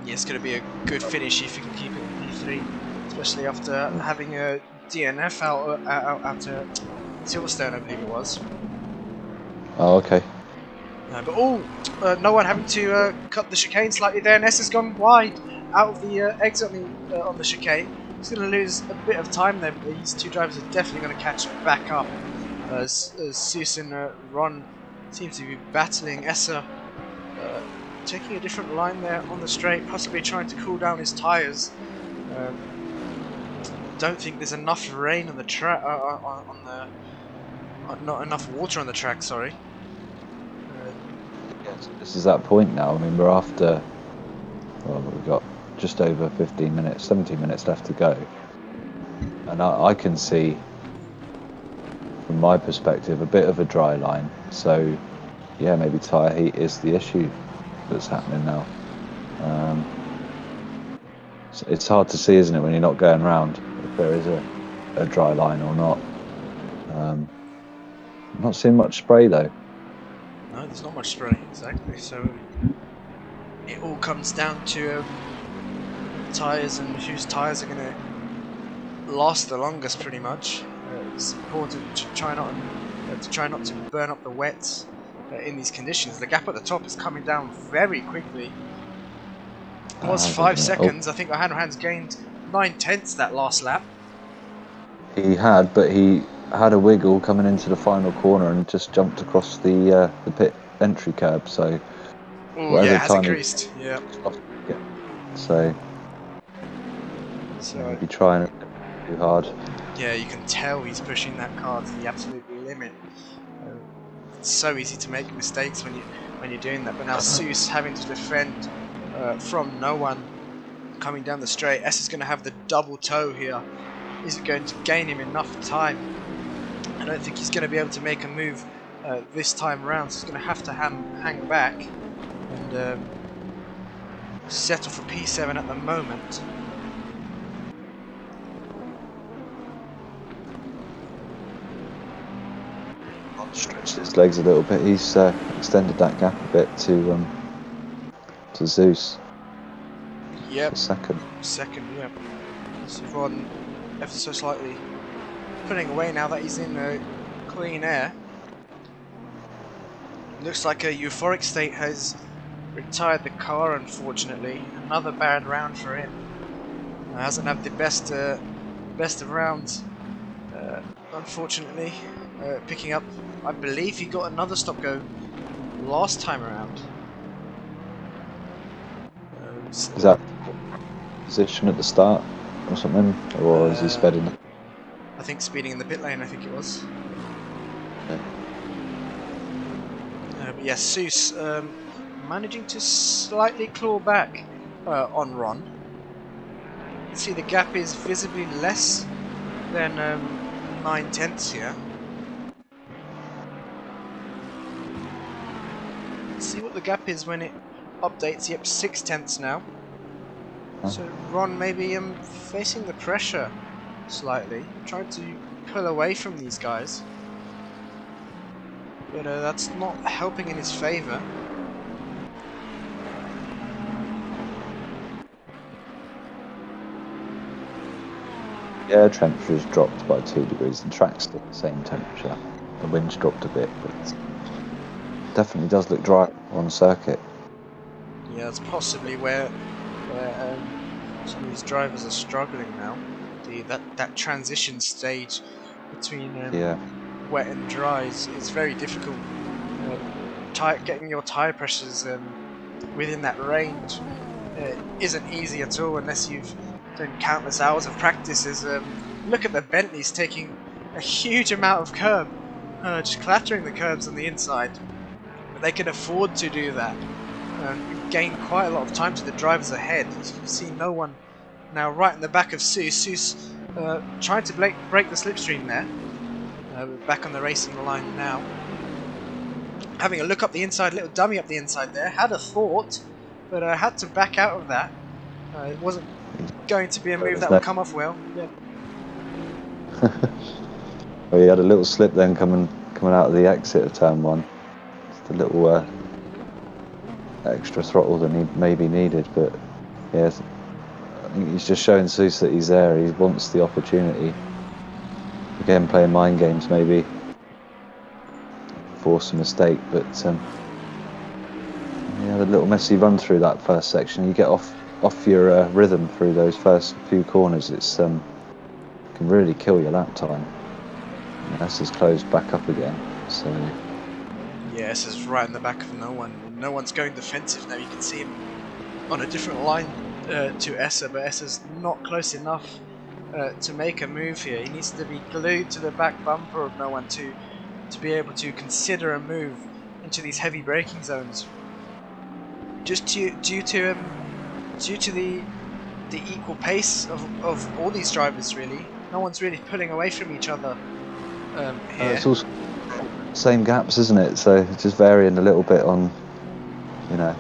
Yeah, it's going to be a good finish if you can keep it in P3, especially after having a DNF out after Silverstone, I believe it was. Oh, okay. But no one having to cut the chicane slightly there. Ness has gone wide out of the exit on the chicane. He's going to lose a bit of time there, but these two drivers are definitely going to catch back up. As Sus and Ron seem to be battling. Essa taking a different line there on the straight, possibly trying to cool down his tyres. Don't think there's enough rain on the track, not enough water on the track, sorry. Yes, this is that point now. I mean, we're after, well, we've got just over 15 minutes, 17 minutes left to go. And I can see, from my perspective, a bit of a dry line. So, yeah, maybe tyre heat is the issue that's happening now. It's hard to see, isn't it, when you're not going round, if there is a dry line or not. I'm not seeing much spray though. No, there's not much spray, exactly. So it all comes down to tyres and whose tyres are going to last the longest, pretty much. It's important to try not to burn up the wets in these conditions. The gap at the top is coming down very quickly. It was 5 seconds. I think O'Hanrahan's gained 9/10 that last lap. He had, but he had a wiggle coming into the final corner and just jumped across the pit entry curb. So, yeah, it has increased. Yeah. So maybe trying too hard. Yeah, you can tell he's pushing that car to the absolute limit. It's so easy to make mistakes when you're doing that. But now Sus having to defend from no one coming down the straight. S is going to have the double toe here. Is it going to gain him enough time? I don't think he's going to be able to make a move this time around, so he's going to have to hang back and settle for P7 at the moment. Stretched his legs a little bit. He's extended that gap a bit to Zeus. Yep. Second, yeah. So Ron ever so slightly pulling away now that he's in clean air. Looks like a euphoric state has retired the car, unfortunately. Another bad round for him. Hasn't had the best of rounds, unfortunately. Picking up, I believe he got another stop go last time around. Is that position at the start or something, or is he speeding? I think speeding in the pit lane, I think it was. Yeah. But yes, Sus managing to slightly claw back on Ron. You can see the gap is visibly less than 9/10 here. Let's see what the gap is when it updates. Yep, 6/10 now. So Ron maybe facing the pressure slightly, trying to pull away from these guys, but that's not helping in his favour. Yeah, temperature's dropped by 2 degrees. The track's still the same temperature. The wind's dropped a bit, but it definitely does look dry on the circuit. Yeah, that's possibly where some of these drivers are struggling now. That transition stage between wet and dry is very difficult. Getting your tyre pressures within that range isn't easy at all unless you've done countless hours of practices. Look at the Bentleys taking a huge amount of curb, just clattering the curbs on the inside. But they can afford to do that. Gain quite a lot of time to the drivers ahead. As you can see, no one now right in the back of Sus. Sus trying to break the slipstream there. Back on the racing line now. Having a look up the inside, little dummy up the inside there. Had a thought, but had to back out of that. It wasn't going to be a move that would come off well. Yeah. Well, he had a little slip then coming out of the exit of turn 1. Just a little extra throttle than he maybe needed, but yeah, I think he's just showing Seuss that he's there. He wants the opportunity. Again, playing mind games maybe, force a mistake, but he had a little messy run through that first section. You get off your rhythm through those first few corners. It's can really kill your lap time. And that's just closed back up again. So yeah, this is right in the back of no one. No one's going defensive now. You can see him on a different line to Essa, but Essa's not close enough to make a move here. He needs to be glued to the back bumper of no one to be able to consider a move into these heavy braking zones. Just due to the equal pace of all these drivers, really. No one's really pulling away from each other here. it's also same gaps, isn't it? So it's just varying a little bit on, you know,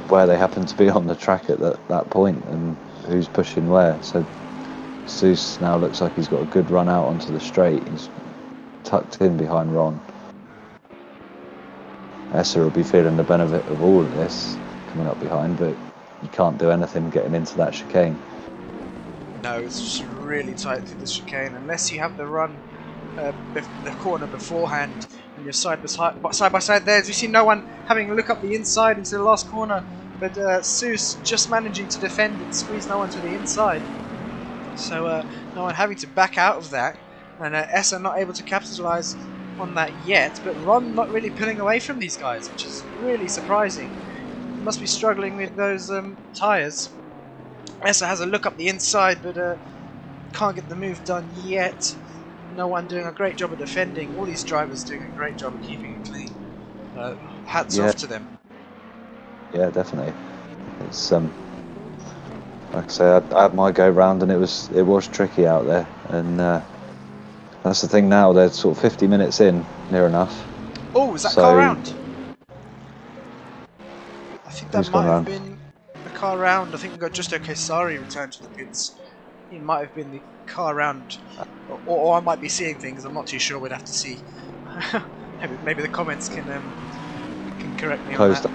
where they happen to be on the track at that point and who's pushing where. So Seuss now looks like he's got a good run out onto the straight. He's tucked in behind Ron. Essa will be feeling the benefit of all of this coming up behind, but you can't do anything getting into that chicane. No, it's just really tight through the chicane. Unless you have the run, the corner beforehand, and you're side by side there. As we see no one having a look up the inside into the last corner, but Seuss just managing to defend and squeeze no one to the inside. So no one having to back out of that, and Essa not able to capitalise on that yet, but Ron not really pulling away from these guys, which is really surprising. He must be struggling with those tyres. Essa has a look up the inside, but can't get the move done yet. No one doing a great job of defending. All these drivers doing a great job of keeping it clean. Hats off to them. Yeah, definitely. It's like I say, I had my go round, and it was tricky out there, and that's the thing now. They're sort of 50 minutes in, near enough. Oh, is that car round? I think that might have been the car round. I think we've got Justo Kesari returned to the pits. It might have been the car round, or I might be seeing things. I'm not too sure. We'd have to see. maybe the comments can correct me on that.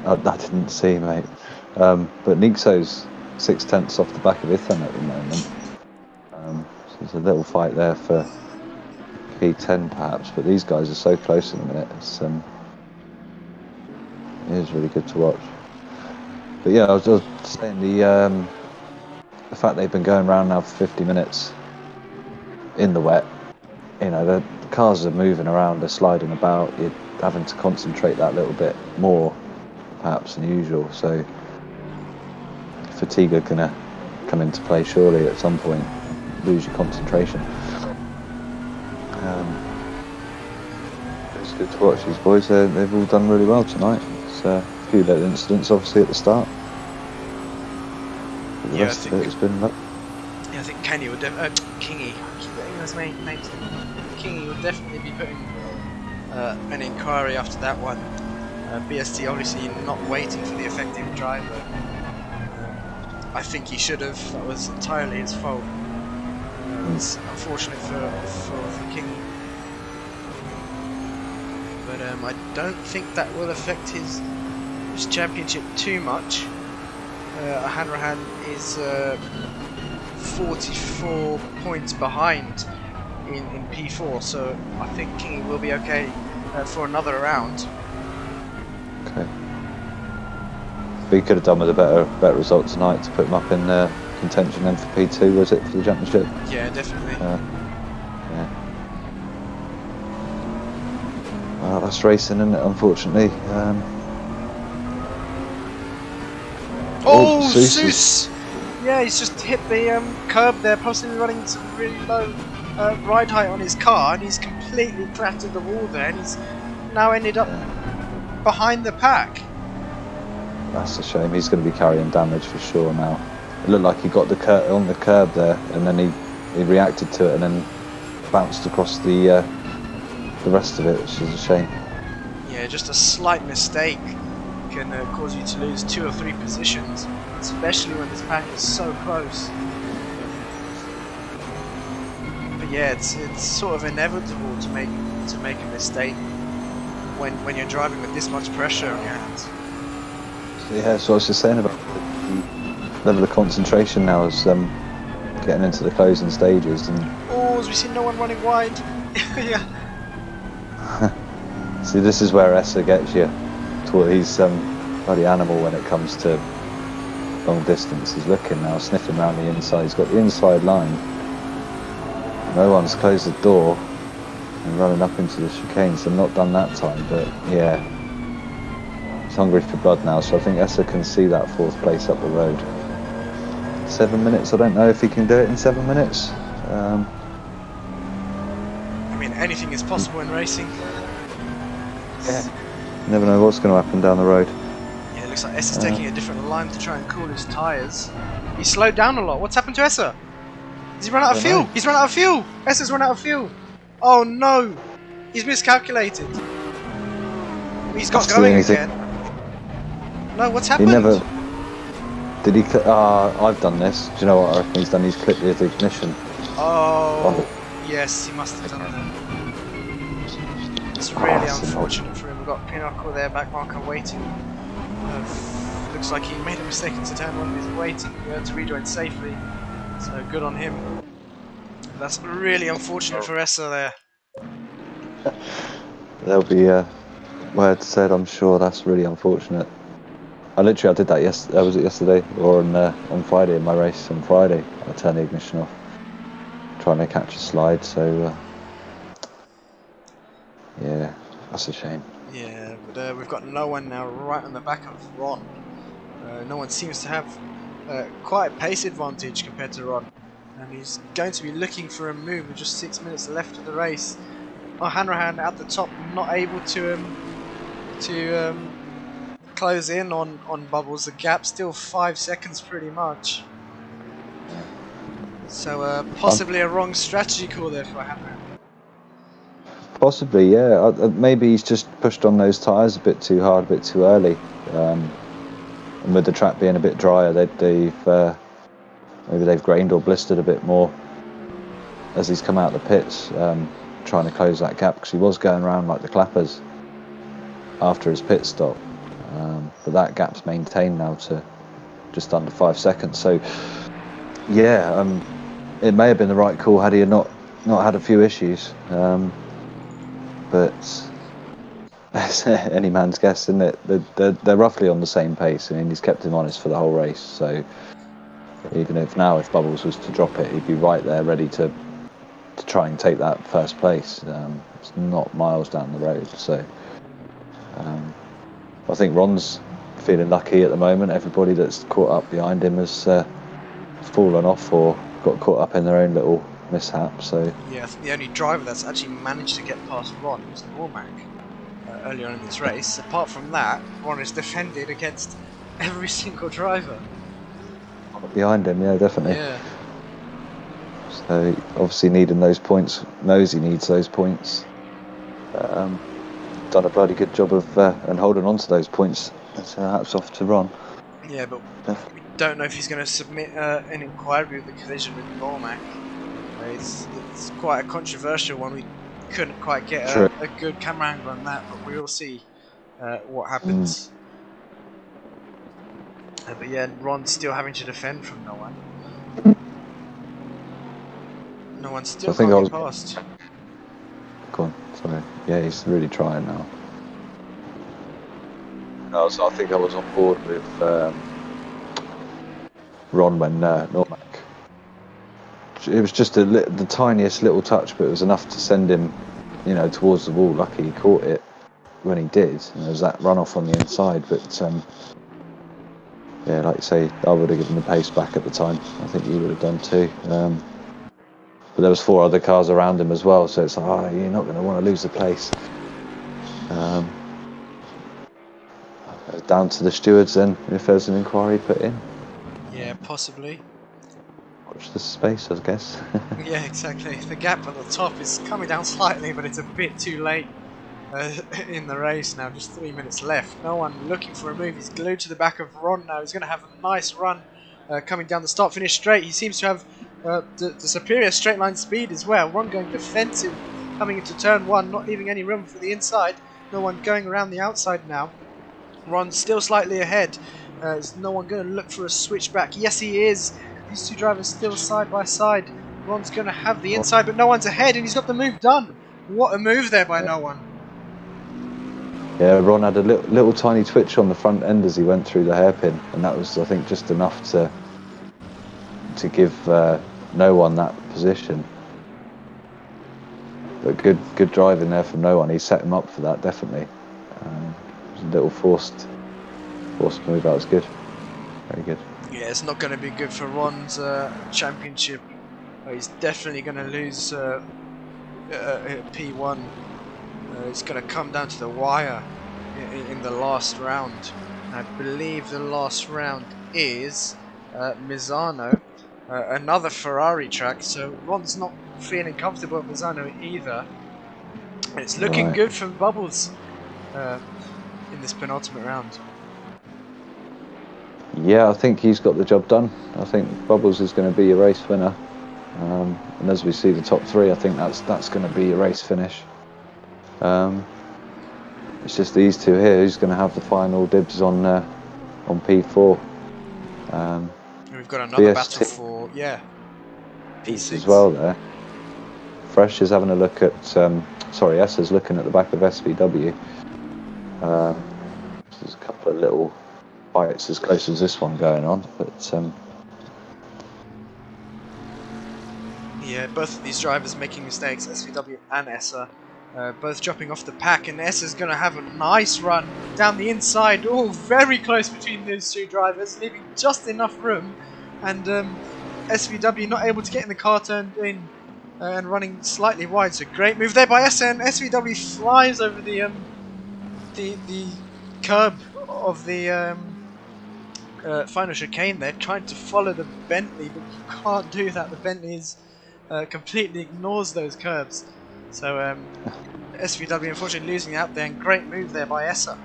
I didn't see, mate. But Nixo's 6/10 off the back of Ithan at the moment. So there's a little fight there for P10 perhaps, but these guys are so close in a minute. It is really good to watch. But yeah, I was just saying the fact they've been going around now for 50 minutes in the wet. You know, the cars are moving around, they're sliding about. You're having to concentrate that little bit more, perhaps, than usual. So fatigue are gonna come into play surely at some point. Lose your concentration. It's good to watch these boys. They've all done really well tonight. It's a few little incidents, obviously, at the start. But the rest of it has been. Yeah, I think Kenny would Kingy. I keep getting those names. Kingy would definitely be putting an inquiry after that one. BST obviously not waiting for the effective driver. I think he should have. That was entirely his fault. It's unfortunate for King, but I don't think that will affect his championship too much. Hanrahan is 44 points behind in P4, so I think King will be okay for another round. Okay. But he could have done with a better result tonight to put him up in contention then for P2, was it, for the championship? Yeah, definitely. Yeah. Well, that's racing, isn't it, unfortunately. Seuss! Yeah, he's just hit the curb there, possibly running some really low ride height on his car, and he's completely clattered the wall there, and he's now ended up behind the pack. That's a shame. He's going to be carrying damage for sure now. It looked like he got on the curb there, and then he reacted to it, and then bounced across the rest of it, which is a shame. Yeah, just a slight mistake can cause you to lose 2 or 3 positions, especially when this pack is so close. But yeah, it's sort of inevitable to make a mistake when you're driving with this much pressure on your hands. Yeah, so I was just saying about the level of concentration now is getting into the closing stages, and Oh, as we see no one running wide. Yeah. see, this is where Essa gets you. He's bloody animal when it comes to long distance. He's looking now, sniffing around the inside. He's got the inside line. No one's closed the door and running up into the chicane, so not done that time, but yeah. He's hungry for blood now, so I think Essa can see that 4th place up the road. 7 minutes, I don't know if he can do it in 7 minutes. I mean, anything is possible in racing. Yeah. You never know what's going to happen down the road. Yeah, it looks like Essa's taking a different line to try and cool his tyres. He slowed down a lot. What's happened to Essa? Has he run out of fuel? He's run out of fuel! Essa's run out of fuel! Oh no! He's miscalculated. He's got going again. No, what's happened? He never... Did he... I've done this. Do you know what I reckon he's done? He's clipped the ignition. Oh, yes, he must have done that. It's really unfortunate for him. We've got Pinocchio there, back marker waiting. Looks like he made a mistake into turn 1, he's waiting to rejoin safely. So good on him. That's really unfortunate for Essa there. There'll be words said, I'm sure. That's really unfortunate. I did that was it yesterday or on Friday in my race on Friday. I turned the ignition off, trying to catch a slide. So yeah, that's a shame. Yeah, but we've got no one now right on the back of Ron. No one seems to have quite a pace advantage compared to Ron, and he's going to be looking for a move with just 6 minutes left of the race. Hanrahan at the top, not able to close in on Bubbles. The gap still 5 seconds pretty much. So possibly a wrong strategy call there for Hanrahan. Possibly, yeah. Maybe he's just pushed on those tyres a bit too hard, a bit too early. And with the track being a bit drier, maybe they've grained or blistered a bit more as he's come out of the pits, trying to close that gap, because he was going around like the clappers after his pit stop. But that gap's maintained now to just under 5 seconds. So yeah, it may have been the right call had he not had a few issues. But it's any man's guess, isn't it? They're roughly on the same pace. I mean, he's kept him honest for the whole race. So even if Bubbles was to drop it, he'd be right there, ready to try and take that first place. It's not miles down the road. So I think Ron's feeling lucky at the moment. Everybody that's caught up behind him has fallen off or got caught up in their own little mishap. So yeah, I think the only driver that's actually managed to get past Ron was Normac earlier on in this race. Apart from that, Ron is defended against every single driver behind him. Yeah, definitely. Yeah. So obviously needing those points, knows he needs those points. Done a bloody good job of and holding on to those points. So hats off to Ron. Yeah, but we don't know if he's going to submit an inquiry of the collision with Normac. It's quite a controversial one. We couldn't quite get a good camera angle on that, but we'll see what happens. But yeah, Ron's still having to defend from no one. No one's still can't get past. Go on, sorry. Yeah, he's really trying now. No, so I think I was on board with Ron when Normac. It was just the tiniest little touch, but it was enough to send him, towards the wall. Lucky he caught it when he did. And there was that runoff on the inside, but yeah, like you say, I would have given the pace back at the time. I think he would have done too. But there was 4 other cars around him as well, so it's like, you're not going to want to lose the place. Down to the stewards then, if there's an inquiry put in. Yeah, possibly. Watch the space, I guess. Yeah, exactly. The gap at the top is coming down slightly, but it's a bit too late in the race now. Just 3 minutes left. No one looking for a move. He's glued to the back of Ron now. He's going to have a nice run coming down the start-finish straight. He seems to have the superior straight line speed as well. Ron going defensive coming into turn 1, not leaving any room for the inside. No one going around the outside now. Ron's still slightly ahead. Is no one going to look for a switchback? Yes, he is. These two drivers still side by side. Ron's going to have the inside, but no one's ahead, and he's got the move done. What a move there by no one. Yeah, Ron had a little tiny twitch on the front end as he went through the hairpin, and that was, I think, just enough to give no one that position. But good driving there from no one. He set him up for that, definitely. It was a little forced move. That was good. Very good. Yeah, it's not going to be good for Ron's championship. He's definitely going to lose P1. It's going to come down to the wire in the last round. I believe the last round is Misano, another Ferrari track. So Ron's not feeling comfortable at Misano either. It's looking good for Bubbles in this penultimate round. Yeah, I think he's got the job done. I think Bubbles is going to be a race winner. And as we see the top three, I think that's going to be a race finish. It's just these two here who's going to have the final dibs on P4. We've got another battle for P6 as well there. Fresh is having a look at Essa's looking at the back of SVW. There's a couple of little fights as close as this one going on, but yeah, both of these drivers making mistakes, SVW and Essa, both dropping off the pack, and Essa's going to have a nice run down the inside, all very close between those two drivers, leaving just enough room, and SVW not able to get in the car turned in and running slightly wide. So great move there by Essa, and SVW flies over the curb of the final chicane there, trying to follow the Bentley, but you can't do that. The Bentley is completely ignores those curbs. So SVW unfortunately losing out there, and great move there by Essa.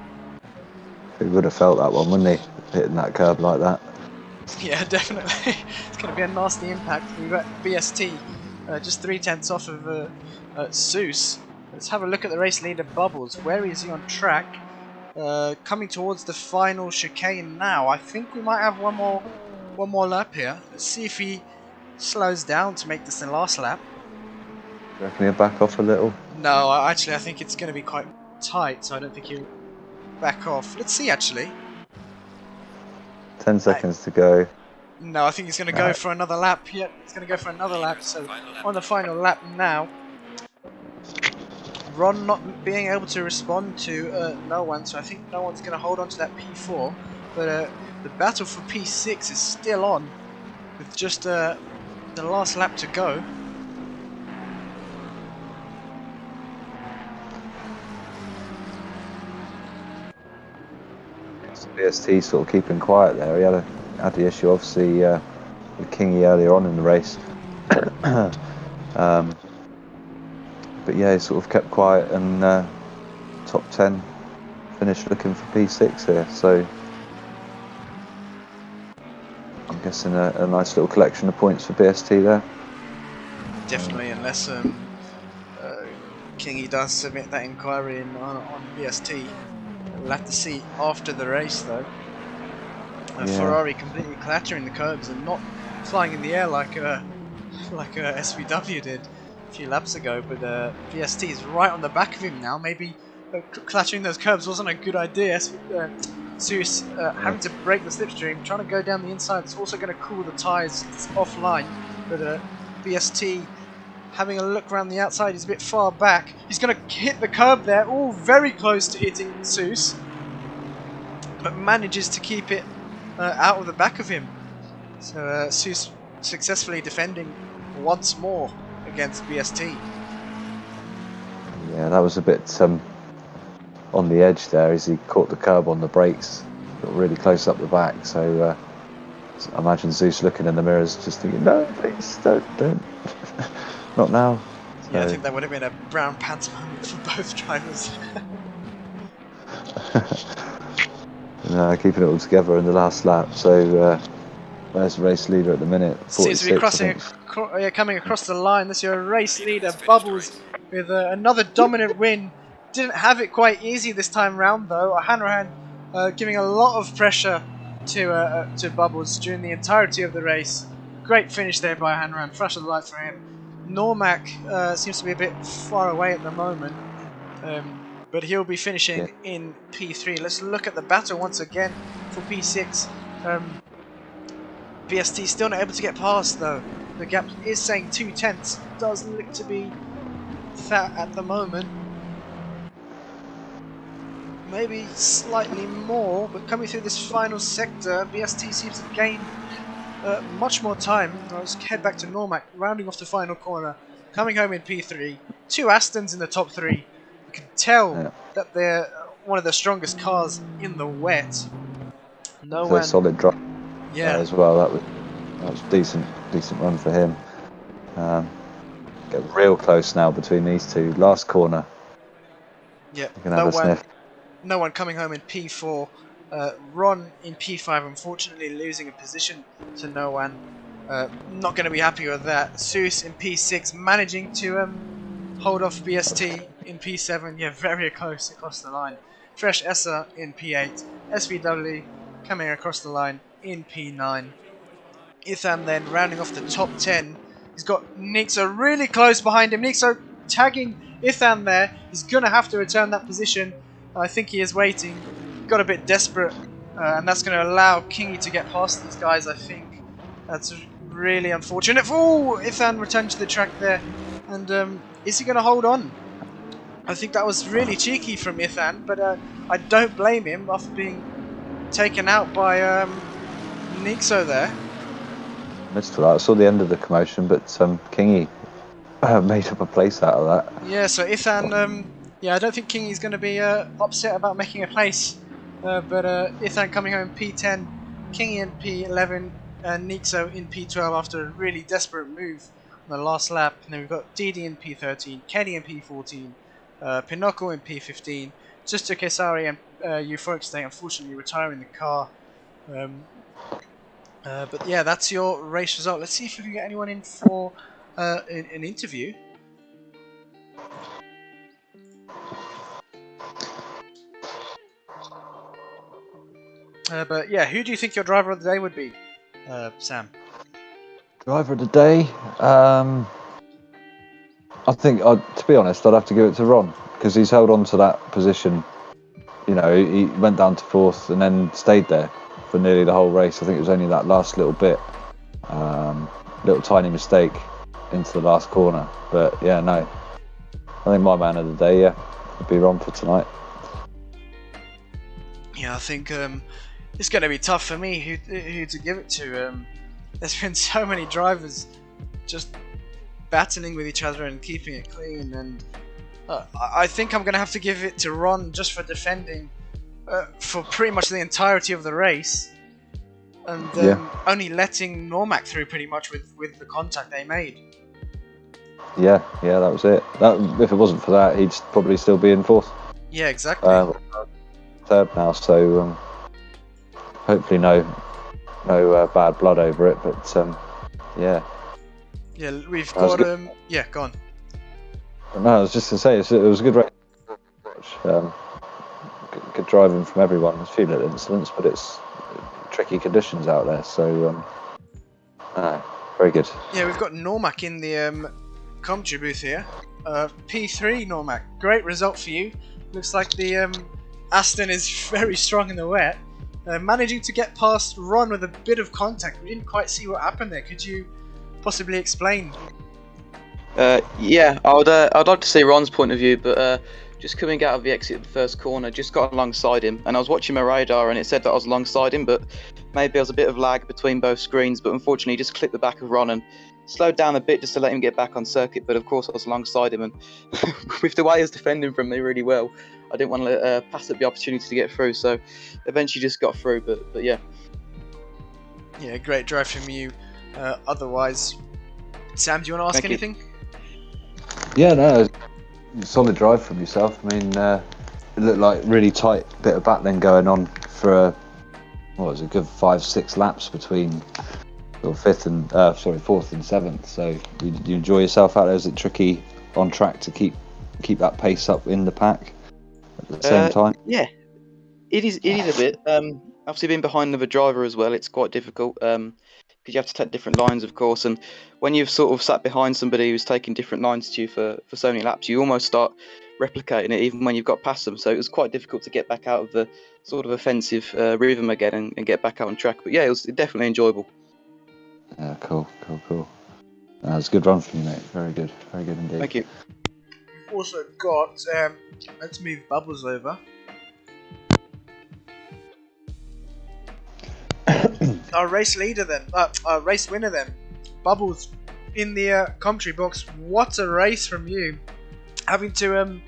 He would have felt that one, wouldn't he? Hitting that curb like that. Yeah, definitely. It's going to be a nasty impact. We've got BST just 0.3 off of Seuss. Let's have a look at the race leader Bubbles. Where is he on track? Coming towards the final chicane now. I think we might have one more lap here. Let's see if he slows down to make this the last lap. Do you reckon he'll back off a little? No, actually I think it's going to be quite tight, so I don't think he'll back off. Let's see actually. 10 seconds to go. No, I think he's going to go for another lap. Yep, he's going to go for another lap. So on the final lap now. Ron not being able to respond to no one, so I think no one's going to hold on to that P4. But the battle for P6 is still on, with just the last lap to go. BST sort of keeping quiet there. He had the issue obviously with Kingy earlier on in the race. But yeah, he sort of kept quiet and top 10 finished looking for P6 here. So I'm guessing a nice little collection of points for BST there. Definitely, unless Kingy does submit that inquiry on BST. We'll have to see after the race though. Ferrari completely clattering the curbs and not flying in the air like SVW did a few laps ago, but VST is right on the back of him now. Maybe clattering those curbs wasn't a good idea. Seuss having to break the slipstream, trying to go down the inside. It's also going to cool the tyres. It's offline, but VST having a look around the outside. He's a bit far back. He's going to hit the curb there, all very close to hitting Seuss, but manages to keep it out of the back of him. So Seuss successfully defending once more against BST. Yeah, that was a bit on the edge there as he caught the curb on the brakes, got really close up the back. So I imagine Zeus looking in the mirrors just thinking, no, please, don't. Not now. So. Yeah, I think that would have been a brown pants moment for both drivers. Keeping it all together in the last lap. So there's the race leader at the minute. Seems to be crossing, coming across the line. This is your race leader, Bubbles, with another dominant win. Didn't have it quite easy this time round though. Hanrahan giving a lot of pressure to Bubbles during the entirety of the race. Great finish there by Hanran, flash of the light for him. Normac seems to be a bit far away at the moment, but he'll be finishing in P3. Let's look at the battle once again for P6. BST still not able to get past though. The gap is saying 2/10. Does look to be that at the moment. Maybe slightly more, but coming through this final sector, BST seems to gain much more time. Let's head back to Normac, rounding off the final corner, coming home in P3. 2 Astons in the top 3. You can tell that they're one of the strongest cars in the wet. No one. Solid drop. Yeah. As well. That was decent run for him. Get real close now between these two. Last corner. Yeah. You can have a sniff. No one coming home in P4. Ron in P5, unfortunately losing a position to no one. Not going to be happy with that. Seuss in P6, managing to hold off BST in P7. Yeah, very close across the line. Fresh Essa in P8. SVW coming across the line in P9. Ethan then rounding off the top 10. He's got Nixo really close behind him. Nixo tagging Ethan there. He's going to have to return that position. I think he is waiting. Got a bit desperate, and that's going to allow Kingy to get past these guys, I think. That's really unfortunate. Oh, Ethan returned to the track there. And is he going to hold on? I think that was really cheeky from Ethan, but I don't blame him after being taken out by Nixo there. Missed that. I saw the end of the commotion, but Kingy made up a place out of that. Yeah, so Ethan, yeah, I don't think Kingy's going to be upset about making a place. But Ethan coming home in P10, Kingy in P11, and Nixo in P12 after a really desperate move on the last lap. And then we've got Didi in P13, Kenny in P14, Pinocchio in P15, Sister Kesari and Euphoric State unfortunately retiring the car. But yeah, that's your race result. Let's see if we can get anyone in for an interview. But yeah, who do you think your driver of the day would be, Sam? Driver of the day? I think, to be honest, I'd have to give it to Ron, because he's held on to that position. You know, he went down to 4th and then stayed there for nearly the whole race. I think it was only that last little bit, little tiny mistake into the last corner. But yeah, no, I think my man of the day, would be Ron for tonight. Yeah, I think it's going to be tough for me who to give it to. There's been so many drivers just battling with each other and keeping it clean, and I think I'm going to have to give it to Ron just for defending for pretty much the entirety of the race, and only letting Normac through pretty much with the contact they made. Yeah, that was it. If it wasn't for that, he'd probably still be in 4th. Yeah, exactly. 3rd now, so hopefully no bad blood over it, but yeah, we've got yeah, go on. No, I was just going to say it was a good race. Good driving from everyone. There's a few little incidents, but it's tricky conditions out there, so very good. Yeah, we've got Normac in the commentary booth here. P3 Normac, great result for you. Looks like the Aston is very strong in the wet. Managing to get past Ron with a bit of contact. We didn't quite see what happened there. Could you possibly explain? Yeah, I'd like to see Ron's point of view, but just coming out of the exit of the first corner, just got alongside him, and I was watching my radar and it said that I was alongside him, but maybe there was a bit of lag between both screens, but unfortunately just clipped the back of Ron and slowed down a bit just to let him get back on circuit, but of course I was alongside him, and with the way he was defending from me really well, I didn't want to pass up the opportunity to get through, so eventually just got through, but yeah. Yeah, great drive from you. Otherwise, Sam, do you want to ask anything? Yeah, no, solid drive from yourself. I mean, it looked like really tight bit of battling going on for a good 5-6 laps between sort of 4th and 7th. So you enjoy yourself out there? Is it tricky on track to keep that pace up in the pack at the same time? Yeah, it is a bit. Obviously, being behind another driver as well, it's quite difficult because you have to take different lines, of course. And when you've sort of sat behind somebody who's taking different lines to you for so many laps, you almost start replicating it even when you've got past them. So it was quite difficult to get back out of the sort of offensive rhythm again and get back out on track. But yeah, it was definitely enjoyable. Yeah, cool. That was a good run from you, mate. Very good indeed. Thank you. We've also got, let's move Bubbles over. Our race leader then, our race winner then, Bubbles, in the commentary box. What a race from you, having to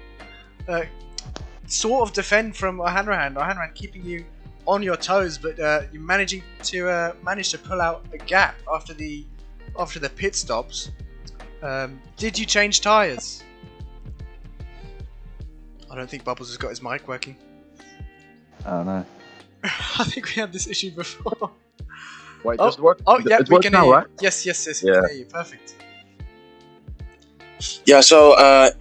sort of defend from Hanrahan keeping you on your toes, but you managed to pull out a gap after the pit stops. Did you change tyres? I don't think Bubbles has got his mic working. Oh no. I think we had this issue before. Wait, does it work? Oh yeah, it we works can now, hear you. right? Yes, we Yeah. can hear you. Perfect. Yeah, so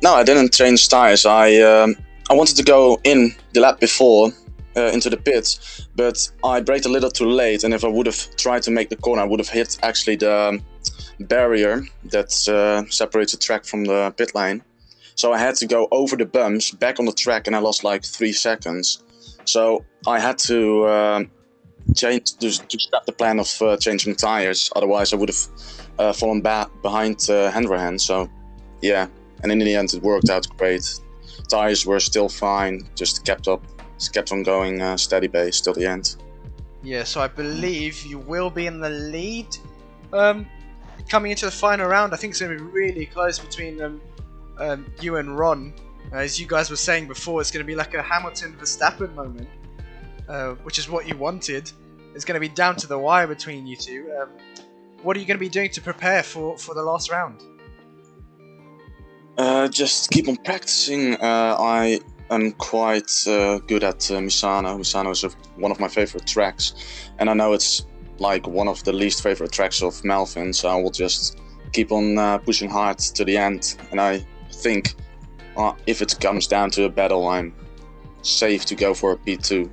no, I didn't change tires. I wanted to go in the lap before into the pits, but I braked a little too late, and if I would have tried to make the corner, I would have hit actually the barrier that separates the track from the pit lane. So I had to go over the bumps, back on the track, and I lost like 3 seconds. So I had to scrap the plan of changing tires. Otherwise, I would have fallen behind Hanrahan. So yeah, and in the end, it worked out great. Tires were still fine, just kept on going steady base till the end. Yeah, so I believe you will be in the lead coming into the final round. I think it's going to be really close between you and Ron. As you guys were saying before, it's going to be like a Hamilton-Verstappen moment, which is what you wanted. It's going to be down to the wire between you two. What are you going to be doing to prepare for the last round? Just keep on practicing. I am quite good at Misano. Misano is one of my favorite tracks, and I know it's like one of the least favorite tracks of Melvin, so I will just keep on pushing hard to the end. And I think if it comes down to a battle, I'm safe to go for a P2,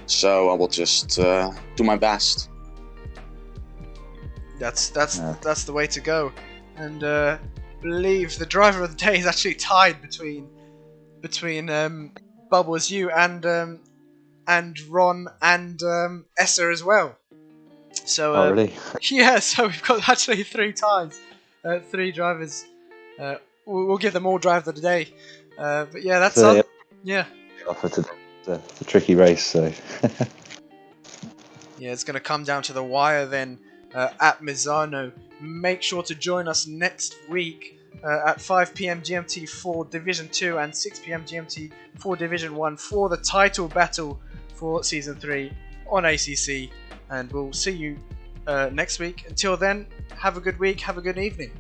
so I will just do my best. That's the way to go. And believe the driver of the day is actually tied between Bubbles, you and Ron and Essa as well. So Oh really? yeah, so we've got actually 3 ties, 3 drivers. We'll give them all driver of the day. But yeah, that's So, yeah. It's a tricky race, so. Yeah, it's going to come down to the wire then at Misano. Make sure to join us next week at 5 PM GMT for Division 2 and 6 PM GMT for Division 1 for the title battle for Season 3 on ACC. And we'll see you next week. Until then, have a good week, have a good evening.